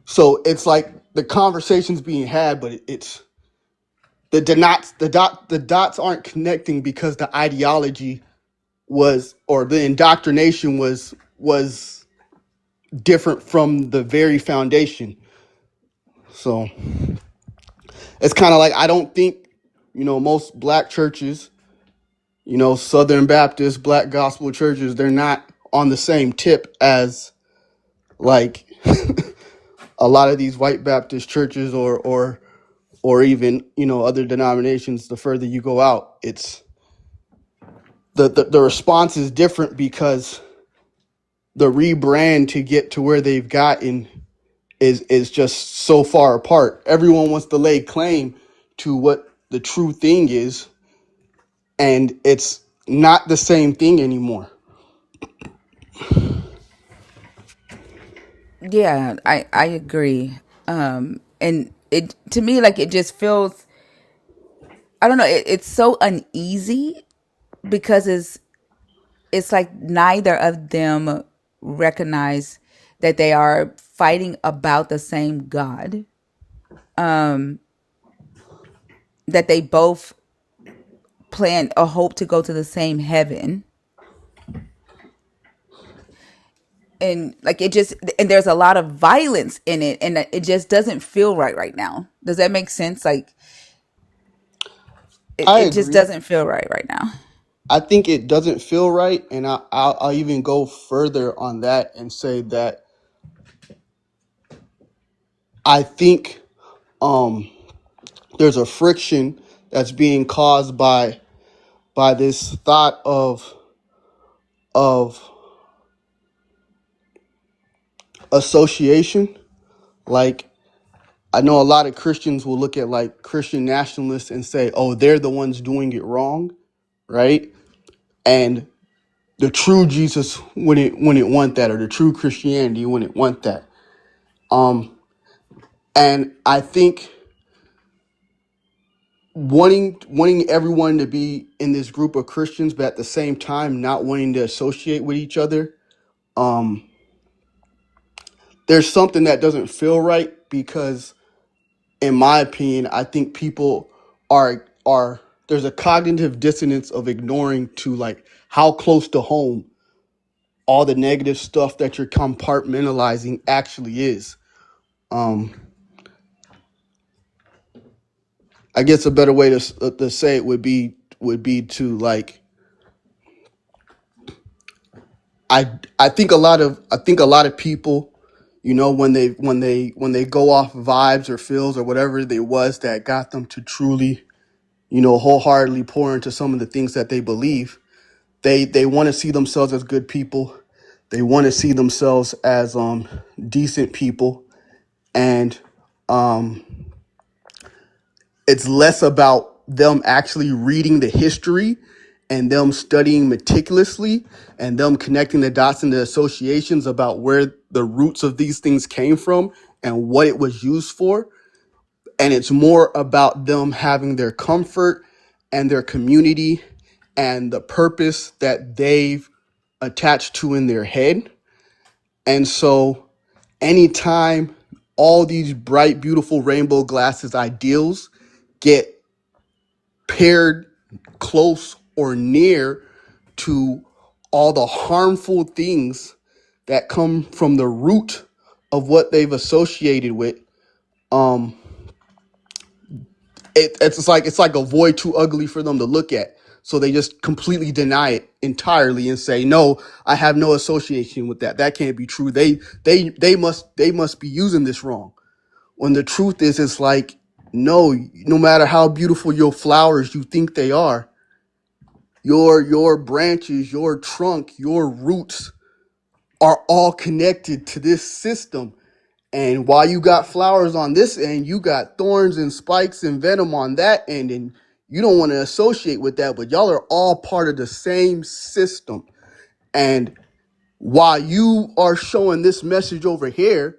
S15: so it's like the conversation's being had, but it's the dots aren't connecting because the ideology was, or the indoctrination was different from the very foundation. So it's kind of like, I don't think, most black churches, Southern Baptist, black gospel churches, they're not on the same tip as like a lot of these white Baptist churches or even, other denominations. The further you go out, it's the response is different because the rebrand to get to where they've gotten is just so far apart. Everyone wants to lay claim to what the true thing is, and it's not the same thing anymore.
S2: Yeah, I agree. And it to me like it just feels, I don't know, it's so uneasy because it's like neither of them recognize that they are fighting about the same God. That they both plan or hope to go to the same heaven. And like it just, and there's a lot of violence in it, and it just doesn't feel right now. Does that make sense? Like
S15: I
S2: it just
S15: agree.
S2: doesn't feel right now.
S15: I think it doesn't feel right, and I'll even go further on that and say that I think there's a friction that's being caused by this thought of association. Like, I know a lot of Christians will look at like Christian nationalists and say, "Oh, they're the ones doing it wrong," right? And the true Jesus wouldn't want that, or the true Christianity wouldn't want that. And I think wanting everyone to be in this group of Christians, but at the same time not wanting to associate with each other, there's something that doesn't feel right because, in my opinion, I think people are there's a cognitive dissonance of ignoring to like how close to home all the negative stuff that you're compartmentalizing actually is. Um, I guess a better way to say it would be to like I think a lot of people, when they go off vibes or feels or whatever it was that got them to truly, wholeheartedly pour into some of the things that they believe. They want to see themselves as good people. They want to see themselves as decent people, and it's less about them actually reading the history and them studying meticulously and them connecting the dots and the associations about where the roots of these things came from and what it was used for. And it's more about them having their comfort and their community and the purpose that they've attached to in their head. And so anytime all these bright, beautiful rainbow glasses ideals get paired close or near to all the harmful things that come from the root of what they've associated with, um it's like a void too ugly for them to look at, so they just completely deny it entirely and say, no, I have no association with that can't be true. They must be using this wrong, when the truth is, it's like, no matter how beautiful your flowers you think they are, your branches, your trunk, your roots are all connected to this system. And while you got flowers on this end, you got thorns and spikes and venom on that end, and you don't want to associate with that, but y'all are all part of the same system. And while you are showing this message over here,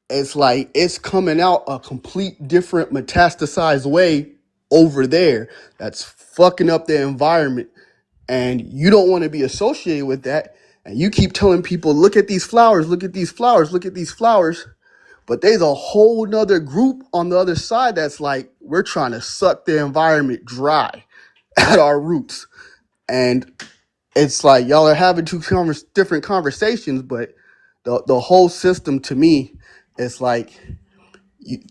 S15: it's like it's coming out a complete different metastasized way over there that's fucking up the environment, and you don't want to be associated with that. And you keep telling people, look at these flowers, look at these flowers, look at these flowers. But there's a whole nother group on the other side that's like, we're trying to suck the environment dry at our roots. And it's like y'all are having two different conversations, but the whole system, to me, it's like,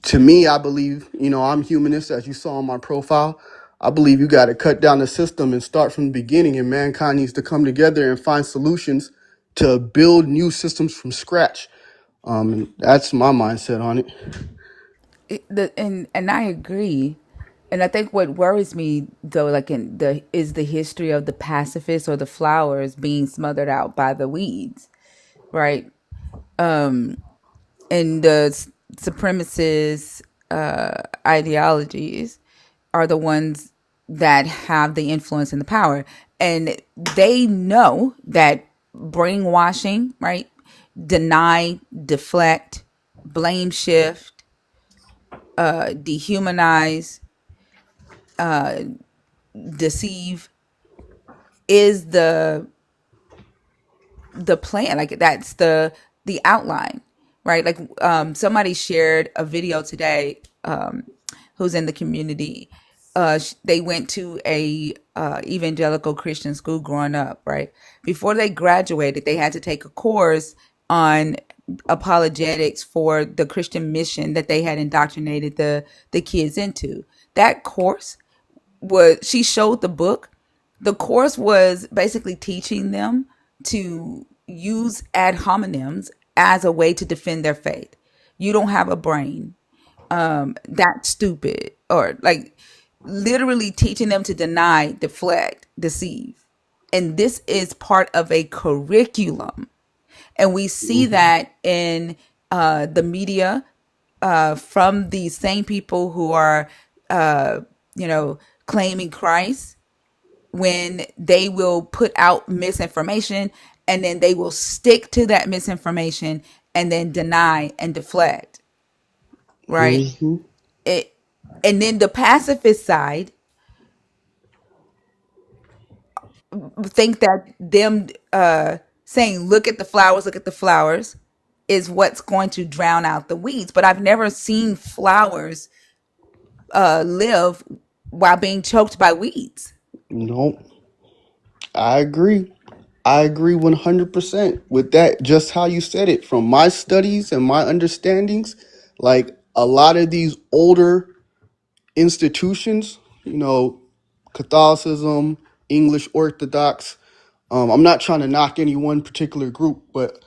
S15: to me, I believe, I'm humanist, as you saw on my profile. I believe you got to cut down the system and start from the beginning, and mankind needs to come together and find solutions to build new systems from scratch. And that's my mindset on it.
S2: And I agree. And I think what worries me though, like in the history of the pacifists or the flowers being smothered out by the weeds. right? And the supremacist ideologies are the ones that have the influence and the power. And they know that brainwashing, right? Deny, deflect, blame shift, dehumanize, deceive is the plan. Like that's the outline, right? Like somebody shared a video today, who's in the community. They went to a evangelical Christian school growing up, right? Before they graduated, they had to take a course on apologetics for the Christian mission that they had indoctrinated the kids into. That course was, she showed the book. The course was basically teaching them to use ad hominems as a way to defend their faith. You don't have a brain. That's stupid. Or like literally teaching them to deny, deflect, deceive. And this is part of a curriculum. And we see that in the media, from these same people who are, uh, claiming Christ, when they will put out misinformation and then they will stick to that misinformation and then deny and deflect, right?
S15: Hmm.
S2: It, and then the pacifist side think that them saying look at the flowers is what's going to drown out the weeds. But I've never seen flowers live while being choked by weeds.
S15: No, I agree. I agree 100% with that. Just how you said it. From my studies and my understandings, like a lot of these older institutions, Catholicism, English Orthodox. I'm not trying to knock any one particular group, but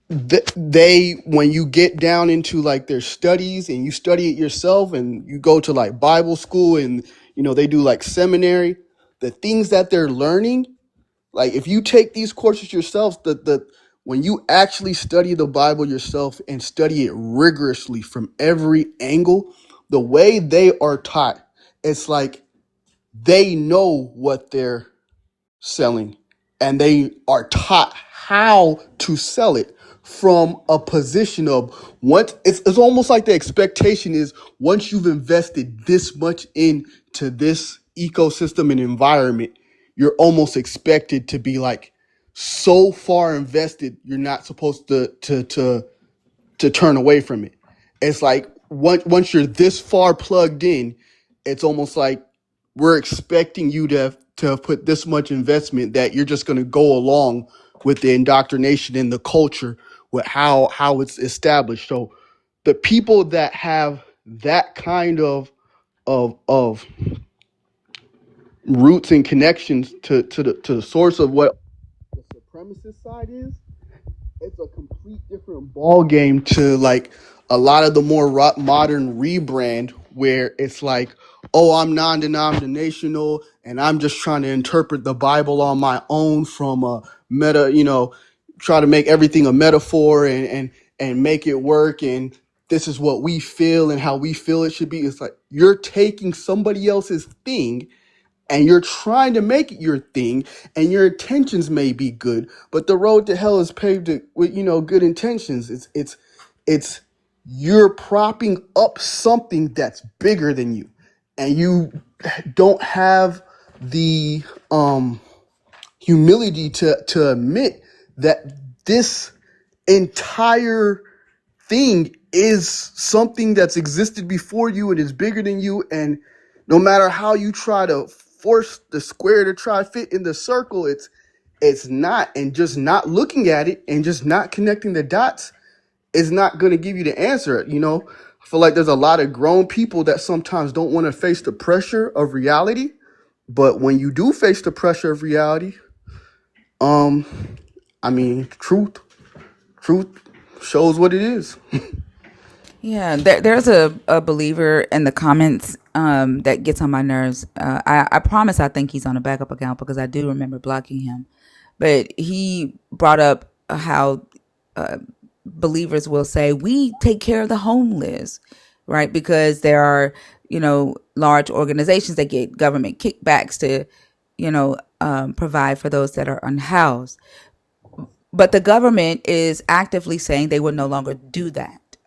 S15: they, when you get down into like their studies and you study it yourself and you go to like Bible school and, they do like seminary, the things that they're learning, like if you take these courses yourself, the when you actually study the Bible yourself and study it rigorously from every angle, the way they are taught, it's like they know what they're selling and they are taught how to sell it from a position of once it's almost like the expectation is once you've invested this much into this ecosystem and environment, you're almost expected to be like so far invested you're not supposed to turn away from it. It's like once you're this far plugged in, it's almost like we're expecting you to put this much investment that you're just going to go along with the indoctrination and the culture with how it's established. So the people that have that kind of roots and connections to the source of what the supremacist side is, it's a complete different ball game to like a lot of the more modern rebrand where it's like, oh, I'm non-denominational and I'm just trying to interpret the Bible on my own from a meta, try to make everything a metaphor and make it work, and this is what we feel and how we feel it should be. It's like you're taking somebody else's thing and you're trying to make it your thing, and your intentions may be good, but the road to hell is paved with good intentions. It's you're propping up something that's bigger than you, and you don't have the humility to admit that this entire thing is something that's existed before you and is bigger than you, and no matter how you try to force the square to try to fit in the circle, it's not. And just not looking at it and just not connecting the dots is not going to give you the answer. I feel like there's a lot of grown people that sometimes don't want to face the pressure of reality, but when you do face the pressure of reality, truth shows what it is.
S2: Yeah, there's a believer in the comments that gets on my nerves. I promise I think he's on a backup account because I do remember blocking him. but he brought up how believers will say, we take care of the homeless, right? Because there are, large organizations that get government kickbacks to, provide for those that are unhoused. But the government is actively saying they will no longer do that.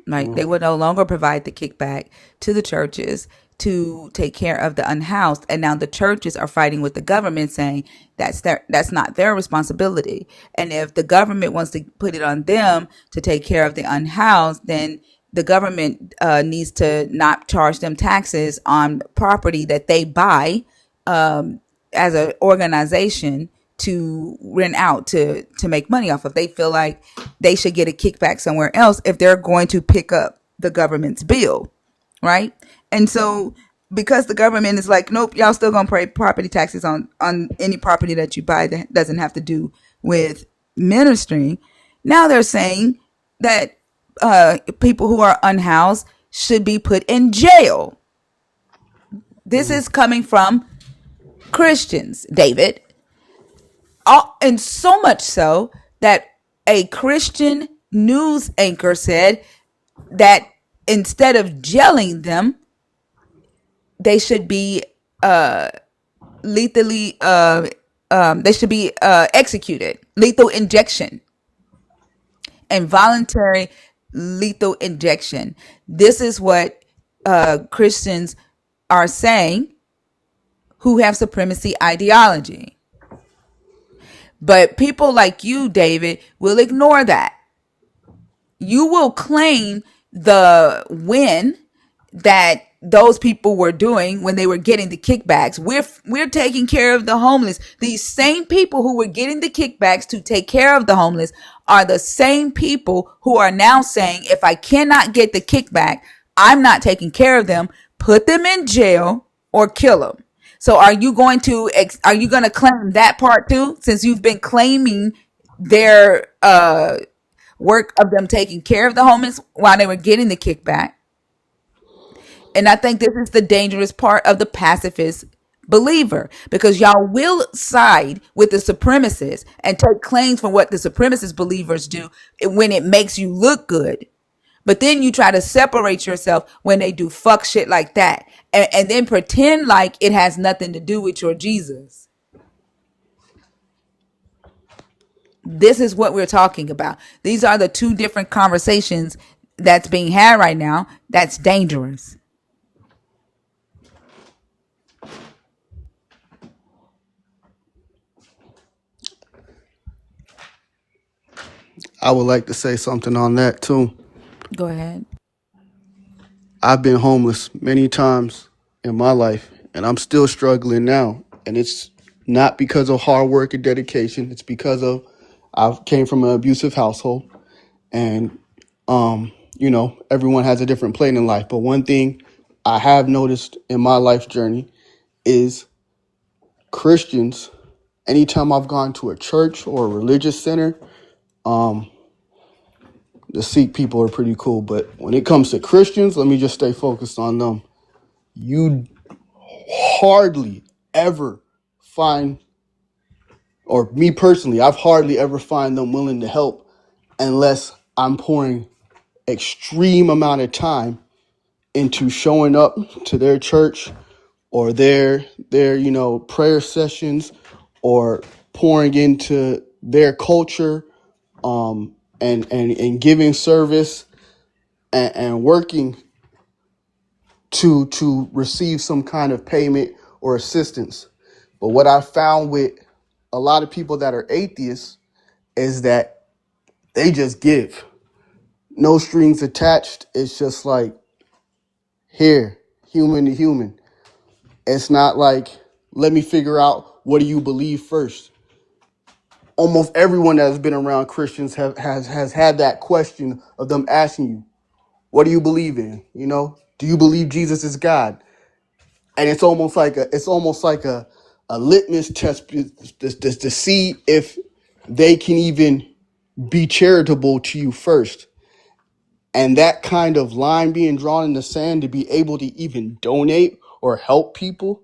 S2: Like they would no longer provide the kickback to the churches to take care of the unhoused, and now the churches are fighting with the government, saying that's not their responsibility. And if the government wants to put it on them to take care of the unhoused, then the government needs to not charge them taxes on property that they buy as an organization to rent out to make money off of. They feel like they should get a kickback somewhere else if they're going to pick up the government's bill, right? And so because the government is like, nope, y'all still gonna pay property taxes on any property that you buy that doesn't have to do with ministry. Now they're saying that people who are unhoused should be put in jail. This is coming from Christians, David. And so much so that a Christian news anchor said that instead of jailing them, they should be lethally they should be executed. Lethal injection. Involuntary lethal injection. This is what Christians are saying who have supremacy ideology. But people like you, David, will ignore that. You will claim the win that those people were doing when they were getting the kickbacks. We're taking care of the homeless. These same people who were getting the kickbacks to take care of the homeless are the same people who are now saying, if I cannot get the kickback, I'm not taking care of them. Put them in jail or kill them. So are you going to claim that part too, since you've been claiming their work of them taking care of the homeless while they were getting the kickback? And I think this is the dangerous part of the pacifist believer, because y'all will side with the supremacists and take claims from what the supremacist believers do when it makes you look good. But then you try to separate yourself when they do fuck shit like that, and then pretend like it has nothing to do with your Jesus. This is what we're talking about. These are the two different conversations that's being had right now. That's dangerous.
S15: I would like to say something on that too.
S2: Go ahead.
S15: I've been homeless many times in my life, and I'm still struggling now. And it's not because of hard work and dedication. It's because of I came from an abusive household, and everyone has a different plane in life. But one thing I have noticed in my life journey is Christians. Anytime I've gone to a church or a religious center, the Sikh people are pretty cool. But when it comes to Christians, let me just stay focused on them. You hardly ever find, or me personally, I've hardly ever find them willing to help unless I'm pouring extreme amount of time into showing up to their church or their prayer sessions, or pouring into their culture, and giving service and working to receive some kind of payment or assistance. But what I found with a lot of people that are atheists is that they just give. No strings attached. It's just like, here, human to human. It's not like, let me figure out, what do you believe first? Almost everyone that's been around Christians has had that question of them asking you, what do you believe in? Do you believe Jesus is God? And it's almost like a litmus test to see if they can even be charitable to you first. And that kind of line being drawn in the sand to be able to even donate or help people,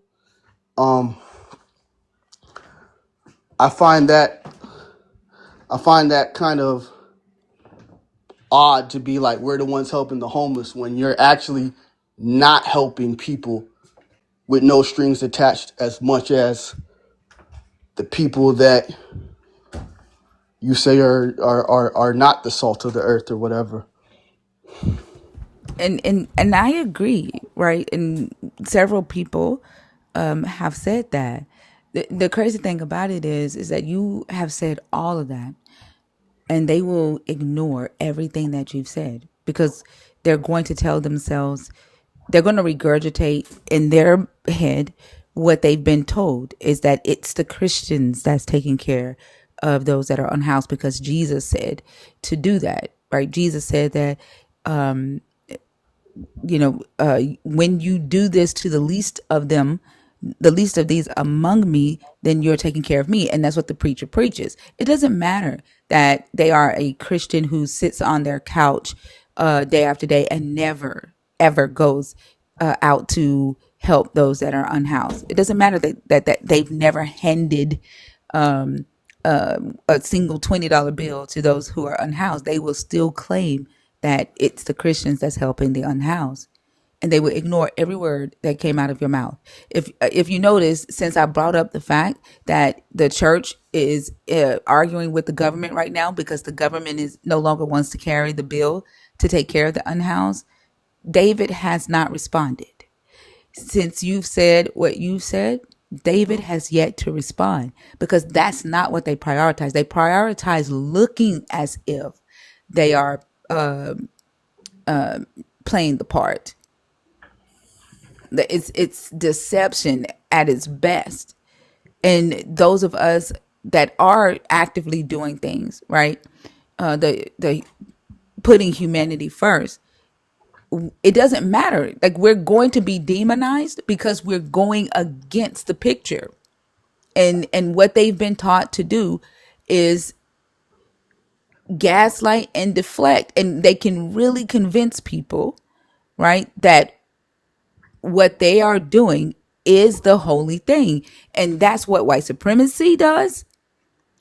S15: I find that kind of odd to be like we're the ones helping the homeless when you're actually not helping people with no strings attached as much as the people that you say are not the salt of the earth or whatever.
S2: And I agree, right? And several people have said that. The crazy thing about it is that you have said all of that, and they will ignore everything that you've said because they're going to tell themselves, they're going to regurgitate in their head what they've been told is that it's the Christians that's taking care of those that are unhoused because Jesus said to do that, right? Jesus said that when you do this to the least of them, the least of these among me, then you're taking care of me. And that's what the preacher preaches. It doesn't matter that they are a Christian who sits on their couch day after day and never, ever goes out to help those that are unhoused. It doesn't matter that they've never handed a single $20 bill to those who are unhoused. They will still claim that it's the Christians that's helping the unhoused, and they will ignore every word that came out of your mouth. If you notice, since I brought up the fact that the church is arguing with the government right now because the government is no longer wants to carry the bill to take care of the unhoused, David has not responded. Since you've said what you said, David has yet to respond because that's not what they prioritize. They prioritize looking as if they are playing the part. It's deception at its best. And those of us that are actively doing things, right? The putting humanity first. It doesn't matter. Like, we're going to be demonized because we're going against the picture. And what they've been taught to do is gaslight and deflect. And they can really convince people, right, that what they are doing is the holy thing. And that's what white supremacy does.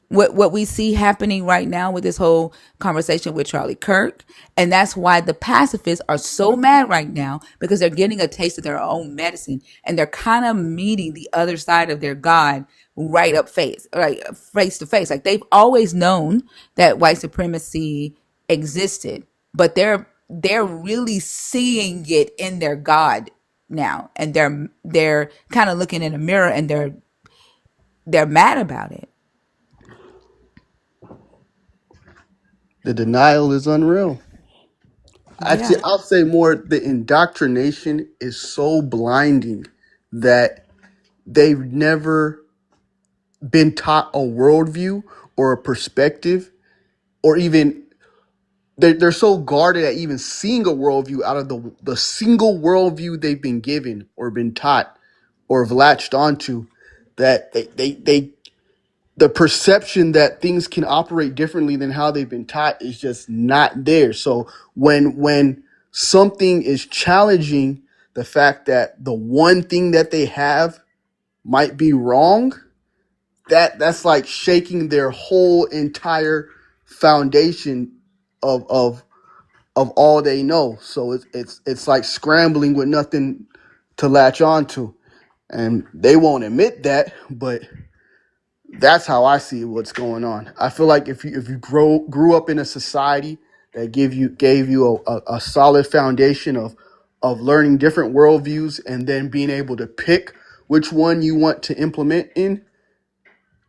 S2: What we see happening right now with this whole conversation with Charlie Kirk. And that's why the pacifists are so mad right now, because they're getting a taste of their own medicine and they're kind of meeting the other side of their God right up face, right, face to face. Like, they've always known that white supremacy existed, but they're really seeing it in their God now, and they're kind of looking in a mirror and they're mad about it.
S15: The denial is unreal.
S2: Yeah.
S15: Actually, I'll say more. The indoctrination is so blinding that they've never been taught a worldview or a perspective, or even they're so guarded at even seeing a worldview out of the single worldview they've been given or been taught or have latched onto, that they the perception that things can operate differently than how they've been taught is just not there. So when something is challenging the fact that the one thing that they have might be wrong, that's like shaking their whole entire foundation of all they know. So it's like scrambling with nothing to latch onto, and they won't admit that, but that's how I see what's going on. I feel like if you grew up in a society that gave you a solid foundation of learning different worldviews and then being able to pick which one you want to implement in,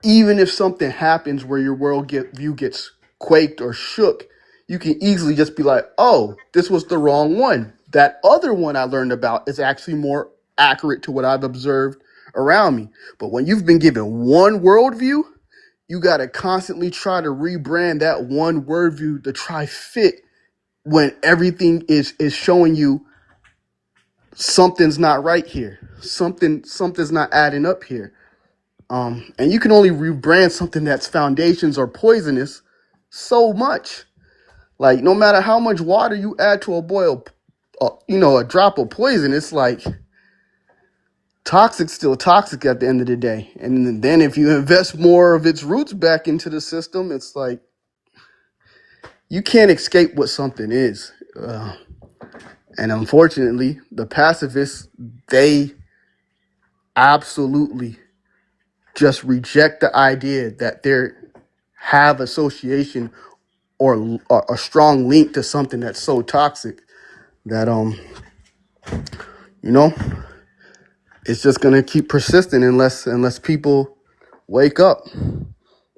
S15: even if something happens where your view gets quaked or shook, you can easily just be like, oh, this was the wrong one. That other one I learned about is actually more accurate to what I've observed around me. But when you've been given one worldview, you got to constantly try to rebrand that one worldview to try fit when everything is showing you something's not right here. Something's not adding up here. And you can only rebrand something that's foundations are poisonous so much. Like, no matter how much water you add to a drop of poison, it's like toxic's still toxic at the end of the day. And then if you invest more of its roots back into the system, it's like you can't escape what something is. And unfortunately, the pacifists, they absolutely just reject the idea that they have association or a strong link to something that's so toxic that you know, it's just gonna keep persisting unless people wake up.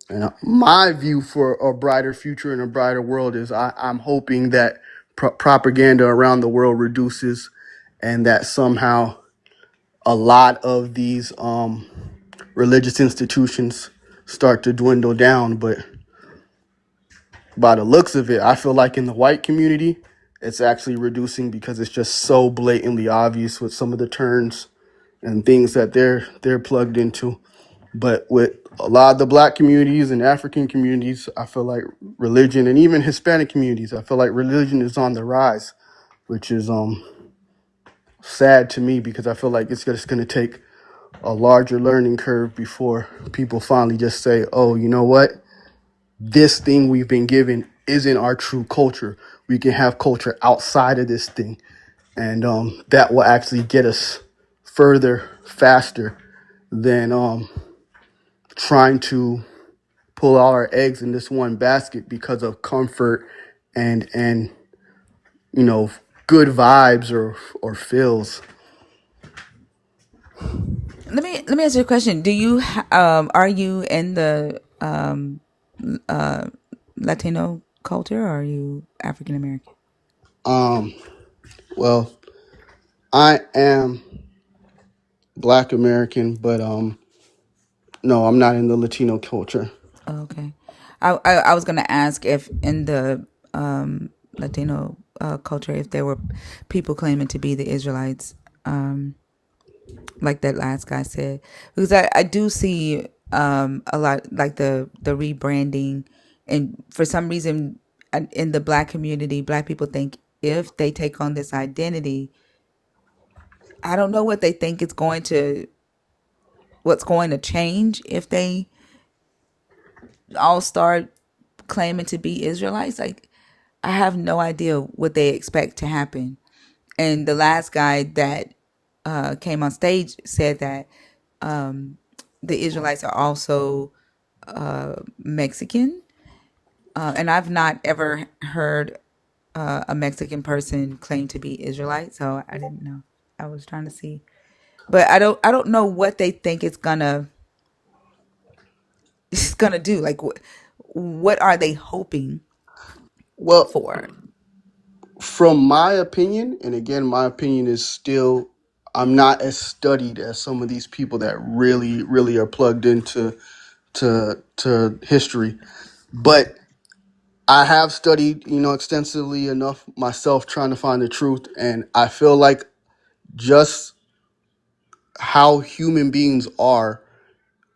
S15: And my view for a brighter future and a brighter world is I'm hoping that propaganda around the world reduces, and that somehow a lot of these religious institutions start to dwindle down. But by the looks of it, I feel like in the white community, it's actually reducing because it's just so blatantly obvious with some of the turns and things that they're plugged into. But with a lot of the black communities and African communities, I feel like religion, and even Hispanic communities, I feel like religion is on the rise, which is sad to me because I feel like it's just going to take a larger learning curve before people finally just say, oh, you know what? This thing we've been given isn't our true culture. We can have culture outside of this thing. And that will actually get us further, faster than trying to pull all our eggs in this one basket because of comfort and you know, good vibes or feels.
S2: Let me ask you a question. Do you are you in the Latino culture, or are you African American?
S15: Well, I am Black American, but no, I'm not in the Latino culture.
S2: Oh, okay. I was gonna ask if in the Latino culture, if there were people claiming to be the Israelites, like that last guy said, because I do see a lot like the rebranding, and for some reason in the black community, black people think if they take on this identity, I don't know what they think what's going to change if they all start claiming to be Israelites. Like, I have no idea what they expect to happen. And the last guy that came on stage said that the Israelites are also Mexican. And I've not ever heard a Mexican person claim to be Israelite, so I didn't know. I was trying to see, but I don't know what they think it's gonna do. Like, what are they hoping
S15: Well,
S2: for?
S15: from my opinion, and again, my opinion is still, I'm not as studied as some of these people that really, really are plugged into to history. But I have studied, extensively enough myself trying to find the truth, and I feel like just how human beings are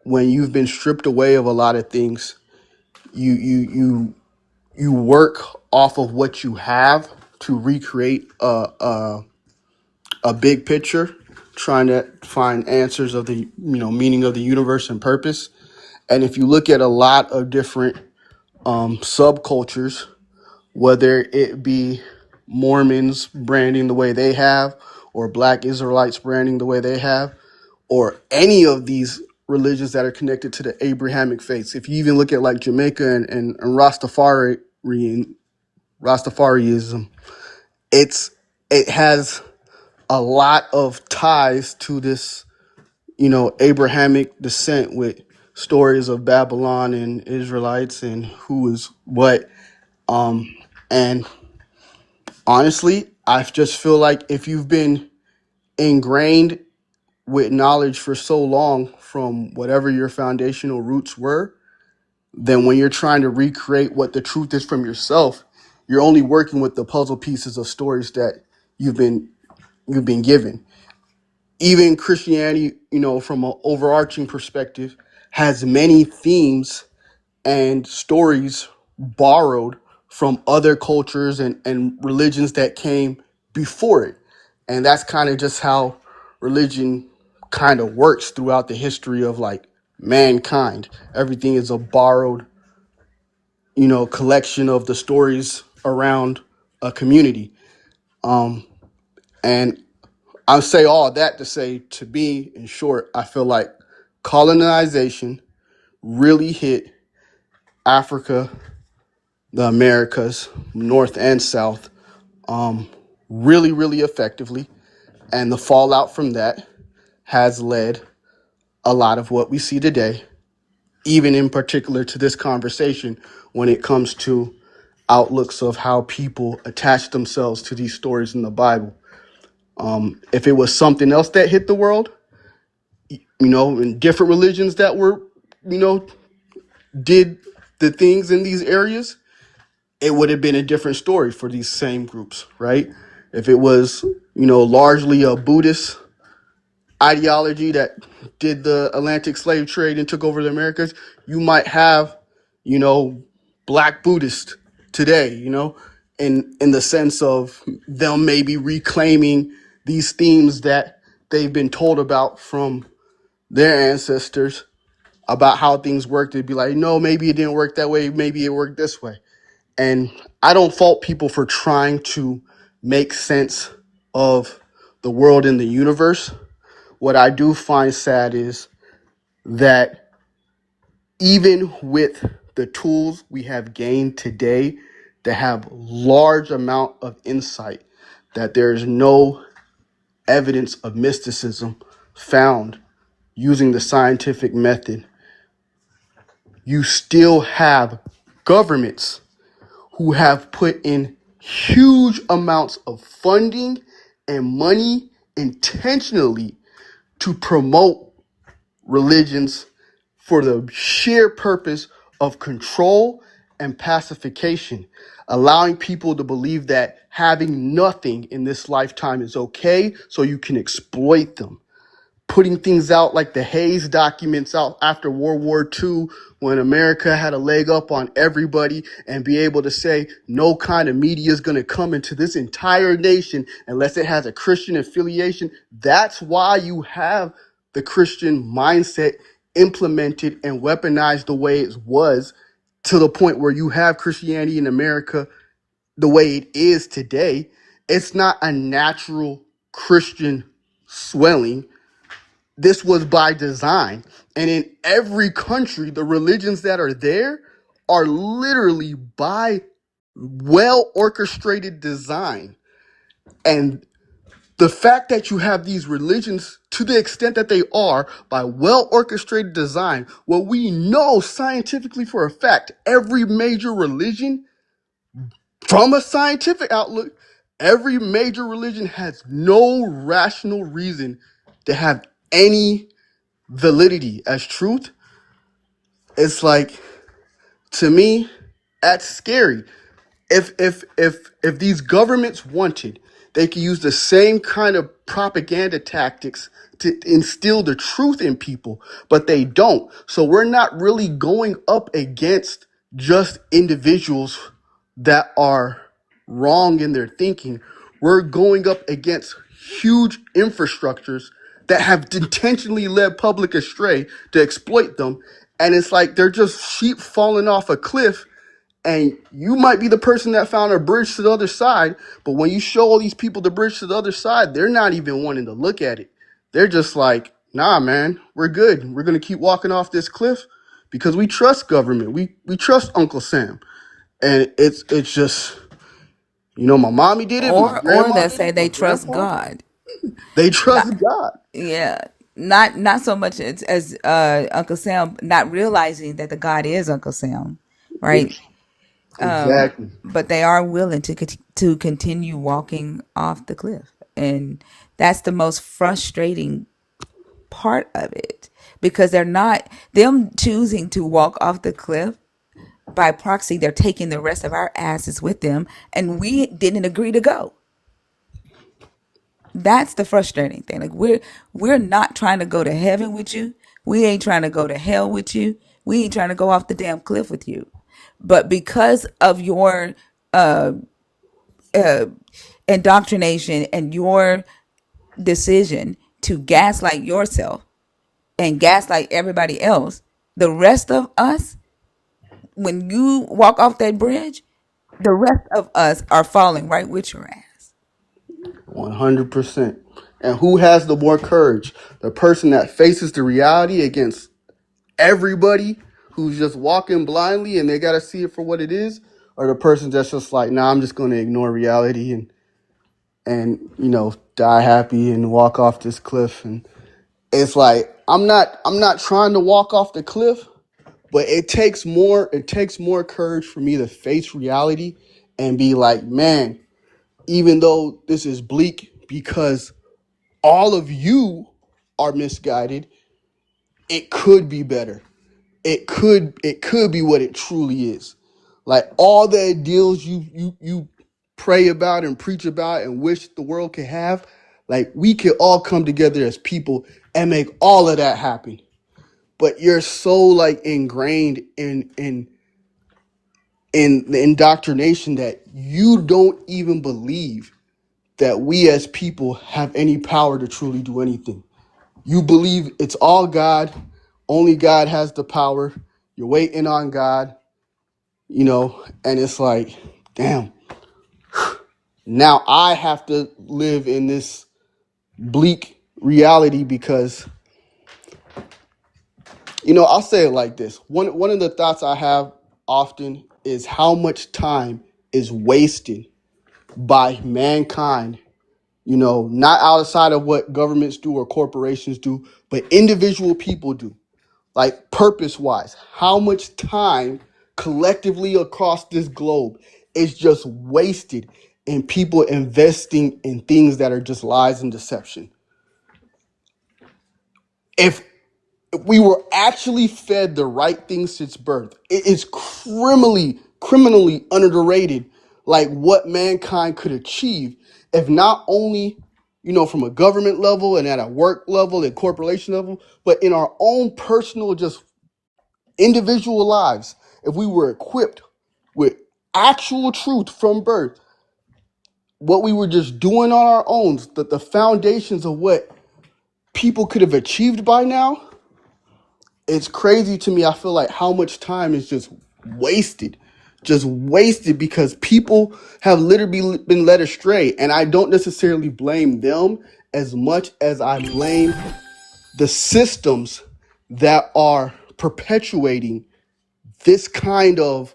S15: when you've been stripped away of a lot of things, you work off of what you have to recreate a big picture, trying to find answers of the meaning of the universe and purpose. And if you look at a lot of different subcultures, whether it be Mormons branding the way they have, or Black Israelites branding the way they have, or any of these religions that are connected to the Abrahamic faiths. If you even look at like Jamaica and Rastafarianism, it has a lot of ties to this, Abrahamic descent with stories of Babylon and Israelites and who is what. And honestly, I just feel like if you've been ingrained with knowledge for so long from whatever your foundational roots were, then when you're trying to recreate what the truth is from yourself, you're only working with the puzzle pieces of stories that you've been given. Even Christianity, from an overarching perspective, has many themes and stories borrowed from other cultures and religions that came before it. And that's kind of just how religion kind of works throughout the history of like mankind. Everything is a borrowed, collection of the stories around a community. And I say all that to say, to me, in short, I feel like colonization really hit Africa, the Americas, North and South, really, really effectively. And the fallout from that has led a lot of what we see today, even in particular to this conversation when it comes to outlooks of how people attach themselves to these stories in the Bible. If it was something else that hit the world, in different religions that were, did the things in these areas, it would have been a different story for these same groups, right? If it was, largely a Buddhist ideology that did the Atlantic slave trade and took over the Americas, you might have, black Buddhists today, in the sense of them maybe reclaiming these themes that they've been told about from their ancestors about how things worked. They'd be like, no, maybe it didn't work that way. Maybe it worked this way. And I don't fault people for trying to make sense of the world and the universe. What I do find sad is that even with the tools we have gained today that have large amount of insight, that there is no evidence of mysticism found using the scientific method, you still have governments who have put in huge amounts of funding and money intentionally to promote religions for the sheer purpose of control and pacification, allowing people to believe that having nothing in this lifetime is okay, so you can exploit them. Putting things out like the Hayes documents out after World War II, when America had a leg up on everybody, and be able to say no kind of media is going to come into this entire nation unless it has a Christian affiliation. That's why you have the Christian mindset implemented and weaponized the way it was, to the point where you have Christianity in America the way it is today. It's not a natural Christian swelling. This was by design. And in every country, the religions that are there are literally by well orchestrated design. And the fact that you have these religions, to the extent that they are by well orchestrated design, well, we know scientifically for a fact, every major religion, from a scientific outlook, every major religion has no rational reason to have any validity as truth. It's like, to me, that's scary. If these governments wanted, they could use the same kind of propaganda tactics to instill the truth in people, but they don't. So we're not really going up against just individuals that are wrong in their thinking. We're going up against huge infrastructures that have intentionally led public astray to exploit them. And it's like they're just sheep falling off a cliff, and you might be the person that found a bridge to the other side, but when you show all these people the bridge to the other side, they're not even wanting to look at it. They're just like, nah, man, we're good. We're going to keep walking off this cliff because we trust government. We trust Uncle Sam. And it's just, my mommy did it, my
S2: Or
S15: grandma
S2: they
S15: did
S2: say
S15: it, my
S2: they trust
S15: grandpa.
S2: God.
S15: They
S2: Not,
S15: trust God.
S2: yeah. Not so much as Uncle Sam, not realizing that the God is Uncle Sam, right?
S15: Exactly.
S2: But they are willing to continue walking off the cliff, and that's the most frustrating part of it, because they're not them choosing to walk off the cliff. By proxy, they're taking the rest of our asses with them, and we didn't agree to go. That's the frustrating thing. Like, we're not trying to go to heaven with you. We ain't trying to go to hell with you. We ain't trying to go off the damn cliff with you. But because of your indoctrination and your decision to gaslight yourself and gaslight everybody else, the rest of us, when you walk off that bridge, the rest of us are falling right with your ass.
S15: 100%. And who has the more courage? The person that faces the reality against everybody who's just walking blindly and they got to see it for what it is, or the person that's just like, nah, I'm just going to ignore reality and die happy and walk off this cliff. And it's like, I'm not trying to walk off the cliff, but it takes more courage for me to face reality and be like, man, even though this is bleak because all of you are misguided, it could be better. It could be what it truly is. Like all the ideals you pray about and preach about and wish the world could have, like we could all come together as people and make all of that happen. But you're so like ingrained in the indoctrination that you don't even believe that we as people have any power to truly do anything. You believe it's all God, only God has the power. You're waiting on God, and it's like, damn, now I have to live in this bleak reality because, I'll say it like this. One of the thoughts I have often is how much time is wasted by mankind, not outside of what governments do or corporations do, but individual people do. Like purpose-wise, how much time collectively across this globe is just wasted in people investing in things that are just lies and deception. If we were actually fed the right things since birth, it is criminally underrated, like what mankind could achieve if not only, from a government level and at a work level and corporation level, but in our own personal, just individual lives. If we were equipped with actual truth from birth, what we were just doing on our own, the foundations of what people could have achieved by now, it's crazy to me. I feel like how much time is just wasted because people have literally been led astray. And I don't necessarily blame them as much as I blame the systems that are perpetuating this kind of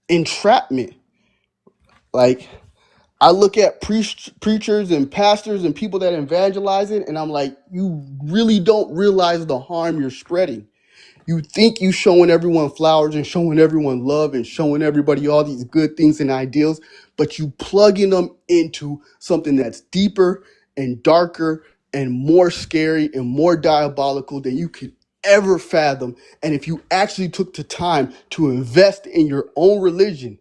S15: entrapment. Like, I look at preachers and pastors and people that evangelize it, and I'm like, you really don't realize the harm you're spreading. You think you showing everyone flowers and showing everyone love and showing everybody all these good things and ideals, but you plugging them into something that's deeper and darker and more scary and more diabolical than you could ever fathom. And if you actually took the time to invest in your own religion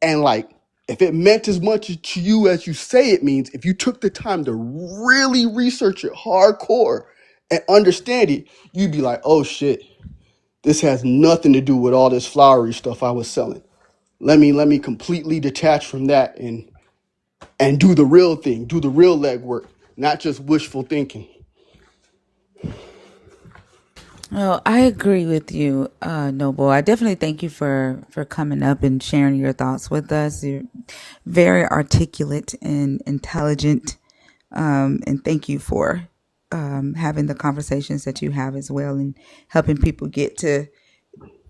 S15: and like, if it meant as much to you as you say it means, if you took the time to really research it hardcore and understand it, you'd be like, oh shit, this has nothing to do with all this flowery stuff I was selling. Let me completely detach from that and do the real thing, do the real legwork, not just wishful thinking.
S2: Oh, I agree with you, Noble. I definitely thank you for coming up and sharing your thoughts with us. You're very articulate and intelligent, and thank you for having the conversations that you have as well and helping people get to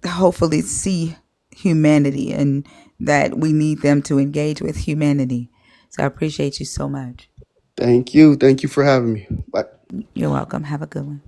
S2: hopefully see humanity and that we need them to engage with humanity. So I appreciate you so much.
S15: Thank you. Thank you for having me. Bye.
S2: You're welcome. Have a good one.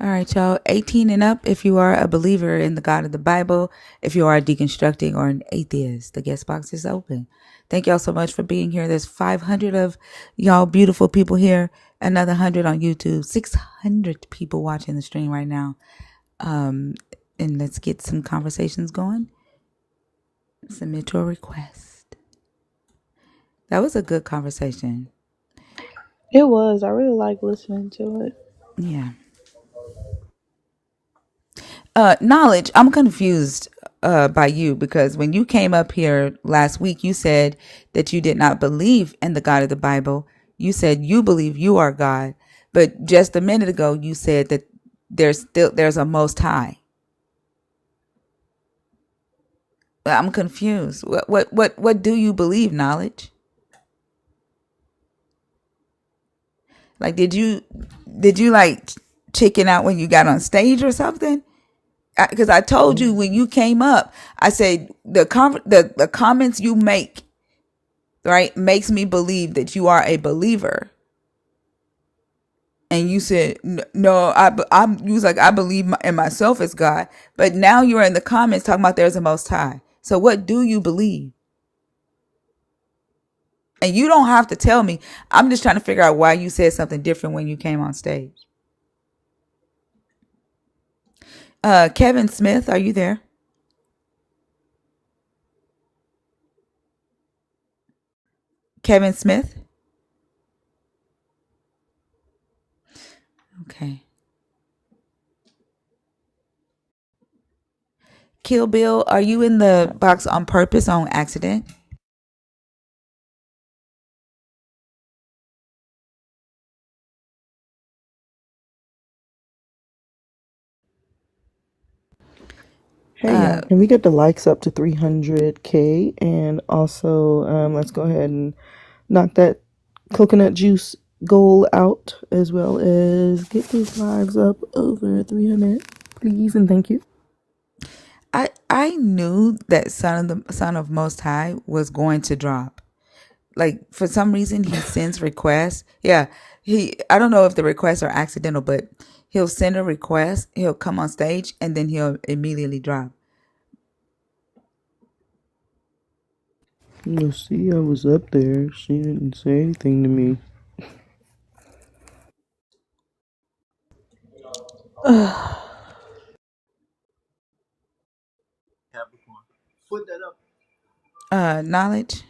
S2: All right, y'all. 18 and up if you are a believer in the God of the Bible. If you are deconstructing or an atheist, the guest box is open. Thank y'all so much for being here. There's 500 of y'all beautiful people here. Another 100 on YouTube. 600 people watching the stream right now. And let's get some conversations going. Submit your request. That was a good conversation.
S10: It was. I really like listening to it.
S2: Yeah. Knowledge, I'm confused by you because when you came up here last week, you said that you did not believe in the God of the Bible. You said you believe you are God, but just a minute ago you said that there's a Most High. I'm confused. What do you believe? Knowledge? Like, did you like chicken out when you got on stage or something? Because I told you when you came up, I said the comments you make, right, makes me believe that you are a believer. And you said no. You was like, I believe in myself as God, but now you're in the comments talking about there's a Most High. So what do you believe? And you don't have to tell me. I'm just trying to figure out why you said something different when you came on stage. Kevin Smith, are you there? Kevin Smith? Okay. Kill Bill, are you in the box on purpose, on accident?
S5: Hey, y'all, can we get the likes up to 300K? And also, let's go ahead and knock that coconut juice goal out, as well as get these lives up over 300, please, and thank you.
S2: I knew that Son of Most High was going to drop. Like, for some reason he sends requests. Yeah. I don't know if the requests are accidental, but he'll send a request, he'll come on stage, and then he'll immediately drop.
S5: You'll see, I was up there. She didn't say anything to me.
S13: Put that up.
S2: Knowledge.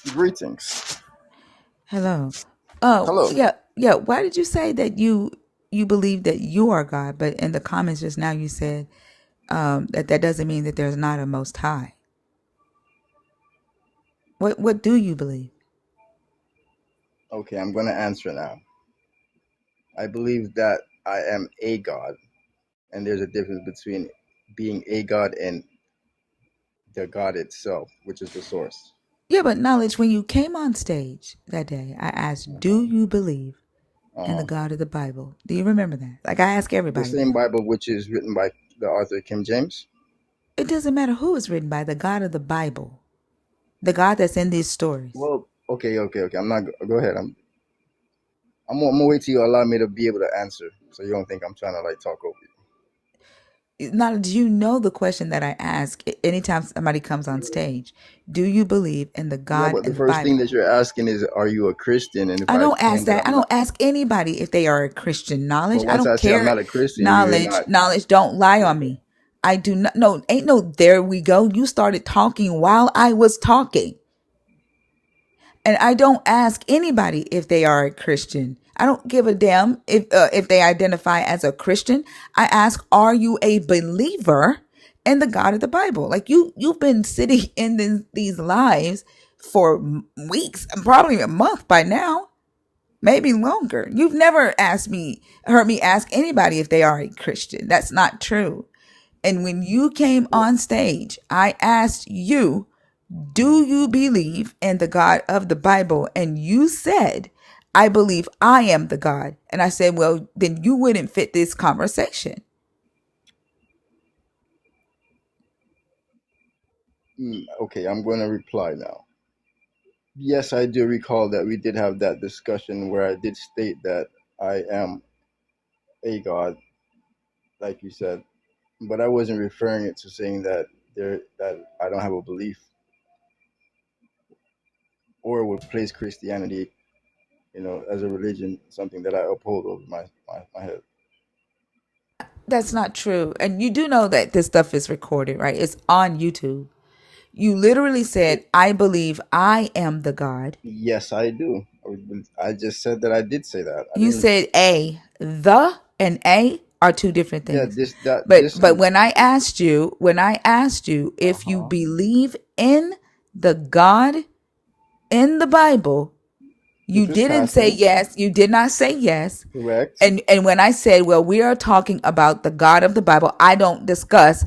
S9: Greetings.
S2: Hello. Oh,
S9: Hello.
S2: yeah. Why did you say that you believe that you are God, but in the comments just now you said that doesn't mean that there's not a Most High? What do you believe?
S13: Okay, I'm going to answer now. I believe that I am a God, and there's a difference between being a God and the God itself, which is the source.
S2: Yeah, but Knowledge, when you came on stage that day, I asked, do you believe in the
S13: Uh-huh.
S2: God of the Bible? Do you remember that? Like, I ask
S13: The
S2: everybody
S13: same
S2: that.
S13: Bible which is written by the author King James.
S2: It doesn't matter who it's written by, the God of the Bible, the God that's in these stories.
S13: Well, okay. I'm not. Go ahead. I'm gonna wait till you allow me to be able to answer, so you don't think I'm trying to like talk over
S2: Knowledge, you know the question that I ask anytime somebody comes on stage. Do you believe in the
S13: you. Yeah,
S2: God
S13: but the
S2: in the
S13: first thing
S2: Bible?
S13: that you're asking is, are you a Christian? And if
S2: I
S13: I
S2: don't ask
S13: claim that
S2: that. I
S13: I'm not,
S2: don't ask anybody if they are a Christian.
S13: but
S2: Knowledge, I
S13: once
S2: don't
S13: I say I'm
S2: care.
S13: not a Christian, you're
S2: Knowledge,
S13: not.
S2: knowledge, don't lie on me. I do not. No, ain't no, there we go. You started talking while I was talking. And I don't ask anybody if they are a Christian. I don't give a damn if they identify as a Christian. I ask, are you a believer in the God of the Bible? Like, you've been sitting in these lives for weeks, probably a month by now, maybe longer. You've never heard me ask anybody if they are a Christian. That's not true. And when you came
S13: Well,
S2: on stage, I asked you, do you believe in the God of the Bible? And you said, I believe I am the God. And I said, well, then you wouldn't fit this conversation.
S13: okay, I'm going to reply now. Yes, I do recall that we did have that discussion where I did state that I am a God, like you said, but I wasn't referring it to saying that I don't have a belief or would place Christianity, as a religion, something that I uphold over my head.
S2: That's not true. And you do know that this stuff is recorded, right? It's on YouTube. You literally said, I believe I am the God.
S13: Yes, I do. I just said that I did say that. I
S2: You
S13: didn't.
S2: said a. The and a are two different
S13: Yeah,
S2: things.
S13: this
S2: But
S13: and
S2: when I asked you
S13: uh
S2: if you
S13: huh.
S2: believe in the God in the Bible, you
S13: Which was
S2: didn't say
S13: passive,
S2: yes. You did not say yes.
S13: correct?
S2: And when I said, well, we are talking about the God of the Bible, I don't discuss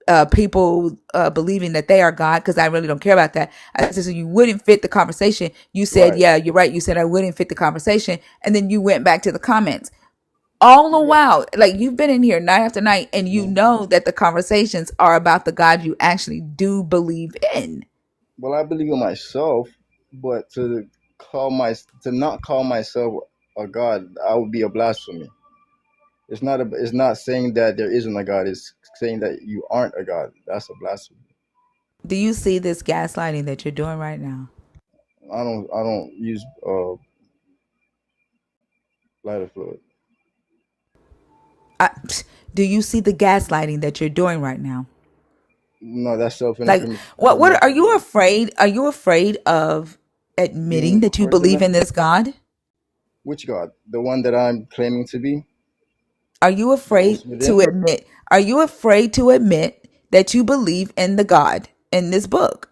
S2: uh people believing that they are God, because I really don't care about that. I said, so you wouldn't fit the conversation. You said,
S13: Right.
S2: yeah, you're right. You said I wouldn't fit the conversation, and then you went back to the comments. All the
S13: Yeah.
S2: while, like, you've been in here night after night, and you
S13: Mhm.
S2: know that the conversations are about the God you actually do believe in.
S13: Well, I believe in myself, but to not call myself a god, I would be a blasphemy. It's not saying that there isn't a god. It's saying that you aren't a god. That's a blasphemy.
S2: Do you see this gaslighting that you're doing right now?
S13: I don't use lighter fluid.
S2: I, do you see the gaslighting that you're doing right now?
S13: No, that's self
S2: Like, what are you
S13: incrimination.
S2: afraid? Are you afraid of admitting
S13: Being
S2: that you
S13: hurt
S2: believe
S13: enough.
S2: in this God?
S13: Which god? The one that I'm claiming to be?
S2: Are you
S13: Those
S2: afraid to
S13: within?
S2: admit? Are you afraid to admit that you believe in the God in this book?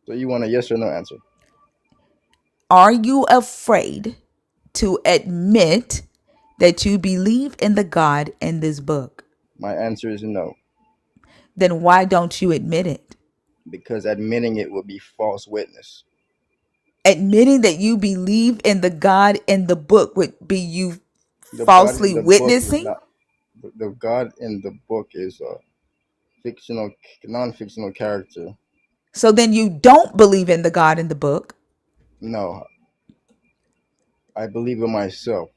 S13: So you want a yes or no answer?
S2: Are you afraid to admit that you believe in the God in this book?
S13: My answer is no,
S2: Then why don't you admit it?
S13: because admitting it would be false witness.
S2: Admitting that you believe in the God in the book would be you
S13: The God in
S2: falsely
S13: the book is
S2: witnessing.
S13: not the God in the book is a fictional, non-fictional character.
S2: So then you don't believe in the God in the book.
S13: No, I believe in myself.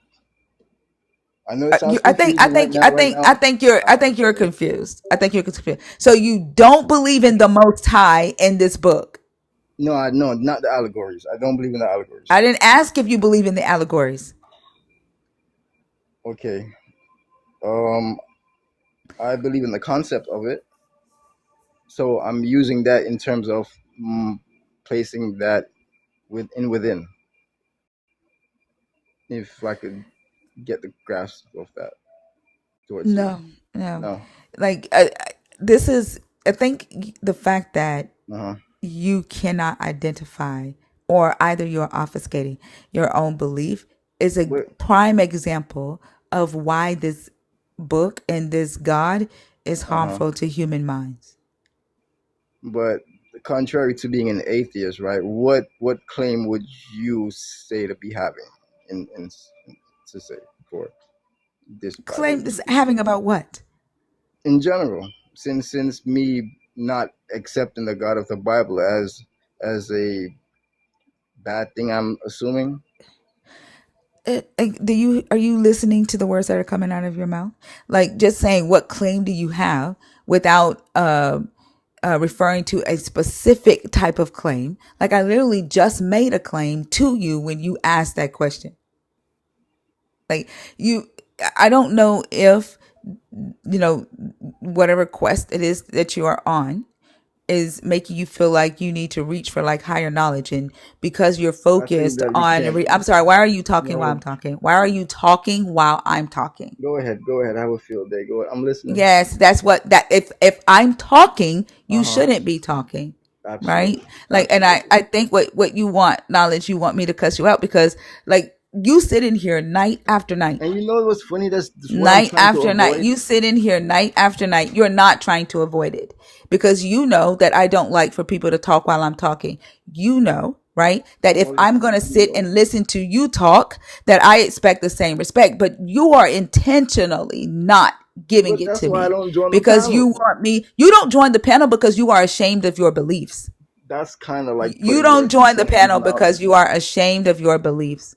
S13: I know it sounds
S2: I think I
S13: confusing right
S2: think
S13: now.
S2: I
S13: Right
S2: think I
S13: now,
S2: think you're I think you're confused. I think you're confused. So you don't believe in the Most High in this book.
S13: no, no, not the allegories. I don't believe in the
S2: I
S13: allegories.
S2: didn't ask if you believe in the allegories.
S13: Okay, um, I believe in the concept of it. So I'm using that in terms of placing that within. If I could get the grasp of that towards you.
S2: No, no.
S13: No.
S2: Like, this is, I think the fact that
S13: Uh huh.
S2: you cannot identify, or either you're obfuscating your own belief, is a
S13: But
S2: prime example of why this book and this God is
S13: uh huh.
S2: harmful to human minds.
S13: But contrary to being an atheist, right? What claim would you say to be having in to say for this Bible
S2: Claim
S13: in
S2: this
S13: particular?
S2: having about what?
S13: In general, since me not accepting the God of the Bible as a bad thing, I'm assuming.
S2: Are you listening to the words that are coming out of your mouth? Like, just saying, what claim do you have, without referring to a specific type of claim? Like, I literally just made a claim to you when you asked that question. Like, I don't know if, whatever quest it is that you are on is making you feel like you need to reach for, like, higher knowledge, and because you're
S13: I think
S2: focused
S13: that you
S2: on
S13: can't.
S2: I'm sorry, why are you talking while I'm
S13: No,
S2: talking? Why are you talking while I'm talking?
S13: go ahead, go ahead. Have a field day. Go ahead. I'm listening.
S2: Yes, that's what that if I'm talking,
S13: Uh
S2: you
S13: huh.
S2: shouldn't be talking. Right?
S13: Absolutely,
S2: Like, and I
S13: absolutely.
S2: I think what you want knowledge, you want me to cuss you out, because, like, you sit in here night after night.
S13: And you know what's funny? That's what I'm
S2: Night
S13: trying to
S2: after night.
S13: avoid.
S2: You sit in here night after night. You're not trying to avoid it, because you know that I don't like for people to talk while I'm talking. You know, right? That if
S13: Well,
S2: I'm going to
S13: you
S2: sit
S13: don't.
S2: and listen to you talk, that I expect the same respect, but you are intentionally not giving
S13: But
S2: it
S13: that's
S2: to
S13: why I
S2: me,
S13: don't join the
S2: because you
S13: panel.
S2: want me. You don't join the panel because you are ashamed of your beliefs.
S13: That's kind of like
S2: You
S13: putting
S2: don't
S13: words in
S2: join the
S13: someone's
S2: panel
S13: mouth.
S2: because you are ashamed of your beliefs.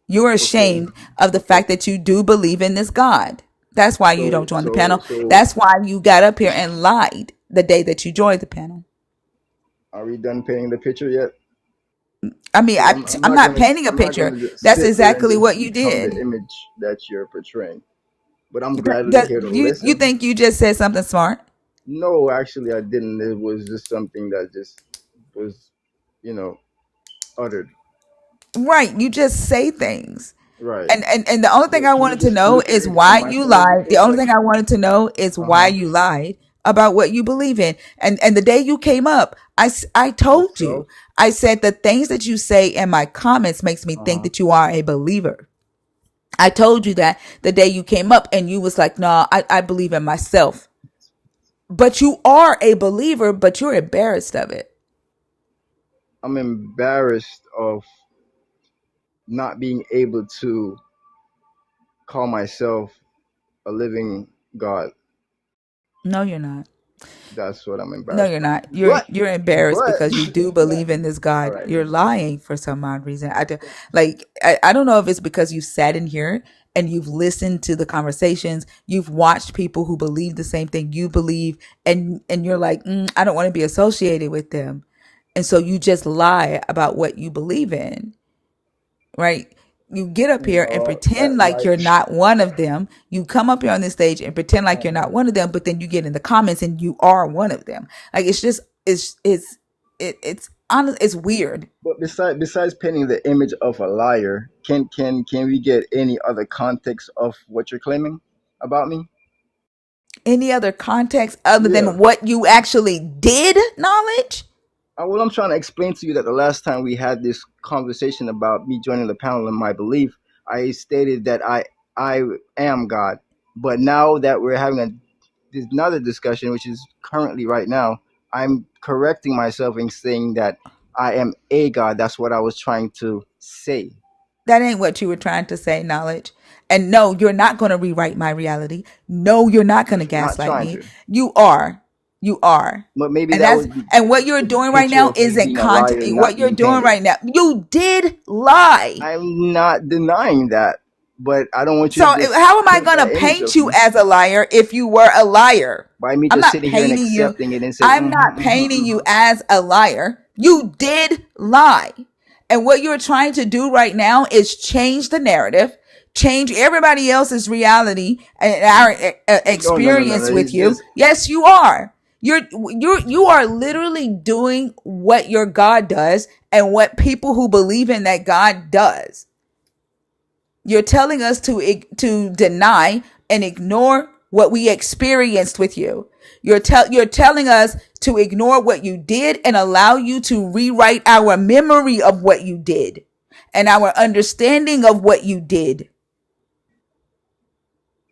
S2: You are
S13: Okay,
S2: ashamed of the
S13: okay.
S2: fact that you do believe in this God. That's why you don't join the panel.
S13: So,
S2: That's why you got up here and lied the day that you joined the panel.
S13: are we done painting the picture yet?
S2: I mean,
S13: Because
S2: I'm not painting a
S13: I'm not
S2: picture.
S13: gonna just
S2: That's
S13: sit there and
S2: exactly
S13: just
S2: what you
S13: become the
S2: did.
S13: image that you're portraying. But I'm gladly here to
S2: You
S13: listen.
S2: think you just said something smart?
S13: No, actually, I didn't. It was just something that just was, you know, uttered.
S2: Right. You just say things.
S13: Right.
S2: And the only thing I
S13: Can you
S2: wanted to
S13: just
S2: know
S13: look at
S2: is
S13: it from
S2: why
S13: my
S2: you
S13: point of view
S2: lied.
S13: for
S2: The
S13: a
S2: only thing
S13: second?
S2: I wanted to know is
S13: Uh
S2: why
S13: huh.
S2: you lied about what you believe in. And the day you came up, I
S13: With
S2: told
S13: self.
S2: you, I said the things that you say in my comments makes me
S13: Uh
S2: think
S13: huh.
S2: that you are a believer. I told you that the day you came up and you was like, nah, I believe in myself. But you are a believer, but you're embarrassed of it.
S13: I'm embarrassed of not being able to call myself a living God.
S2: No, you're not.
S13: That's what I'm
S2: No,
S13: embarrassed
S2: you're
S13: of.
S2: not.
S13: But,
S2: You're embarrassed
S13: but,
S2: because you do believe in this
S13: all
S2: God.
S13: right.
S2: You're lying for some odd reason. I don't know if it's because you sat in here and you've listened to the conversations, you've watched people who believe the same thing you believe, and you're like, I don't want to be associated with them, and so you just lie about what you believe in, right? You get up here and
S13: No,
S2: pretend like
S13: like,
S2: you're not one of them. You come up here on this stage and pretend like you're not one of them, but then you get in the comments and you are one of them. Like it's just it's honest. It's weird.
S13: but besides painting the image of a liar, can we get any other context of what you're claiming about me?
S2: Any other context other
S13: Yeah.
S2: than what you actually did? Knowledge.
S13: Well, I'm trying to explain to you that the last time we had this conversation about me joining the panel and my belief, I stated that I am God. But now that we're having another discussion, which is currently right now, I'm correcting myself and saying that I am a God. That's what I was trying to say.
S2: That ain't what you were trying to say, knowledge. And no, you're not going to rewrite my reality. No, you're not going to
S13: Not
S2: gaslight
S13: trying
S2: me.
S13: to.
S2: You are. You are.
S13: But maybe
S2: And
S13: that
S2: that's
S13: was
S2: and what you're
S13: the
S2: doing right
S13: picture
S2: now
S13: of me
S2: isn't
S13: being a
S2: content.
S13: liar,
S2: What
S13: not
S2: you're
S13: being
S2: doing
S13: painted.
S2: right now, you did lie.
S13: I'm not denying that, but I don't want you
S2: So
S13: to just
S2: how am I
S13: paint
S2: going to
S13: that image
S2: paint
S13: of
S2: you
S13: me
S2: as a liar if you were a liar?
S13: by me
S2: I'm
S13: just
S2: not
S13: sitting here and
S2: painting you.
S13: accepting it and say,
S2: I'm not painting you
S13: mm-hmm.
S2: as a liar. You did lie. And what you're trying to do right now is change the narrative, change everybody else's reality and our
S13: No.
S2: experience with
S13: It's
S2: you.
S13: just
S2: Yes, you are. You are literally doing what your God does and what people who believe in that God does. You're telling us to deny and ignore what we experienced with you. You're telling us to ignore what you did and allow you to rewrite our memory of what you did and our understanding of what you did.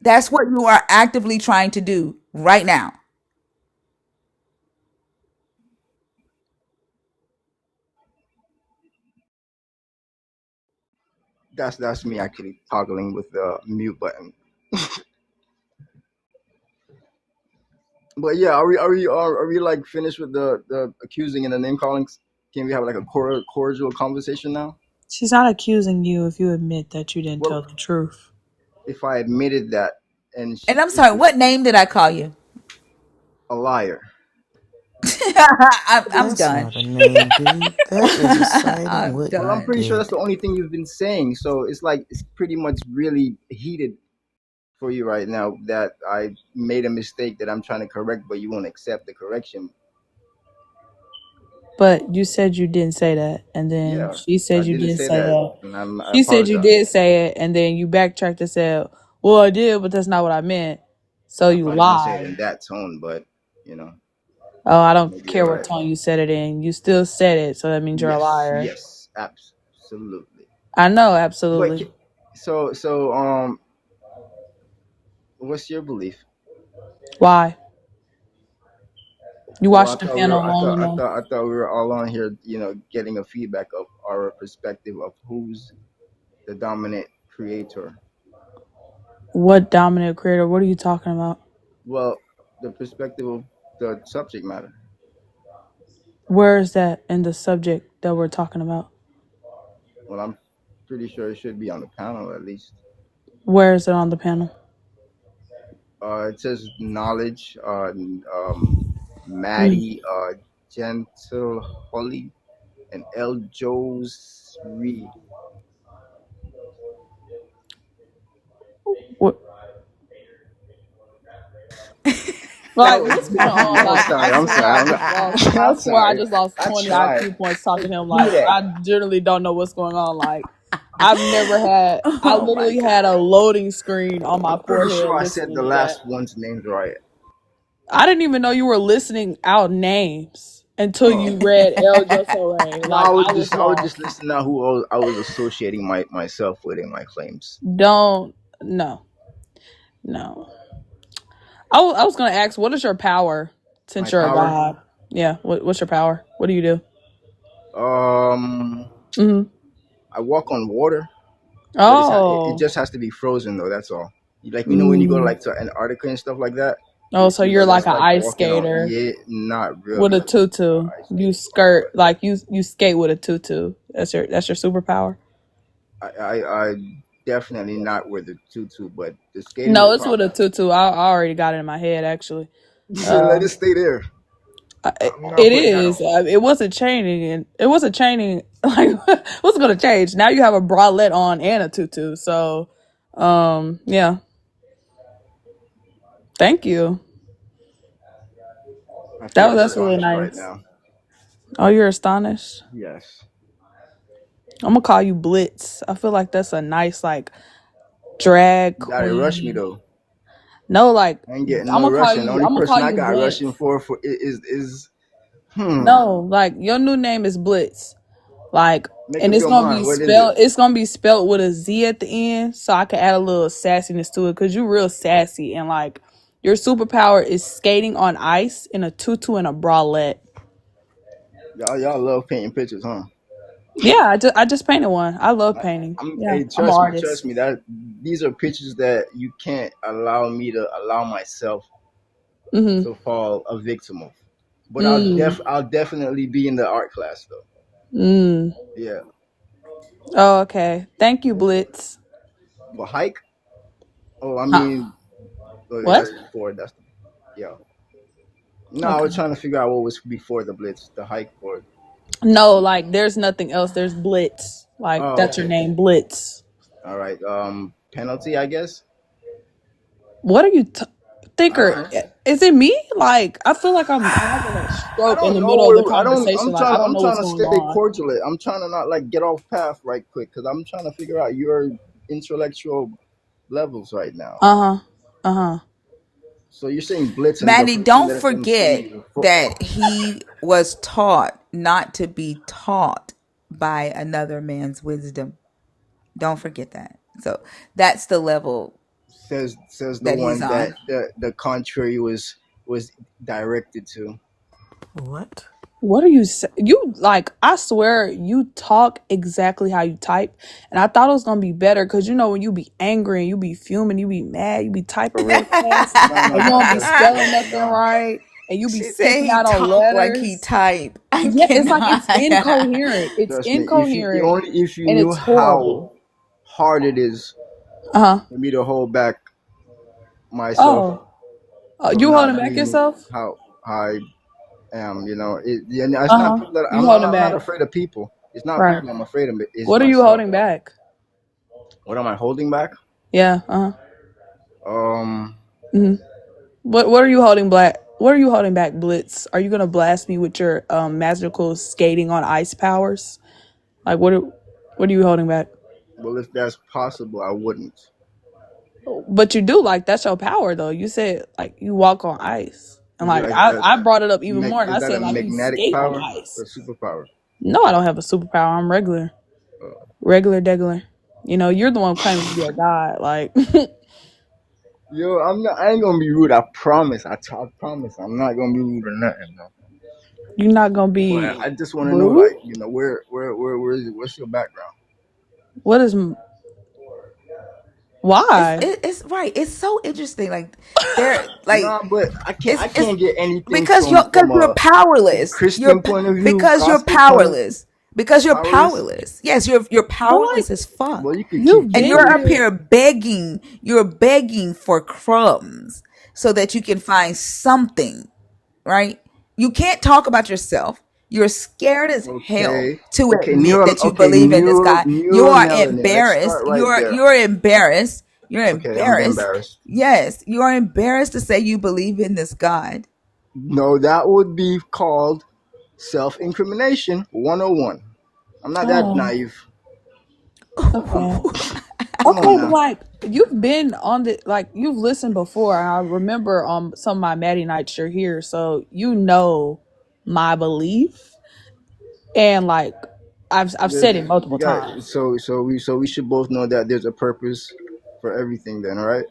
S2: That's what you are actively trying to do right now.
S13: that's me actually toggling with the mute button. But yeah, are we like finished with the accusing and the name callings? Can we have like a cordial conversation now?
S10: She's not accusing you if you admit that you didn't
S13: Well,
S10: tell the truth.
S13: if I admitted that and
S2: And I'm
S13: it
S2: sorry,
S13: was
S2: what name did I call you?
S13: a liar,
S2: I'm
S5: That's
S2: done.
S5: not a name, dude. That is a citing
S2: I'm
S5: what
S13: well,
S5: you
S13: I'm
S2: done.
S13: pretty sure that's
S5: did.
S13: the only thing you've been saying. So it's like it's pretty much really heated for you right now that I made a mistake that I'm trying to correct, but you won't accept the correction.
S10: But you said you didn't say that, and then
S13: Yeah,
S10: she
S13: I
S10: said you
S13: didn't
S10: didn't
S13: say
S10: say
S13: that,
S10: that.
S13: and I
S10: She said you
S13: apologize.
S10: did say it, and then you backtracked and said, "Well, I did, but that's not what I meant." So
S13: I
S10: you
S13: probably didn't say it
S10: lied.
S13: in that tone, but you know,
S10: Oh, I don't
S13: maybe
S10: care
S13: you're
S10: what
S13: right.
S10: tone you said it in. You still said it, so that means you're a
S13: Yes,
S10: liar.
S13: yes, absolutely.
S10: I know,
S13: But
S10: absolutely.
S13: what's your belief?
S10: Why? You
S13: Well,
S10: watched the
S13: we were,
S10: panel long enough.
S13: I thought we were all on here, getting a feedback of our perspective of who's the dominant creator.
S10: What dominant creator? What are you talking about?
S13: Well, the perspective of the subject matter.
S10: Where is that in the subject that we're talking about?
S13: Well, I'm pretty sure it should be on the panel at least.
S10: Where is it on the panel?
S13: It says knowledge,
S10: Mm.
S13: Maddie, Gentle Holly, and El Joes Reed.
S10: What? Like,
S13: Yo,
S10: what's going on?
S13: I'm
S10: Like, I
S13: sorry. I'm
S10: swear
S13: sorry.
S10: I just lost. I
S13: I'm
S10: swear I
S13: sorry.
S10: just lost
S13: I
S10: 20
S13: tried.
S10: IQ points talking to him.
S13: Do
S10: Like,
S13: that.
S10: I generally don't know what's going on. Like, I've never had. I
S2: Oh my
S10: literally had a
S2: god.
S10: loading screen on my
S13: I'm pretty
S10: forehead
S13: sure I said
S10: listening
S13: the
S10: to that.
S13: last one's names right.
S10: I didn't even know you were listing out names until
S13: Oh
S10: you read El Yo Soy.
S13: no,
S10: Like, I was
S13: I was just
S10: lost.
S13: listening to who I was associating myself with in my claims.
S10: Don't. No. No. I was going to ask, what is your power
S13: My
S10: since you're a
S13: power.
S10: god? Yeah. What's your power? What do you do?
S13: Um,
S10: Mm-hmm.
S13: I walk on water, but it
S10: Oh.
S13: just has to be frozen though. That's all. Like when you go
S10: Mm.
S13: like to Antarctica and stuff like that,
S10: Oh, so you're like
S13: that's
S10: an
S13: like
S10: ice
S13: walking on.
S10: skater
S13: Yeah, not
S10: with
S13: really
S10: a tutu.
S13: ice
S10: You
S13: skating stuff,
S10: skirt
S13: but
S10: like you skate with a tutu. That's your superpower.
S13: I definitely not with the tutu, but the skating
S10: No,
S13: is
S10: it's with a
S13: probably.
S10: tutu. I already got it in my head actually.
S13: Let it stay there. I'm not
S10: It
S13: putting that on.
S10: is. It wasn't chaining, and it wasn't chaining. Like, what's going to change? Now you have a bralette on and a tutu. So, yeah. Thank you.
S13: I feel
S10: That's really
S13: astonished right
S10: nice.
S13: now.
S10: Oh, you're astonished.
S13: Yes.
S10: I'm gonna call you Blitz. I feel like that's a nice like drag
S13: You gotta rush me
S10: queen.
S13: though.
S10: No, like
S13: I ain't getting no rushing. The only
S10: I'm gonna call
S13: person I
S10: you
S13: got
S10: Blitz.
S13: rushing for is
S10: No, like your new name is Blitz. Like,
S13: Make
S10: and
S13: up your mind. What is it?
S10: it's gonna be spelled with a Z at the end, so I can add a little sassiness to it because you're real sassy and like your superpower is skating on ice in a tutu and a bralette.
S13: Y'all love painting pictures, huh?
S10: Yeah, I just painted one. I love painting. Yeah,
S13: Hey,
S10: I'm an
S13: trust
S10: artist.
S13: me. That these are pictures that you can't allow me to allow myself
S10: Mm-hmm.
S13: to fall a victim of. But
S10: Mm.
S13: I'll definitely be in the art class though.
S10: Mm.
S13: Yeah.
S10: Oh, okay. Thank you, Blitz.
S13: But hike? Oh, I
S10: Huh.
S13: mean, oh,
S10: What?
S13: that's before. Yeah. No, I
S10: Okay.
S13: was trying to figure out what was before the blitz, the hike or.
S10: No, like there's nothing else. There's Blitz. Like
S13: Oh,
S10: that's your
S13: okay.
S10: name, Blitz.
S13: All right. Penalty, I guess.
S10: What are you
S13: I don't
S10: thinker?
S13: know.
S10: Is it me? Like I feel like I'm having a
S13: I
S10: stroke in
S13: don't
S10: the middle of the
S13: know. I don't.
S10: conversation. Like I don't
S13: I'm
S10: know
S13: trying
S10: what's
S13: to
S10: going
S13: stay
S10: on.
S13: cordial. I'm trying to not like get off path right quick because I'm trying to figure out your intellectual levels right now.
S10: Uh huh. Uh huh.
S13: So you're saying blitz, and the
S2: Maddie,
S13: first thing
S2: don't
S13: that comes to me
S2: forget
S13: is
S2: that he was taught not to be taught by another man's wisdom. Don't forget that. So that's the level
S13: says the
S2: that he's
S13: one that
S2: on.
S13: the contrary was directed to.
S5: What?
S10: What are you you like? I swear you talk exactly how you type, and I thought it was gonna be better because you know when you be angry and you be fuming, you be mad, you be typing real fast,
S13: No,
S10: and you don't be
S13: that's
S10: spelling nothing
S13: no.
S10: right, and you be
S2: She said
S10: skipping
S2: he
S10: out on
S2: talked like he
S10: letters.
S2: type. I
S10: Yeah, it's like it's
S2: cannot.
S10: incoherent. It's
S13: Trust me. If you
S10: incoherent,
S13: only if you
S10: and
S13: knew
S10: it's
S13: how
S10: horrible.
S13: hard it is
S10: Uh huh.
S13: for me to hold back myself
S10: Oh,
S13: from
S10: you holding
S13: not
S10: back
S13: being
S10: yourself?
S13: how I am. It's
S10: Uh
S13: not
S10: huh.
S13: people that
S10: You holding
S13: I'm not
S10: back,
S13: afraid of people. It's not
S10: right?
S13: people I'm afraid of. It's
S10: What are you
S13: myself.
S10: holding back?
S13: What am I holding back?
S10: Yeah. Uh huh.
S13: Um,
S10: Hmm. What are you holding back? What are you holding back, Blitz? Are you gonna blast me with your magical skating on ice powers? Like what are you holding back?
S13: well, if that's possible, I wouldn't.
S10: But you do like that's your power though. You said like you walk on ice. And like
S13: Like,
S10: I brought it up even more and
S13: is
S10: I
S13: that a
S10: said like you
S13: magnetic
S10: skate on
S13: power or
S10: ice.
S13: superpower?
S10: No, I don't have a superpower. I'm regular.
S13: Uh,
S10: Regular degular. You know, you're the one claiming to be a god. Like
S13: Yo, I ain't gonna be rude. I promise. I promise. I'm not gonna be rude or nothing. No.
S10: you're not gonna
S13: But
S10: be
S13: I just want to know, like,
S10: rude.
S13: where is it? What's your background?
S10: What is why?
S2: It's right. It's so interesting. Like they're like
S13: Nah, but I
S2: it's
S13: can't get anything
S2: because
S13: from
S2: you're
S13: a
S2: powerless.
S13: Christian point of view,
S2: Because you're
S13: gospel point of
S2: powerless. Because you're
S13: powerless.
S2: powerless. Yes, you're
S10: What?
S2: powerless as fuck.
S13: Well, you could
S10: You've
S2: And
S10: been
S2: you're
S13: keep
S2: up
S10: here.
S2: here begging. You're begging for crumbs so that you can find something, right? You can't talk about yourself. You're scared as hell
S13: okay,
S2: to admit that you
S13: okay,
S2: believe in this guy. You
S13: neural
S2: are
S13: melanin. Let's
S2: embarrassed.
S13: start right there.
S2: You're embarrassed. You're
S13: Okay, I'm
S2: embarrassed.
S13: embarrassed.
S2: Yes, you are embarrassed to say you believe in this God.
S13: No, that would be called self-incrimination 101. I'm not that
S10: Oh,
S13: naive.
S10: okay.
S13: Come
S10: Okay,
S13: on
S10: but
S13: now.
S10: like you've been on the like you've listened before. I remember some of my Maddie nights you're here, so you know my belief, and like I've said it
S13: You
S10: multiple
S13: got
S10: times.
S13: so we should both know that there's a purpose for everything then, right?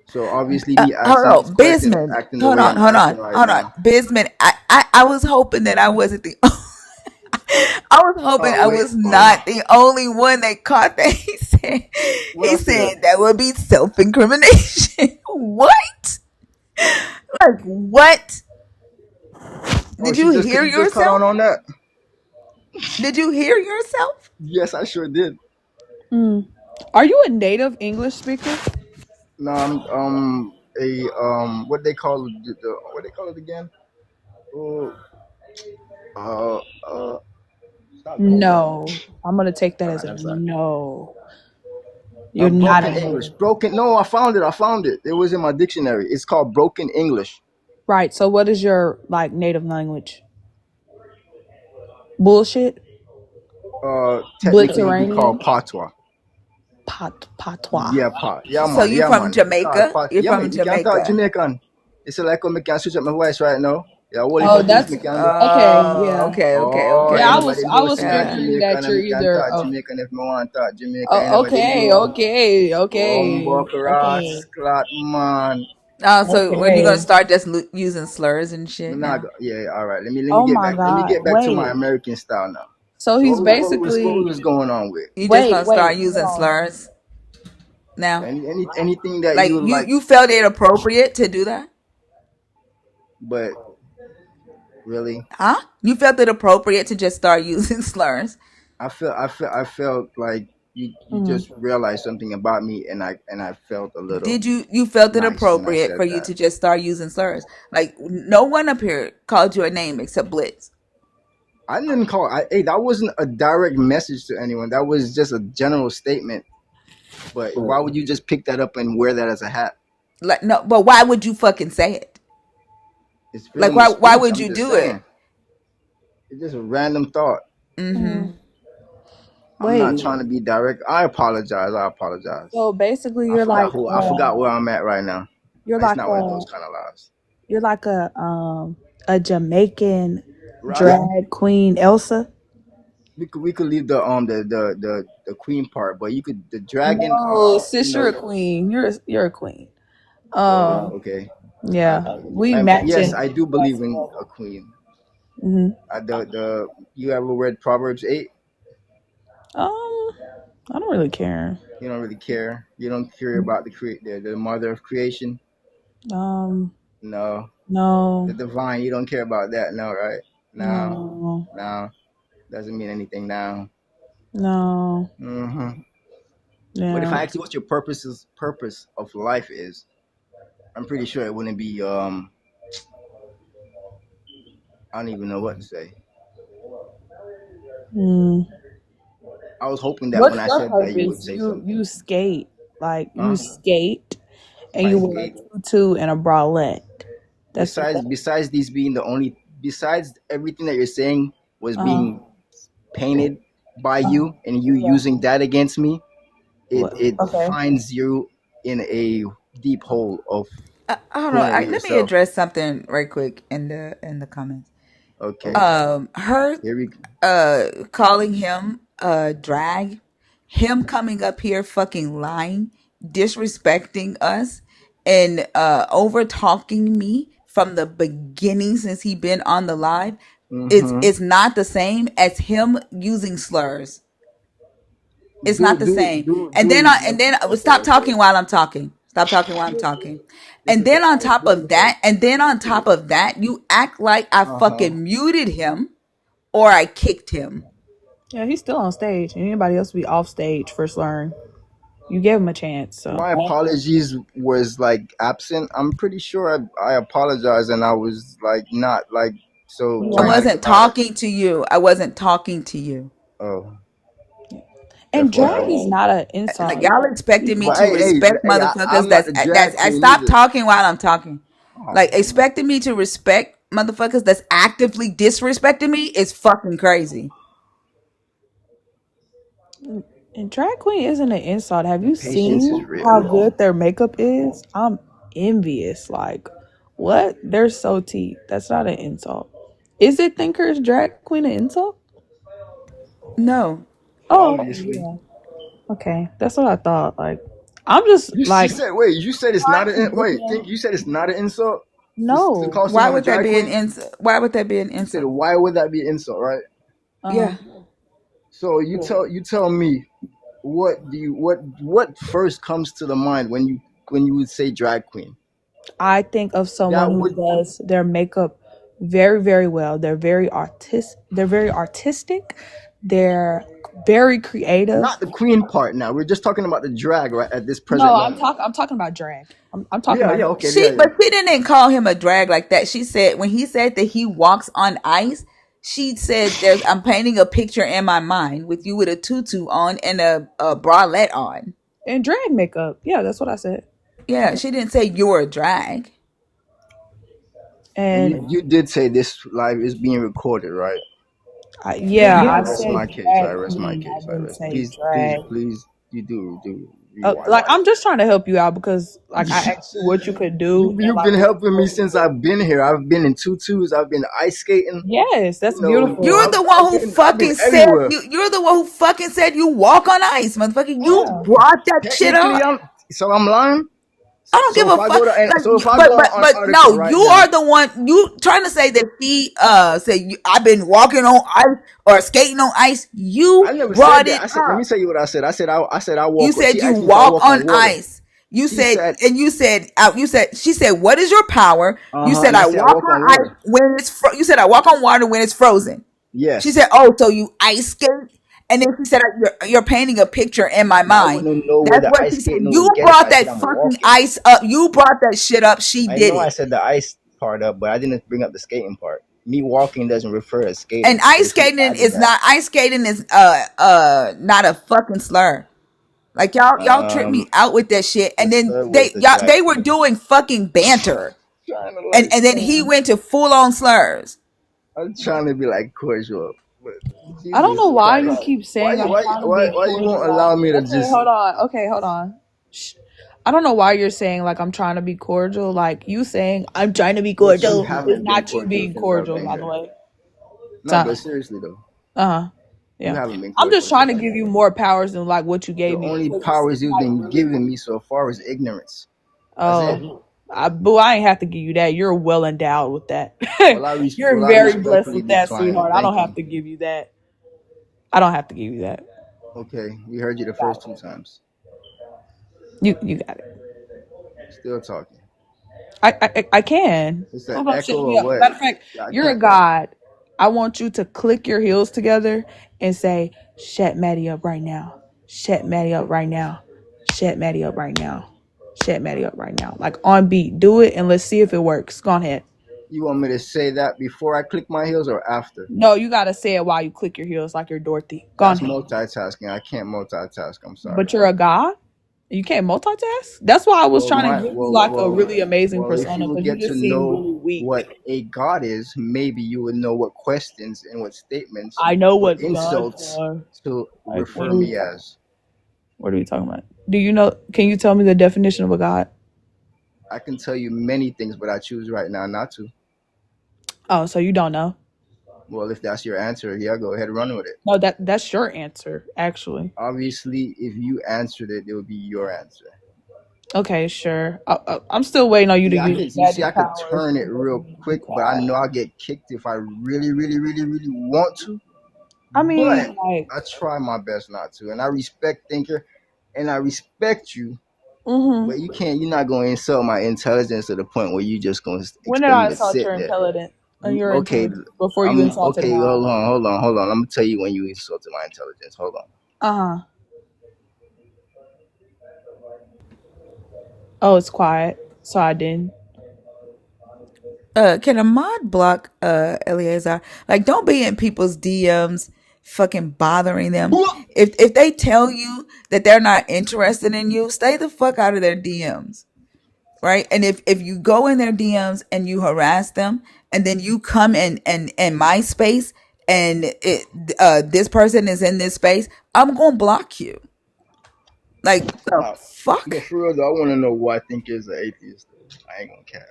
S13: So obviously me
S2: Hold
S13: asking these
S2: on,
S13: questions and
S2: Bisman.
S13: acting the way I'm acting right
S2: Hold on,
S13: now.
S2: Bisman. I was hoping that I wasn't the. I was hoping
S13: Oh
S2: I
S13: wait,
S2: was not the only one that caught that.
S13: what
S2: He
S13: I said?
S2: said that would be self incrimination. What? Like what?
S13: Oh,
S2: Did you hear
S13: you just cut on
S2: yourself?
S13: that?
S2: Did you hear yourself?
S13: Yes, I sure did.
S10: Mm. Are you a native English speaker?
S13: No, I'm a what they call what they call it again? Oh, uh, uh, stop doing that.
S10: No, I'm gonna take that
S13: All
S10: as
S13: right,
S10: a
S13: I'm sorry.
S10: no. You're not a
S13: Broken English.
S10: native.
S13: Broken. No, I found it. I found it. It was in my dictionary. It's called broken English.
S10: Right. So, what is your like native language? Bullshit.
S13: Technically it'd be called
S10: Blitteranian.
S13: patois.
S10: Patois.
S2: So you
S13: Yeah,
S2: from
S13: man.
S2: Jamaica? You're
S13: Yeah, man.
S2: from
S13: You can talk
S2: Jamaica.
S13: Jamaican. It's like I can switch up my voice right now. Yeah, what if
S10: Oh,
S13: I things
S10: that's
S13: me can do?
S10: okay.
S2: Oh,
S10: Yeah.
S13: Oh,
S10: Yeah,
S2: okay.
S13: anybody
S10: I
S13: know
S10: was
S13: say I'm
S2: Yeah.
S10: figuring that
S13: Jamaican and
S10: you're
S13: me can
S10: either.
S13: talk Jamaican if me want to talk Jamaican.
S10: Oh,
S13: Anybody
S10: okay,
S13: know?
S10: okay, okay,
S13: Buckarats,
S10: okay,
S13: clot man.
S2: Oh, so when you gonna
S10: okay.
S2: start just using slurs and
S13: Me
S2: shit
S13: not
S2: now?
S13: go, yeah, all right. Let me
S10: Oh
S13: get
S10: my
S13: back. Let me
S10: God!
S13: get back to my
S10: Wait,
S13: American style now.
S10: so
S13: So
S10: he's
S13: what we
S10: basically
S13: was going on with?
S2: You just gonna
S10: wait.
S2: start
S10: Hold
S2: using
S10: on.
S2: slurs now?
S13: Anything that
S2: Like
S13: you like,
S2: you felt it appropriate to do that?
S13: but really.
S2: Huh? You felt it appropriate to just start using slurs?
S13: I felt like you
S10: Mm.
S13: just realized something about me, and I felt a little
S2: Did you felt it
S13: nice when I
S2: appropriate for
S13: said
S2: you
S13: that.
S2: to just start using slurs? Like no one up here called you a name except Blitz.
S13: I didn't call. Hey, that wasn't a direct message to anyone. That was just a general statement. But why would you just pick that up and wear that as a hat?
S2: Like no, but why would you fucking say it?
S13: It's
S2: Like
S13: freedom of
S2: why
S13: speech.
S2: would
S13: I'm
S2: you
S13: just
S2: do it?
S13: saying. It's just a random thought.
S10: Mm.
S13: I'm not
S10: Wait.
S13: trying to be direct. I apologize. I apologize.
S10: So basically,
S13: I forgot where I'm at right now.
S10: you're
S13: It's
S10: like
S13: not one of those kind of lies.
S10: you're like a Jamaican
S13: Right.
S10: drag queen Elsa.
S13: We could leave the queen part, but you could the dragon.
S10: No,
S13: You
S10: sis, you're
S13: know.
S10: a queen. You're a queen.
S13: Oh,
S10: Um,
S13: okay.
S10: yeah, we
S13: Yes,
S10: matching.
S13: I do believe in a queen.
S10: Hmm.
S13: The you ever read Proverbs 8?
S10: I don't really care.
S13: You don't really care. You don't care about the mother of creation.
S10: Um,
S13: No, the
S10: no,
S13: divine. You don't care about that. No, right? No,
S10: no,
S13: no. Doesn't mean anything now.
S10: no.
S13: Hmm. But if
S10: Yeah.
S13: I ask you what your purpose of life is, I'm pretty sure it wouldn't be. I don't even know what to say.
S10: Mm.
S13: I was hoping that when
S10: What's
S13: I
S10: your
S13: said that you would
S10: purpose?
S13: say
S10: You
S13: something.
S10: skate like you
S13: Huh?
S10: skate, and
S13: I
S10: you wear a
S13: skate.
S10: tutu and a bralette. That's your purpose.
S13: Besides these being the only, besides everything that you're saying was
S10: Uh,
S13: being painted by
S10: uh,
S13: you and you
S10: yeah.
S13: using that against me,
S10: What?
S13: it
S10: Okay.
S13: finds you in a deep hole of
S2: Hold on.
S13: foolery
S2: Let me
S13: yourself.
S2: address something right quick in the comments.
S13: Okay,
S2: Her
S13: here we.
S2: calling him drag, him coming up here fucking lying, disrespecting us, and over talking me from the beginning since he been on the live.
S13: Mm-hmm.
S2: It's not the same as him using slurs. It's not the same. And then stop
S13: Okay.
S2: talking while I'm talking. Stop talking while I'm talking.
S13: This
S2: And
S13: is the
S2: then on
S13: part.
S2: top
S13: This is
S2: of
S13: the part.
S2: that, you act like I
S13: Uh huh.
S2: fucking muted him or I kicked him.
S10: Yeah, he's still on stage. And anybody else be off stage for slurring. You gave him a chance, so.
S13: My apologies was like absent. I'm pretty sure I apologized and I was like not like so
S10: You
S2: I
S10: weren't.
S13: dramatic
S2: wasn't
S13: about it.
S2: talking to you. I wasn't talking to you.
S13: Oh,
S10: And drag
S9: FYI.
S10: is not an
S2: Like
S10: insult.
S2: y'all expecting me
S9: But
S2: to respect
S9: I'm
S2: motherfuckers.
S9: not the drag
S2: I
S9: queen
S2: stop
S9: either.
S2: talking while I'm talking.
S9: Oh
S2: Like expecting me to respect motherfuckers that's actively disrespecting me is fucking crazy.
S10: And drag queen isn't an insult. Have you
S9: patience is
S10: seen
S9: real.
S10: how good their makeup is? I'm envious. Like, what? They're so T. That's not an insult. Is it Thinker's drag queen an insult?
S2: No.
S10: Oh, okay,
S13: Obviously.
S10: yeah. Okay, that's what I thought. Like, I'm just
S13: You
S10: like
S13: said wait. You said it's not
S10: trying to
S13: an
S10: get
S13: wait.
S10: them.
S13: Think you said it's not an insult to
S10: No.
S13: call
S2: Why
S13: someone a
S2: would that
S13: drag
S2: be an
S13: queen.
S2: insult? Why would that be an
S13: You said
S2: insult?
S13: why would that be an insult, right?
S10: Uh
S2: Yeah.
S10: huh.
S13: So you tell me what first comes to the mind when you would say drag queen?
S10: I think of someone
S13: That
S10: who
S13: would
S10: does their makeup very, very well. They're very artist. They're very artistic. They're very creative.
S13: not the queen part now. We're just talking about the drag right at this
S10: No,
S13: present moment.
S10: I'm talking about drag. I'm talking
S13: Yeah,
S10: about
S13: yeah,
S10: drag.
S13: okay, yeah, yeah.
S2: But she didn't call him a drag like that. She said when he said that he walks on ice, she said there's I'm painting a picture in my mind with you with a tutu on and a bralette on.
S10: And drag makeup. Yeah, that's what I said.
S2: Yeah, she didn't say you're a drag.
S13: And
S10: And
S13: you did say this live is being recorded, right?
S10: yeah,
S13: I
S10: I
S13: rest
S10: said
S13: my case. I
S10: drag
S13: rest my
S10: queen. I
S13: case. I
S10: didn't
S13: rest.
S10: say
S13: Please, please,
S10: drag.
S13: please. You do rewind.
S10: Like I'm just trying to help you out because like I asked you what you could do and
S13: You've
S10: like
S13: been
S10: what
S13: helping me since I've been here. I've been in tutus. I've been ice skating.
S10: yes, that's
S13: You know,
S2: You're
S10: beautiful.
S2: the one who
S13: I've been
S2: fucking said
S13: everywhere.
S2: you're the one who fucking said you walk on ice, motherfucker. You
S10: Yeah.
S2: brought that shit up.
S13: Technically, I'm lying.
S2: I don't
S13: So
S2: give
S13: if
S2: a
S13: I
S2: fuck.
S13: go to
S2: Like,
S13: so if I
S2: but
S13: go
S2: but
S13: on
S2: but
S13: article
S2: no,
S13: right
S2: you
S13: now,
S2: are the one. You trying to say that he said I've been walking on ice or skating on ice.
S13: I
S2: You
S13: never said
S2: brought
S13: that.
S2: it
S13: I said, let me
S2: up.
S13: tell you what I said. I said I
S2: You
S13: walk.
S2: said
S13: She
S2: you
S13: asked me if I
S2: walk
S13: walk
S2: on
S13: on water.
S2: ice. You
S13: She
S2: said
S13: said,
S2: and you said she said what is your power? You said
S13: and I
S2: I
S13: said I
S2: walk
S13: walk on
S2: on ice
S13: water.
S2: when you said I walk on water when it's frozen. She
S13: Yes.
S2: said, "Oh, so you ice skate?" And then she said, you're painting a picture in my
S13: Now I
S2: mind."
S13: wouldn't know where
S2: That's
S13: the
S2: what
S13: ice
S2: she said.
S13: skating
S2: You
S13: would get if
S2: brought
S13: I said
S2: that
S13: I'm
S2: fucking
S13: walking.
S2: ice up. You brought that shit up. She
S13: I
S2: did
S13: know I
S2: it.
S13: said the ice part up, but I didn't bring up the skating part. Me walking doesn't refer to
S2: And
S13: skating,
S2: ice
S13: but she
S2: skating
S13: added
S2: is
S13: that.
S2: not not a fucking slur. Like y'all tripped me
S13: Um,
S2: out with that shit.
S13: the
S2: And then
S13: slur was the drag
S2: they were
S13: queen.
S2: doing fucking banter.
S13: Trying to
S2: And then he went to full on slurs.
S13: I'm trying to be like cordial, but
S10: I don't
S13: Jesus
S10: know why you
S13: Christ,
S10: keep saying I'm trying to be
S13: why you won't allow
S10: cordial.
S13: me to
S10: Okay,
S13: just?
S10: hold on. Okay, hold on. Shh. I don't know why you're saying like I'm trying to be cordial. Like you saying I'm trying to be
S13: But you
S10: cordial is
S13: haven't been
S10: not you
S13: cordial
S10: being
S13: since I've
S10: cordial,
S13: been
S10: by the
S13: here.
S10: way.
S13: No, but seriously though,
S10: Uh huh.
S13: you
S10: Yeah.
S13: haven't been
S10: I'm just
S13: cordial
S10: trying
S13: since
S10: to
S13: I've
S10: give
S13: been
S10: you
S13: here.
S10: more powers than like what you
S13: The
S10: gave me
S13: only
S10: because you seem
S13: powers you've
S10: like
S13: been
S10: really
S13: giving
S10: weak.
S13: me so far is ignorance. That's it.
S10: Oh, boo, I ain't have to give you that. You're well endowed with that. You're
S13: Well, I
S10: very blessed
S13: respectfully
S10: with that,
S13: decline.
S10: sweetheart. I don't
S13: Thank
S10: have
S13: you.
S10: to give you that. I don't have to give you that.
S13: Okay, we heard you the first two times.
S10: You got it.
S13: Still talking.
S10: I can.
S13: It's an
S10: I'm gonna shut
S13: echo
S10: me
S13: or
S10: up.
S13: what?
S10: Matter of fact,
S13: Yeah, I
S10: you're a
S13: can't.
S10: god. I want you to click your heels together and say, "Shut Maddie up right now. Shut Maddie up right now. Shut Maddie up right now. Shut Maddie up right now." Like on beat. Do it and let's see if it works. Go on ahead.
S13: You want me to say that before I click my heels or after?
S10: No, you gotta say it while you click your heels like you're Dorothy. Go on
S13: That's
S10: ahead.
S13: multitasking. I can't multitask. I'm sorry.
S10: But you're a god. You can't multitask. That's why I was
S13: Well,
S10: trying to give you like a really amazing
S13: if you
S10: persona
S13: would
S10: because you
S13: get to
S10: just seem
S13: know
S10: really weak.
S13: what a god is, maybe you would know what questions and what statements,
S10: I know
S13: what
S10: what gods
S13: insults
S10: are.
S13: to
S10: Like,
S13: refer me as.
S10: what are we talking about? Do you know? Can you tell me the definition of a god?
S13: I can tell you many things, but I choose right now not to.
S10: Oh, so you don't know?
S13: Well, if that's your answer, yeah, go ahead and run with it.
S10: No, that's your answer, actually.
S13: Obviously, if you answered it, it would be your answer.
S10: Okay, sure. I'm still waiting on you to
S13: See,
S10: use
S13: I
S10: magic
S13: could
S10: powers
S13: turn
S10: to
S13: it
S10: get
S13: real
S10: me to be
S13: quick, but I
S10: quiet.
S13: know I'll get kicked if I really, really, really, really want to.
S10: I mean,
S13: But
S10: like,
S13: I try my best not to, and I respect Thinker, and I respect you.
S10: mm-hmm.
S13: But you're not going to insult my intelligence to the point where you just going to
S10: When did
S13: expect me
S10: I
S13: to
S10: insult
S13: sit
S10: your
S13: there.
S10: intelligence? Your
S13: Okay,
S10: intelligence before you
S13: I'm
S10: insulted
S13: okay.
S10: mine.
S13: Hold on. I'm gonna tell you when you insulted my intelligence. Hold on.
S10: Uh-huh. Oh, it's quiet. So I didn't.
S2: Can a mod block Eleazar? Like, don't be in people's DMs fucking bothering them. If they tell you that they're not interested in you, stay the fuck out of their DMs. Right? And if you go in their DMs and you harass them, and then you come in my space, and this person is in this space, I'm gonna block you. Like the fuck?
S13: But for real though, I want to know who I think is an atheist. Though. I ain't gonna cap.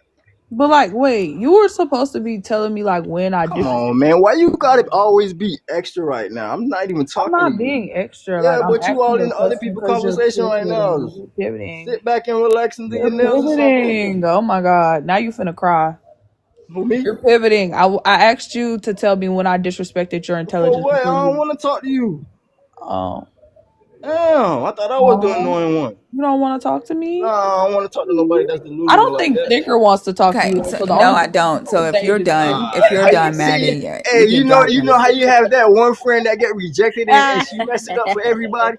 S10: But like, wait, you were supposed to be telling me like when I
S13: Come
S10: disrespect.
S13: on, man. Why you gotta always be extra right now? I'm not even
S10: I'm
S13: talking to
S10: not
S13: you.
S10: being extra. Like
S13: Yeah,
S10: I'm
S13: but you
S10: asking
S13: all
S10: you
S13: in
S10: a
S13: other
S10: question
S13: people's
S10: because you're
S13: conversation right now.
S10: pivoting. You're pivoting.
S13: Sit back and relax and do your
S10: You're
S13: nails or something.
S10: pivoting. Oh my god! Now you finna cry.
S13: For me?
S10: You're pivoting. I asked you to tell me when I disrespected your
S13: For
S10: intelligence
S13: what? I
S10: before
S13: don't
S10: you.
S13: want to talk to you.
S10: Oh,
S13: Damn, I thought I was the
S10: oh,
S13: annoying one.
S10: you don't want to talk to
S13: No,
S10: me?
S13: I don't want to talk to nobody that's
S10: I
S13: delusional
S10: don't
S13: like
S10: think
S13: that.
S10: Thinker wants to talk to
S2: Okay,
S10: you.
S2: so
S10: So the
S2: no,
S10: only
S2: I
S10: person
S2: don't. So
S10: on
S2: if
S10: stage
S2: you're
S10: is
S2: done,
S10: me.
S2: if you're
S13: How you
S2: done,
S13: see?
S2: Maddie,
S13: Hey,
S2: you can drop
S13: you
S2: him.
S13: know how you have that one friend that get rejected and she messed it up for everybody.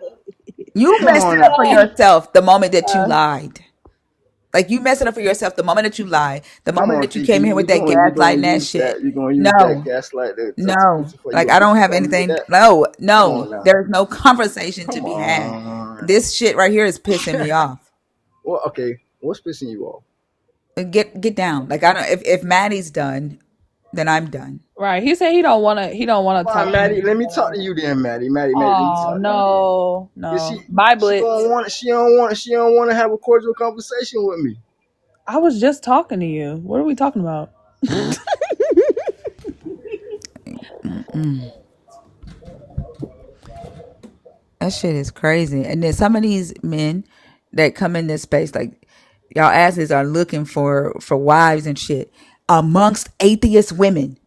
S2: You
S13: Come
S2: messed
S13: on
S2: it
S13: now.
S2: up for yourself the moment that you lied. Like you messed it up for yourself the moment that you lied, the
S13: Come
S2: moment
S13: on,
S2: that you
S13: Tinker.
S2: came here with that
S13: You gonna
S2: gaslighting that
S13: use
S2: shit.
S13: that. You gonna use that
S2: No,
S13: gaslight to
S2: no.
S13: crucify you
S2: Like
S13: or
S2: I don't have
S13: crucify me with
S2: anything.
S13: that.
S2: No,
S13: Come
S2: no.
S13: on now.
S2: There's no conversation to
S13: Come
S2: be had.
S13: on.
S2: This shit right here is pissing me off.
S13: Well, okay. What's pissing you off?
S2: Get down. Like I don't. If Maddie's done, then I'm done.
S10: Right. He said he don't wanna. He don't wanna
S13: Come on,
S10: talk to me
S13: Maddie. Let me talk to
S10: anymore.
S13: you then, Maddie. Maddie. Let me
S10: Oh
S13: talk to you then.
S10: no,
S13: Cause
S10: no. Bye, Blitz.
S13: she don't want to have a cordial conversation with me.
S10: I was just talking to you. What are we talking about?
S2: That shit is crazy. And then some of these men that come in this space, like y'all asses are looking for wives and shit amongst atheist women.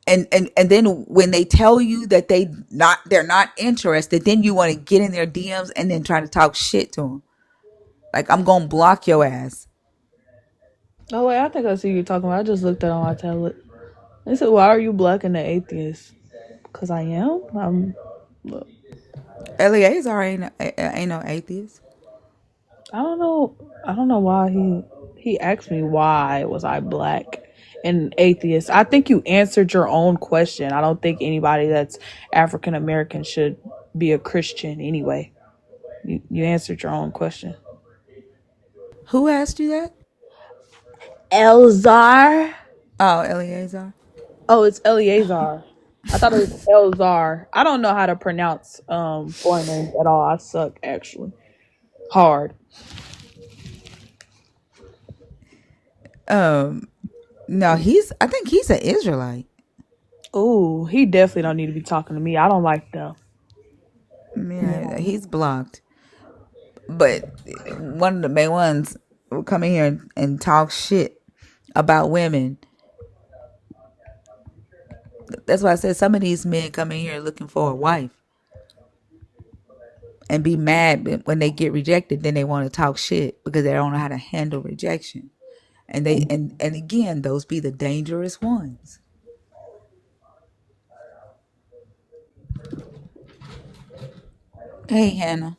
S2: And then when they tell you that they're not interested, then you want to get in their DMs and then try to talk shit to them. Like I'm gonna block your ass.
S10: Oh wait, I think I see you talking about. I just looked at it on my tablet. They said, "Why are you blocking the atheist?" Because I am. Look,
S2: Eleazar ain't no atheist.
S10: I don't know. I don't know why he asked me why was I black and atheist. I think you answered your own question. I don't think anybody that's African American should be a Christian anyway. You answered your own question.
S2: Who asked you that?
S10: Elzar.
S2: Oh, Eleazar.
S10: Oh, it's Eleazar. I thought it was Elzar. I don't know how to pronounce foreign names at all. I suck actually. Hard.
S2: No, I think he's an Israelite.
S10: Oh, he definitely don't need to be talking to me. I don't like them.
S2: Yeah, he's blocked. But one of the main ones will come in here and talk shit about women. That's why I said some of these men come in here looking for a wife and be mad when they get rejected. Then they want to talk shit because they don't know how to handle rejection. And and again, those be the dangerous ones. Hey, Hannah.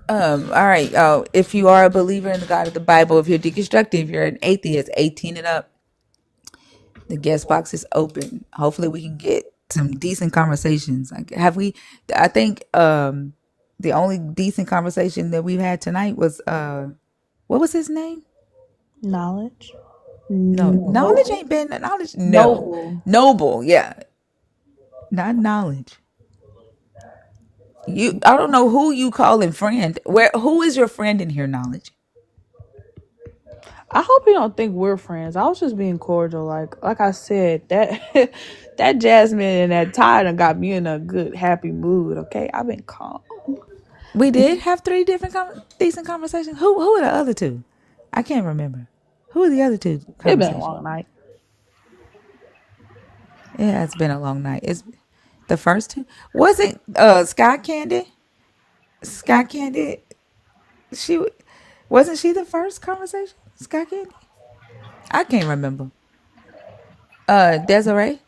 S2: All right. If you are a believer in the God of the Bible, if you're deconstructing, if you're an atheist, 18 and up, the guest box is open. Hopefully we can get some decent conversations. Like I think the only decent conversation that we've had tonight was what was his name?
S10: Knowledge.
S2: No, knowledge
S10: No.
S2: ain't been knowledge. No.
S10: Noble.
S2: Noble, yeah. Not knowledge. I don't know who you calling friend. Who is your friend in here, knowledge?
S10: I hope you don't think we're friends. I was just being cordial. Like I said, that that Jasmine and that Ty done got me in a good, happy mood. Okay, I've been calm.
S2: We did have three different decent conversations. Who are the other two? I can't remember. Who are the other two
S10: It's been a
S2: conversations?
S10: long night.
S2: Yeah, it's been a long night. It's the first two. Was it Sky Candy? Sky Candy. She wasn't she the first conversation? Sky Candy. I can't remember. Desiree.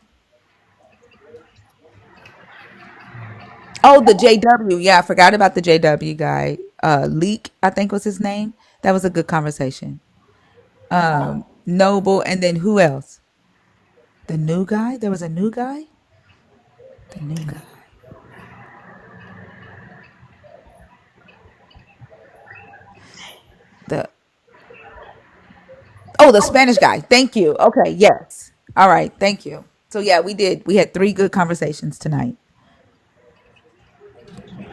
S2: Oh, the JW. Yeah, I forgot about the JW guy. Leak, I think was his name. That was a good conversation. Noble, and then who else? The new guy? There was a new guy? The new guy. The the Spanish guy. Thank you. Okay, yes. All right, thank you. So yeah, we did. We had 3 good conversations tonight.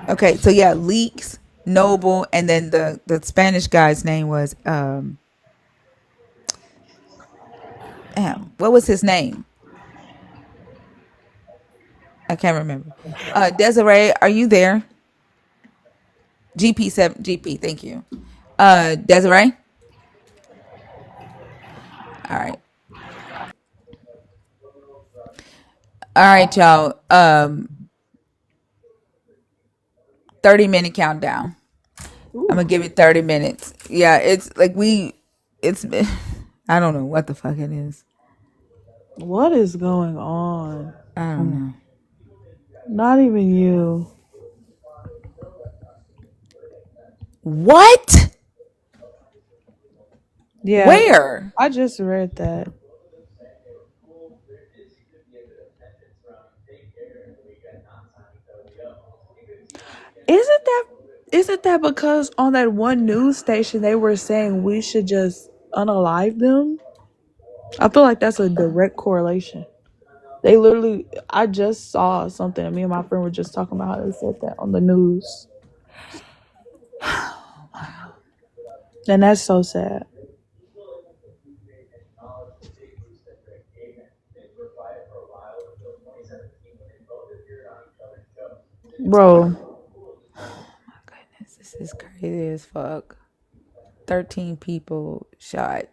S2: Okay, so yeah, Leaks, Noble, and then the Spanish guy's name was what was his name? I can't remember. Desiree, are you there? GP7 GP, thank you. Desiree? All right. All right, y'all. 30-minute countdown. I'm gonna give it 30 minutes. Yeah, it's like it's I don't know what the fuck it is.
S10: What is going on?
S2: I don't know.
S10: Not even you.
S2: What?
S10: Yeah,
S2: Where?
S10: I just read that. Isn't that isn't that because on that one news station they were saying we should just unalive them? I feel like that's a direct correlation. They literally, I just saw something, and me and my friend were just talking about how they said that on the news. And that's so sad. Bro,
S2: Goodness, this is crazy as fuck. 13 people shot.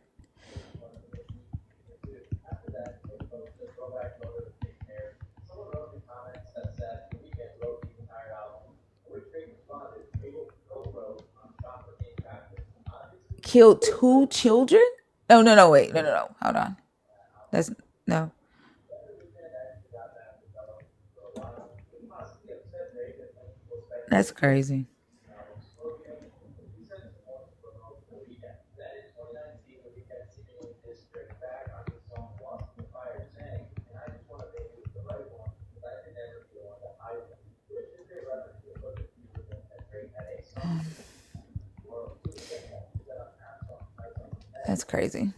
S2: Killed 2 children? No, wait. No. Hold on. That's no. That's crazy. That's crazy.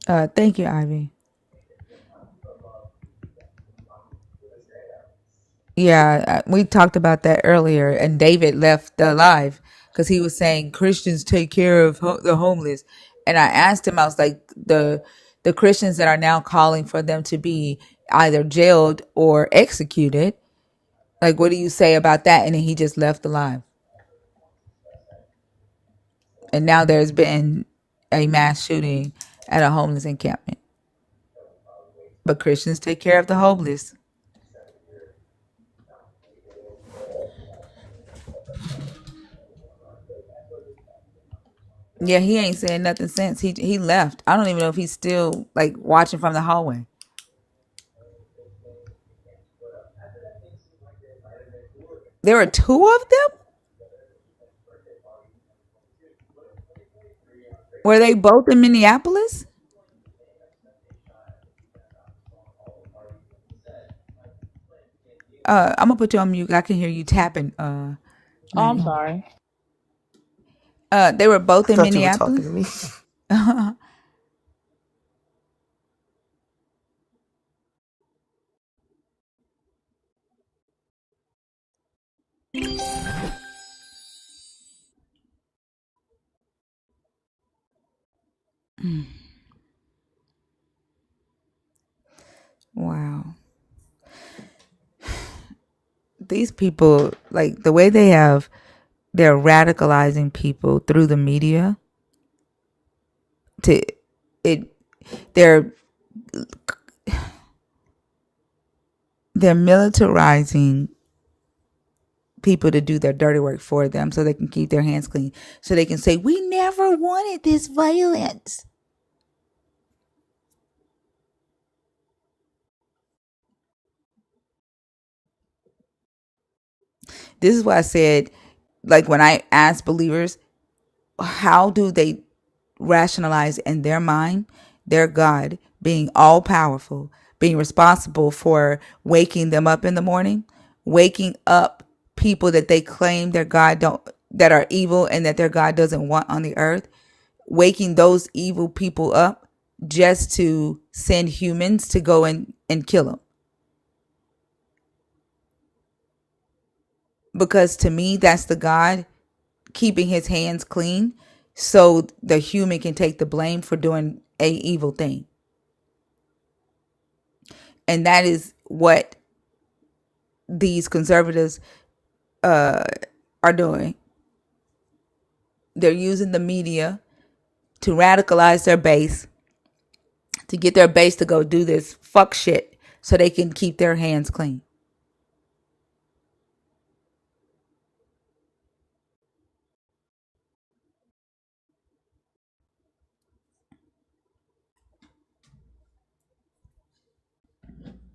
S2: Thank you, Ivy. Yeah, we talked about that earlier, and David left the live because he was saying Christians take care of the homeless, and I asked him, I was like, the Christians that are now calling for them to be either jailed or executed, like, what do you say about that? And then he just left the live, and now there's been a mass shooting at a homeless encampment, but Christians take care of the homeless. Yeah, he ain't saying nothing since he left. I don't even know if he's still like watching from the hallway. There were 2 of them. Were they both in Minneapolis? I'm gonna put you on mute. I can hear you tapping.
S10: oh, I'm
S2: Maddie.
S10: sorry.
S2: They were both
S7: I
S2: in
S7: thought you were talking to
S2: Minneapolis.
S7: me.
S2: Wow, these people, like the way they're radicalizing people through the media. To it, they're they're militarizing people to do their dirty work for them so they can keep their hands clean, so they can say we never wanted this violence. This is why I said, like, when I ask believers how do they rationalize in their mind their God being all powerful, being responsible for waking them up in the morning, waking up people that they claim their God don't, that are evil and that their God doesn't want on the earth, waking those evil people up just to send humans to go and kill them. Because to me, that's the God keeping his hands clean so the human can take the blame for doing a evil thing. And that is what these conservatives are doing. They're using the media to radicalize their base, to get their base to go do this fuck shit so they can keep their hands clean.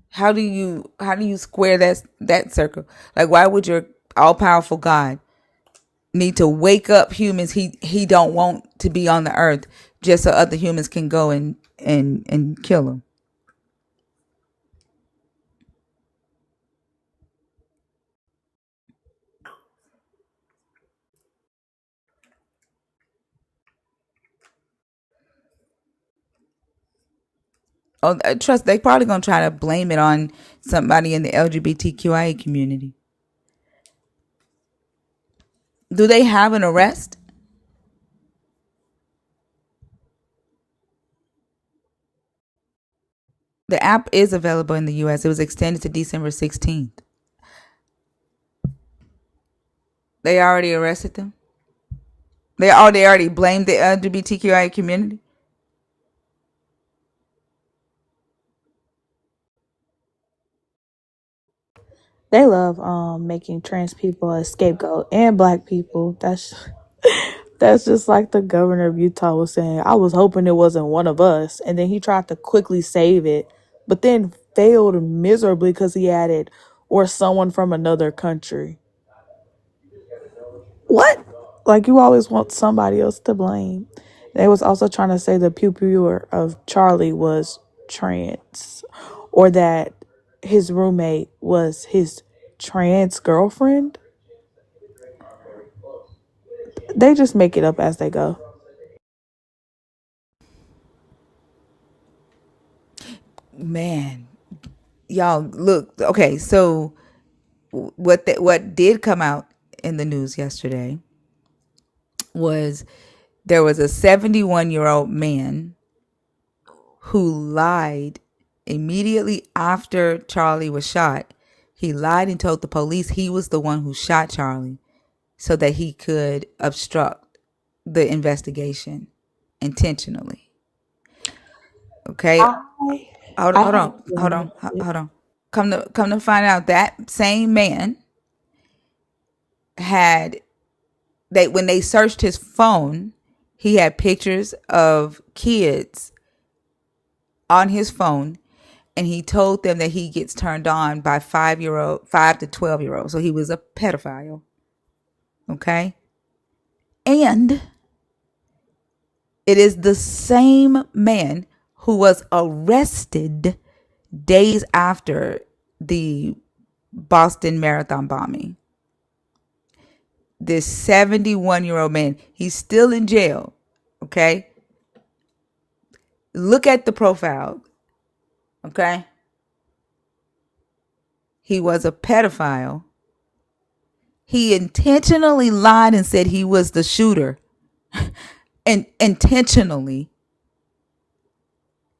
S2: How do you square that circle? Like, why would your all powerful God need to wake up humans he don't want to be on the earth just so other humans can go and kill them? Oh, trust, they probably gonna try to blame it on somebody in the LGBTQIA community. Do they have an arrest? The app is available in the US. It was extended to December 16th. They already arrested them? They already blamed the LGBTQIA community?
S10: They love making trans people a scapegoat and black people. That's just like the governor of Utah was saying. I was hoping it wasn't one of us, and then he tried to quickly save it, but then failed miserably because he added or someone from another country. What? Like, you always want somebody else to blame. They was also trying to say the pew-pewer of Charlie was trans, or that his roommate was his trans girlfriend. They just make it up as they go.
S2: Man, y'all, look, okay, so what did come out in the news yesterday was there was a 71-year-old man who lied immediately after Charlie was shot. He lied and told the police he was the one who shot Charlie so that he could obstruct the investigation intentionally. Okay?
S10: I
S2: Hold
S10: I have
S2: on. Come to find out, that same man had, when they searched his phone, he had pictures of kids on his phone, and he told them that he gets turned on by 5 to 12-year-olds. So he was a pedophile. Okay? And it is the same man who was arrested days after the Boston Marathon bombing. This 71-year-old man, he's still in jail. Okay? Look at the profile. Okay? He was a pedophile. He intentionally lied and said he was the shooter. And intentionally.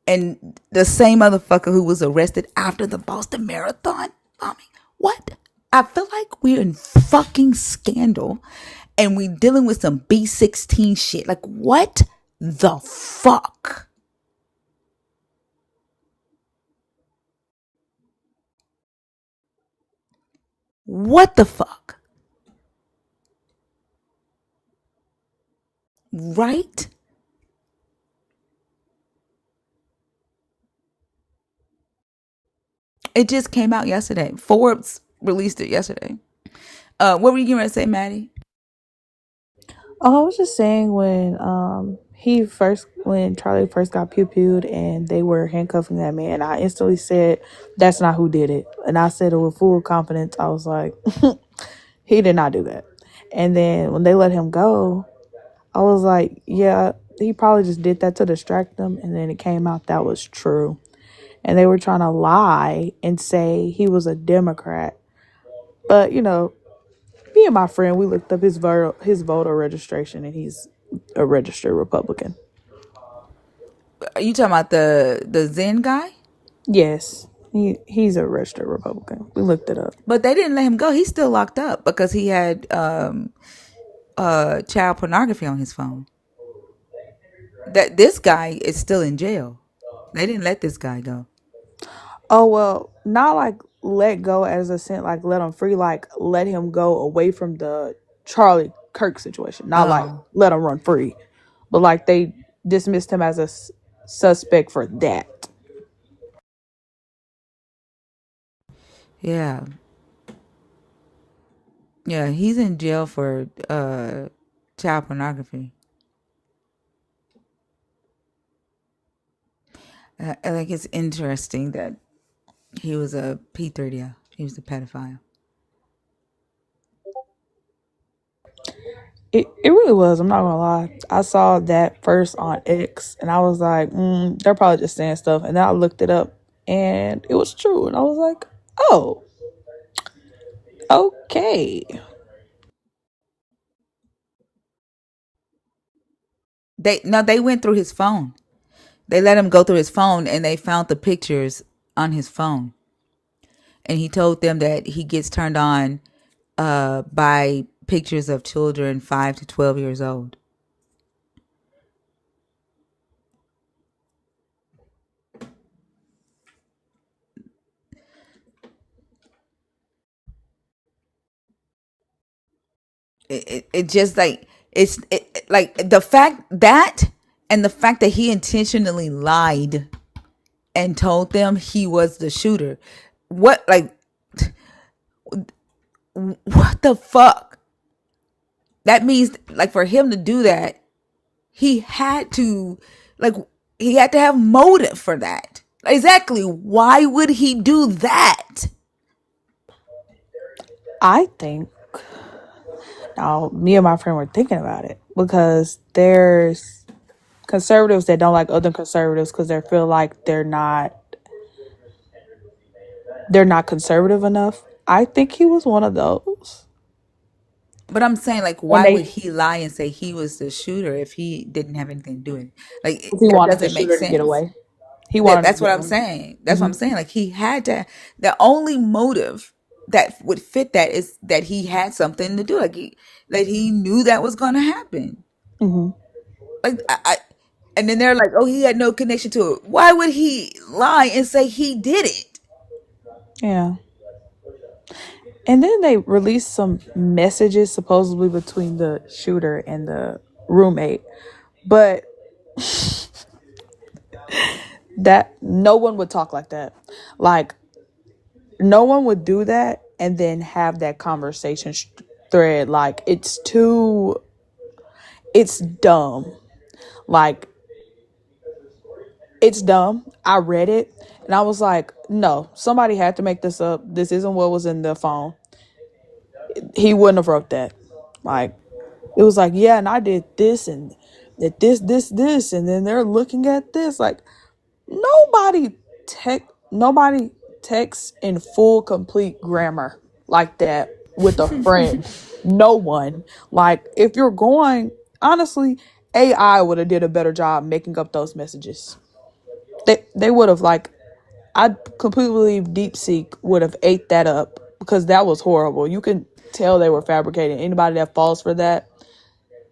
S2: And the same motherfucker who was arrested after the Boston Marathon bombing. What? I feel like we're in fucking scandal and we dealing with some B16 shit. Like, what the fuck? What the fuck? Right? It just came out yesterday. Forbes released it yesterday. What were you going to say, Maddie?
S10: Oh, I was just saying when when Charlie first got pew-pewed and they were handcuffing that man, I instantly said, "That's not who did it." And I said it with full confidence. I was like, "He did not do that." And then when they let him go, I was like, "Yeah, he probably just did that to distract them." And then it came out that was true. And they were trying to lie and say he was a Democrat. But, me and my friend, we looked up his voter registration, and he's a registered Republican.
S2: Are you talking about the Zen guy?
S10: Yes, he's a registered Republican. We looked it up.
S2: But they didn't let him go. He's still locked up because he had child pornography on his phone. That this guy is still in jail. They didn't let this guy go.
S10: Oh, well, not like let go as a sense, like let him free, like let him go away from the Charlie Kirk situation. Not like
S2: Oh,
S10: let him run free, but like they dismissed him as a suspect for that.
S2: yeah. Yeah, he's in jail for child pornography. I think it's interesting that he was a P30. He was a pedophile.
S10: It really was. I'm not gonna lie. I saw that first on X, and I was like, they're probably just saying stuff. And then I looked it up, and it was true. And I was like, oh, okay.
S2: They went through his phone. They let him go through his phone, and they found the pictures on his phone. And he told them that he gets turned on by pictures of children 5 to 12 years old. It just like like the fact that, and the fact that he intentionally lied and told them he was the shooter. What, like, what the fuck? That means, like, for him to do that, he had to, like, he had to have motive for that. Exactly. Why would he do that?
S10: I think now me and my friend were thinking about it because there's conservatives that don't like other conservatives because they feel like they're not conservative enough. I think he was one of those.
S2: But I'm saying, like,
S10: And
S2: why would
S10: they
S2: he lie and say he was the shooter if he didn't have anything to do with it? Like,
S10: he
S2: that
S10: wanted the
S2: doesn't make
S10: shooter to get
S2: sense.
S10: away. He wanted to
S2: That's
S10: get
S2: what I'm
S10: away.
S2: saying. That's what I'm
S10: Hmm.
S2: saying. Like, he had to. The only motive that would fit that is that he had something to do. Like, that he knew that was going to happen.
S10: Hmm.
S2: Like, and then they're like, oh, he had no connection to it. Why would he lie and say he did it?
S10: Yeah. And then they released some messages supposedly between the shooter and the roommate. But that no one would talk like that. Like no one would do that and then have that conversation thread. Like it's dumb. Like it's dumb. I read it and I was like, no, somebody had to make this up. This isn't what was in the phone. He wouldn't have wrote that. Like it was like, yeah, and I did this and did this, and then they're looking at this. Like nobody nobody texts in full complete grammar like that with a friend. No one. Like if you're going honestly, AI would have did a better job making up those messages. They would have like I completely believe DeepSeek would have ate that up because that was horrible. You can tell they were fabricating. Anybody that falls for that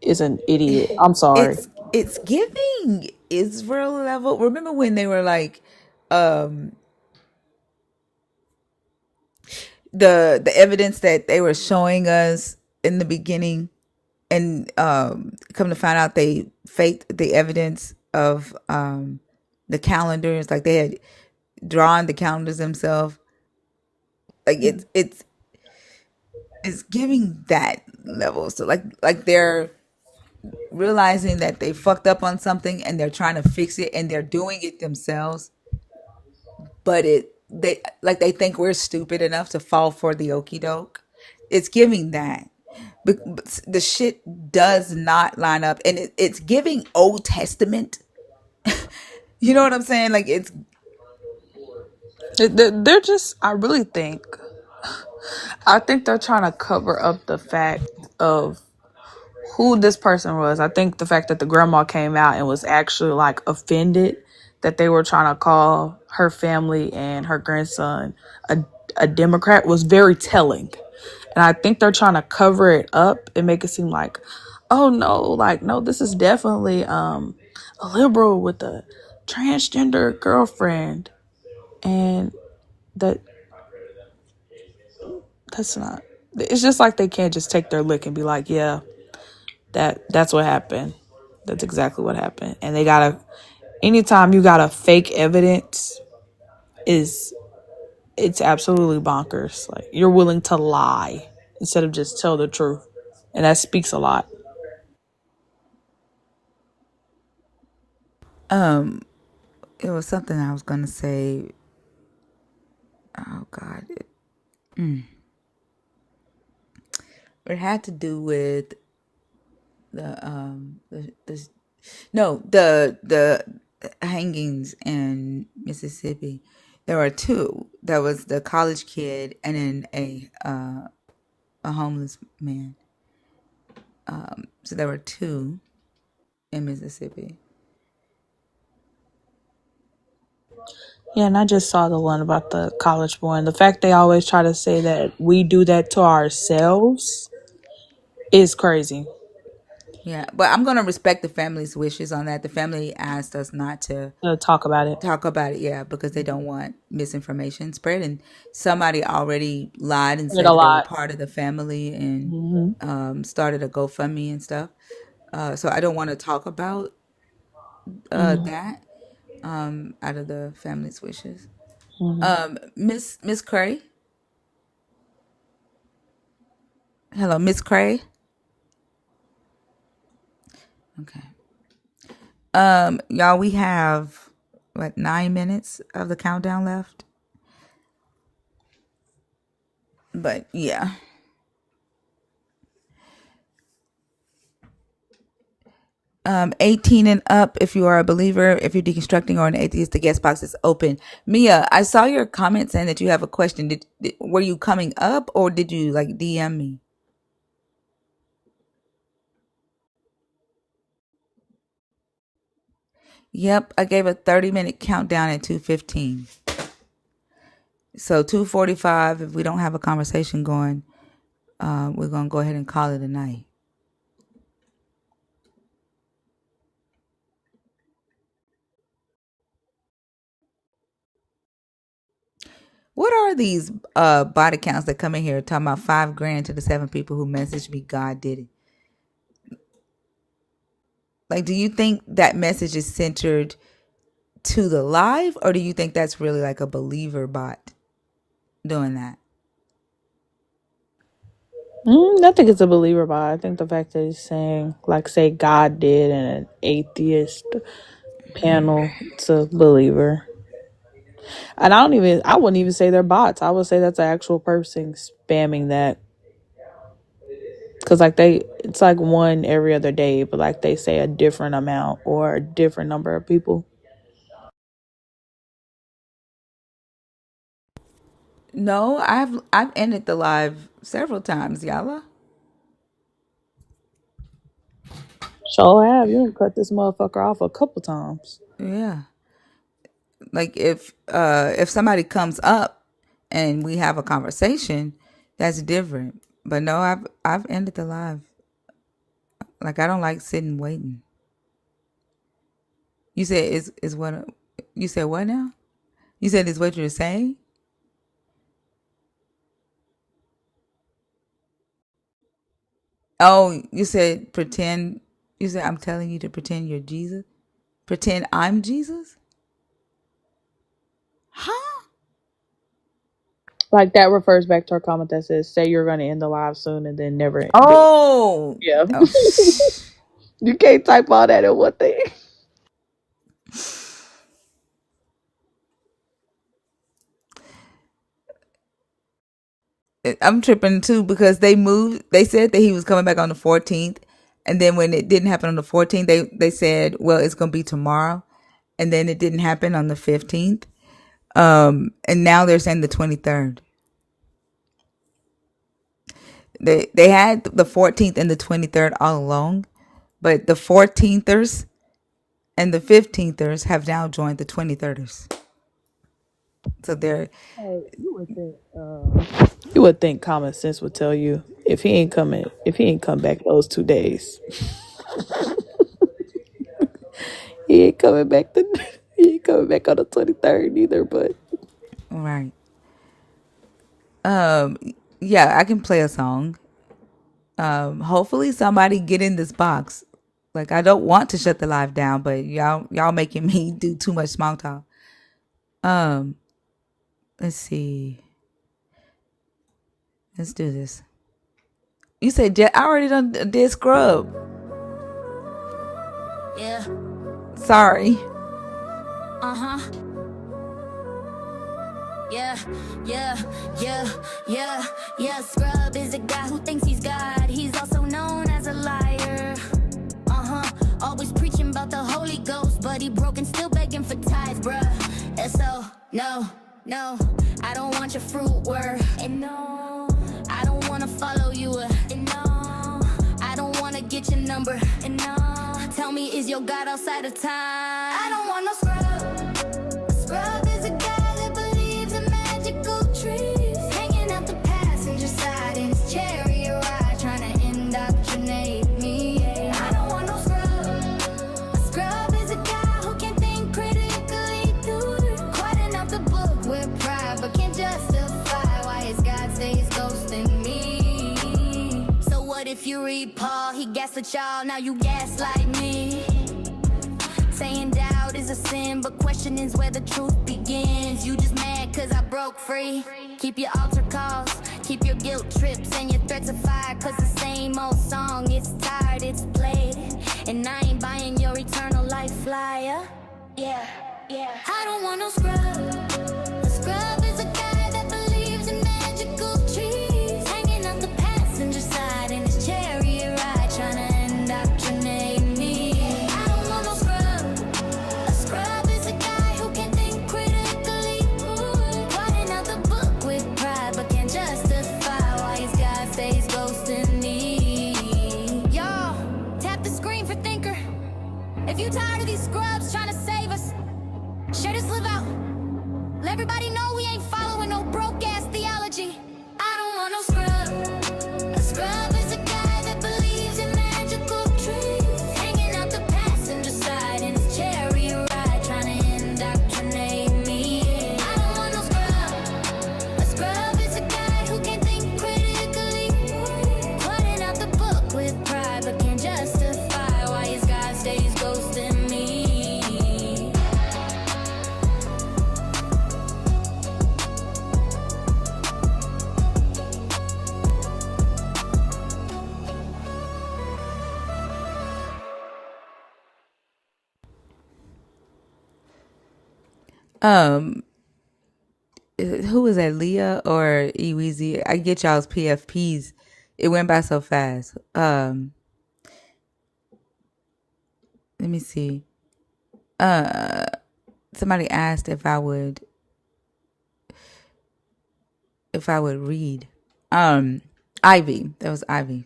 S10: is an idiot. I'm sorry.
S2: It's giving Israel level. Remember when they were like, um, the evidence that they were showing us in the beginning, and come to find out they faked the evidence of the calendars. Like they had drawn the calendars themselves. Like it's giving that level. So like they're realizing that they fucked up on something and they're trying to fix it and they're doing it themselves, but they think we're stupid enough to fall for the okey doke. It's giving that. But the shit does not line up, and it's giving Old Testament. You know what I'm saying? Like it's
S10: They're just. I think they're trying to cover up the fact of who this person was. I think the fact that the grandma came out and was actually like offended that they were trying to call her family and her grandson a, a Democrat was very telling. And I think they're trying to cover it up and make it seem like, oh no, like no, this is definitely a liberal with a transgender girlfriend. And that that's not, it's just like they can't just take their lick and be like, yeah, that's what happened. That's exactly what happened. And they gotta, anytime you got a fake evidence, it's absolutely bonkers. Like you're willing to lie instead of just tell the truth. And that speaks a lot.
S2: it was something I was gonna say. Oh God, it had to do with the no the hangings in Mississippi. There were two. There was the college kid and then a homeless man. So there were two in Mississippi.
S10: Yeah, and I just saw the one about the college boy. And the fact they always try to say that we do that to ourselves is crazy.
S2: Yeah, but I'm gonna respect the family's wishes on that. The family asked us not to
S10: To talk about it.
S2: talk about it, yeah, because they don't want misinformation spread. And somebody already lied and
S10: It a
S2: said that they were
S10: lot.
S2: part of the family and
S10: Hmm.
S2: started a GoFundMe and stuff. So I don't want to talk about
S10: Hmm.
S2: that out of the family's wishes.
S10: Hmm.
S2: Miss Cray, hello, Miss Cray. Okay, y'all, we have what 9 minutes of the countdown left, but yeah. 18 and up, if you are a believer, if you're deconstructing or an atheist, the guest box is open. Mia, I saw your comment saying that you have a question. Were you coming up or did you like DM me? Yep, I gave a 30-minute countdown at 2:15. So 2:45, if we don't have a conversation going, we're gonna go ahead and call it a night. What are these body counts that come in here talking about $5,000 to the 7 people who messaged me? God did it. Like, do you think that message is centered to the live, or do you think that's really like a believer bot doing that?
S10: I think it's a believer bot. I think the fact that he's saying, like, say God did in an atheist panel, it's a believer. And I wouldn't even say they're bots. I would say that's an actual person spamming that. Because, like, it's like one every other day, but, like, they say a different amount or a different number of people.
S2: No, I've ended the live several times, Yala.
S10: So I have. You done cut this motherfucker off a couple times.
S2: Yeah. Like if somebody comes up and we have a conversation, that's different. But no, I've ended the live. Like I don't like sitting waiting. You said is what you said what now? You said is what you're saying? Oh, you said pretend. You said I'm telling you to pretend you're Jesus. Pretend I'm Jesus? Huh?
S10: Like, that refers back to our comment that says, say you're going to end the live soon and then never do.
S2: Oh.
S10: Yeah.
S2: Oh.
S10: You can't type all that in one thing.
S2: I'm tripping too because they moved. They said that he was coming back on the 14th, and then when it didn't happen on the 14th, they said, well, it's gonna be tomorrow, and then it didn't happen on the 15th. And now they're saying the 23rd. They had the 14th and the 23rd all along, but the 14thers and the 15thers have now joined the 23rders. So they're
S10: Hey, you would think common sense would tell you if he ain't come back those 2 days, he ain't coming back he ain't coming back on the 23rd either. But
S2: right. Yeah, I can play a song. Hopefully somebody get in this box. Like I don't want to shut the live down, but y'all making me do too much small talk. Let's see. Let's do this. You said I already did scrub.
S3: Yeah.
S2: Sorry.
S3: Uh-huh. Yeah, yeah, yeah, yeah, yeah. Scrub is a guy who thinks he's God. He's also known as a liar. Always preaching about the Holy Ghost, but he broke and still begging for tithes, bruh. S.O. No, no, I don't want your fruit word. And no, I don't wanna follow you. And no, I don't wanna get your number. And no, tell me, is your God outside of time? I don't want no scrub. A scrub is a guy that believes in magical trees, hanging out the passenger side in his chariot ride, trying to indoctrinate me. I don't want no scrub. A scrub is a guy who can think critically through it, quieting up the book with pride, but can't justify why his God stays ghosting me. So what if you read Paul? He gaslit y'all, now you gaslight me. Saying doubt is a sin, but questioning's where the truth begins. You just mad cause I broke free. Keep your altar calls, keep your guilt trips and your threats of fire, cause the same old song, it's tired, it's played, and I ain't buying your eternal life flyer. Yeah, yeah. I don't want no scrub. A scrub is a guy that believes in magical trees, hanging out the passenger side in his chariot ride, trying to indoctrinate me. I don't want no scrub. A scrub is a guy who can think critically through, writing out the book with pride, but can't justify why his God stays ghosting me. Y'all, tap the screen for thinker. If you tired of these scrubs trying to save us, share this live out. Let everybody know we ain't following no broke-ass theology. I don't want no scrub. A scrub is a guy that believes in magical trees, hanging out the passenger side in his chariot ride, trying to indoctrinate me. I don't want no scrub. A scrub is a guy who can think critically, putting out the book with pride, but can't justify why his God stays ghosting me.
S2: Who was that, Leah or Eweezy? I get y'all's PFPs. It went by so fast. Let me see. Somebody asked if I would read. Ivy. That was Ivy.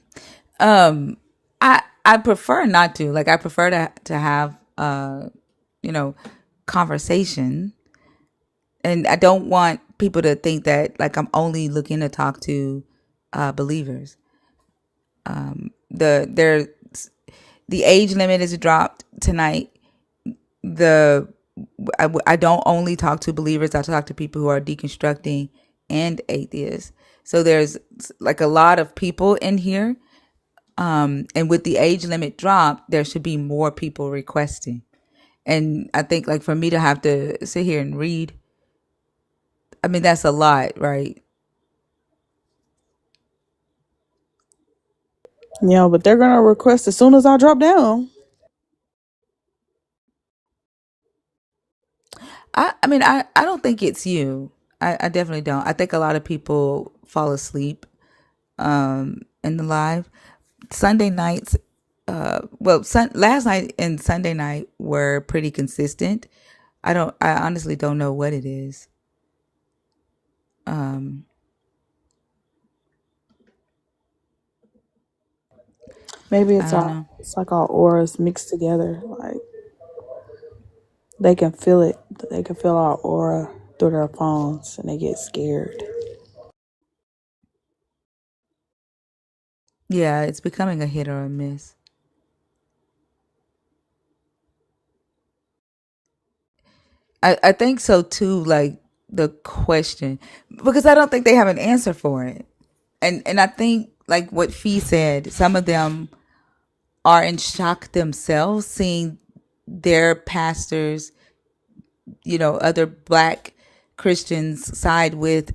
S2: I prefer not to. Like I prefer to have conversation, and I don't want people to think that like I'm only looking to talk to believers. The age limit is dropped tonight. I don't only talk to believers. I talk to people who are deconstructing and atheists. So there's like a lot of people in here. And with the age limit dropped, there should be more people requesting. And I think like for me to have to sit here and read, I mean, that's a lot, right?
S10: Yeah, but they're gonna request as soon as I drop down.
S2: I don't think it's you. I definitely don't. I think a lot of people fall asleep in the live. Sunday nights, last night and Sunday night were pretty consistent. I honestly don't know what it is.
S10: Maybe
S2: I don't know.
S10: it's like our auras mixed together. Like they can feel it. They can feel our aura through their phones, and they get scared.
S2: Yeah, it's becoming a hit or a miss. I think so too, like the question, because I don't think they have an answer for it. And I think like what Fee said, some of them are in shock themselves seeing their pastors, other black Christians side with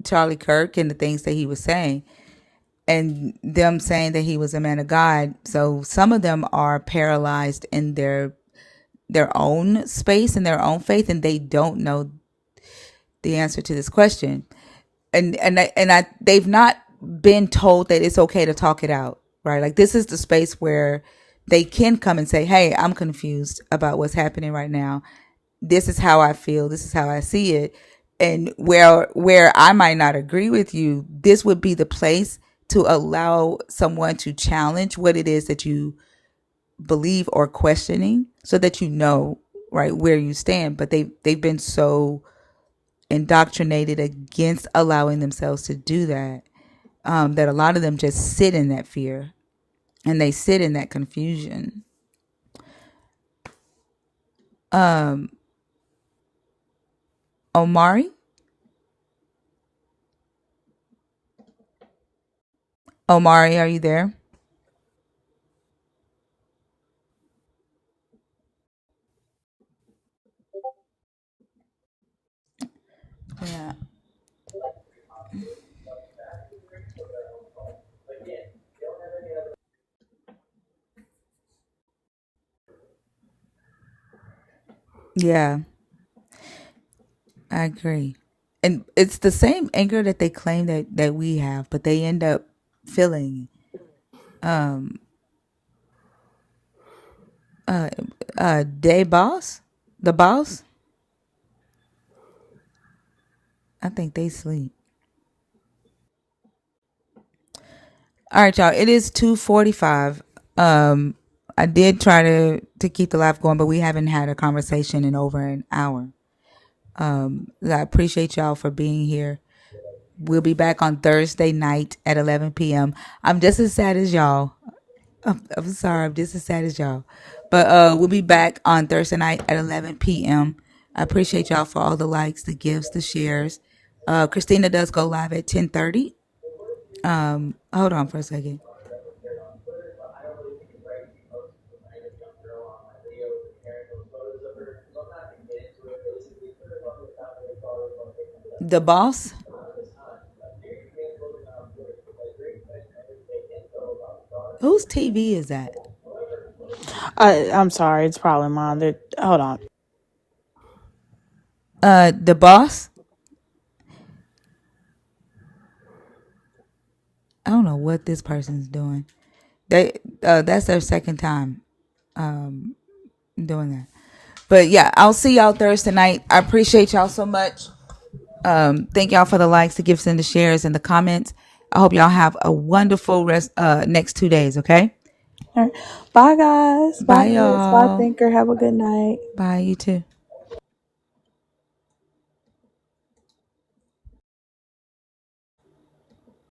S2: Charlie Kirk and the things that he was saying, and them saying that he was a man of God. So some of them are paralyzed in their own space and their own faith, and they don't know the answer to this question. And they've not been told that it's okay to talk it out, right? Like this is the space where they can come and say, "Hey, I'm confused about what's happening right now. This is how I feel. This is how I see it." And where I might not agree with you, this would be the place to allow someone to challenge what it is that you believe or questioning, so that you know right where you stand. But they've been so indoctrinated against allowing themselves to do that, that a lot of them just sit in that fear and they sit in that confusion. Omari, Omari, are you there? Yeah. Yeah, I agree. And it's the same anger that they claim that we have, but they end up feeling. Day boss, the boss. I think they sleep. All right, y'all. It is 2:45. I did try to keep the live going, but we haven't had a conversation in over an hour. I appreciate y'all for being here. We'll be back on Thursday night at 11 p.m. I'm just as sad as y'all. I'm sorry, I'm just as sad as y'all. But we'll be back on Thursday night at 11 p.m. I appreciate y'all for all the likes, the gifts, the shares. Christina does go live at 10:30. Hold on for a second. The boss? Whose TV is that?
S10: I'm sorry, it's probably mine. Hold on.
S2: The boss? I don't know what this person's doing. That's their second time doing that. But yeah, I'll see y'all Thursday night. I appreciate y'all so much. Thank y'all for the likes, the gifts, and the shares and the comments. I hope y'all have a wonderful next 2 days, okay?
S10: All right. Bye, guys. Bye,
S2: Bye
S10: Liz. Bye,
S2: y'all.
S10: Thinker. Have a good night.
S2: Bye, you too.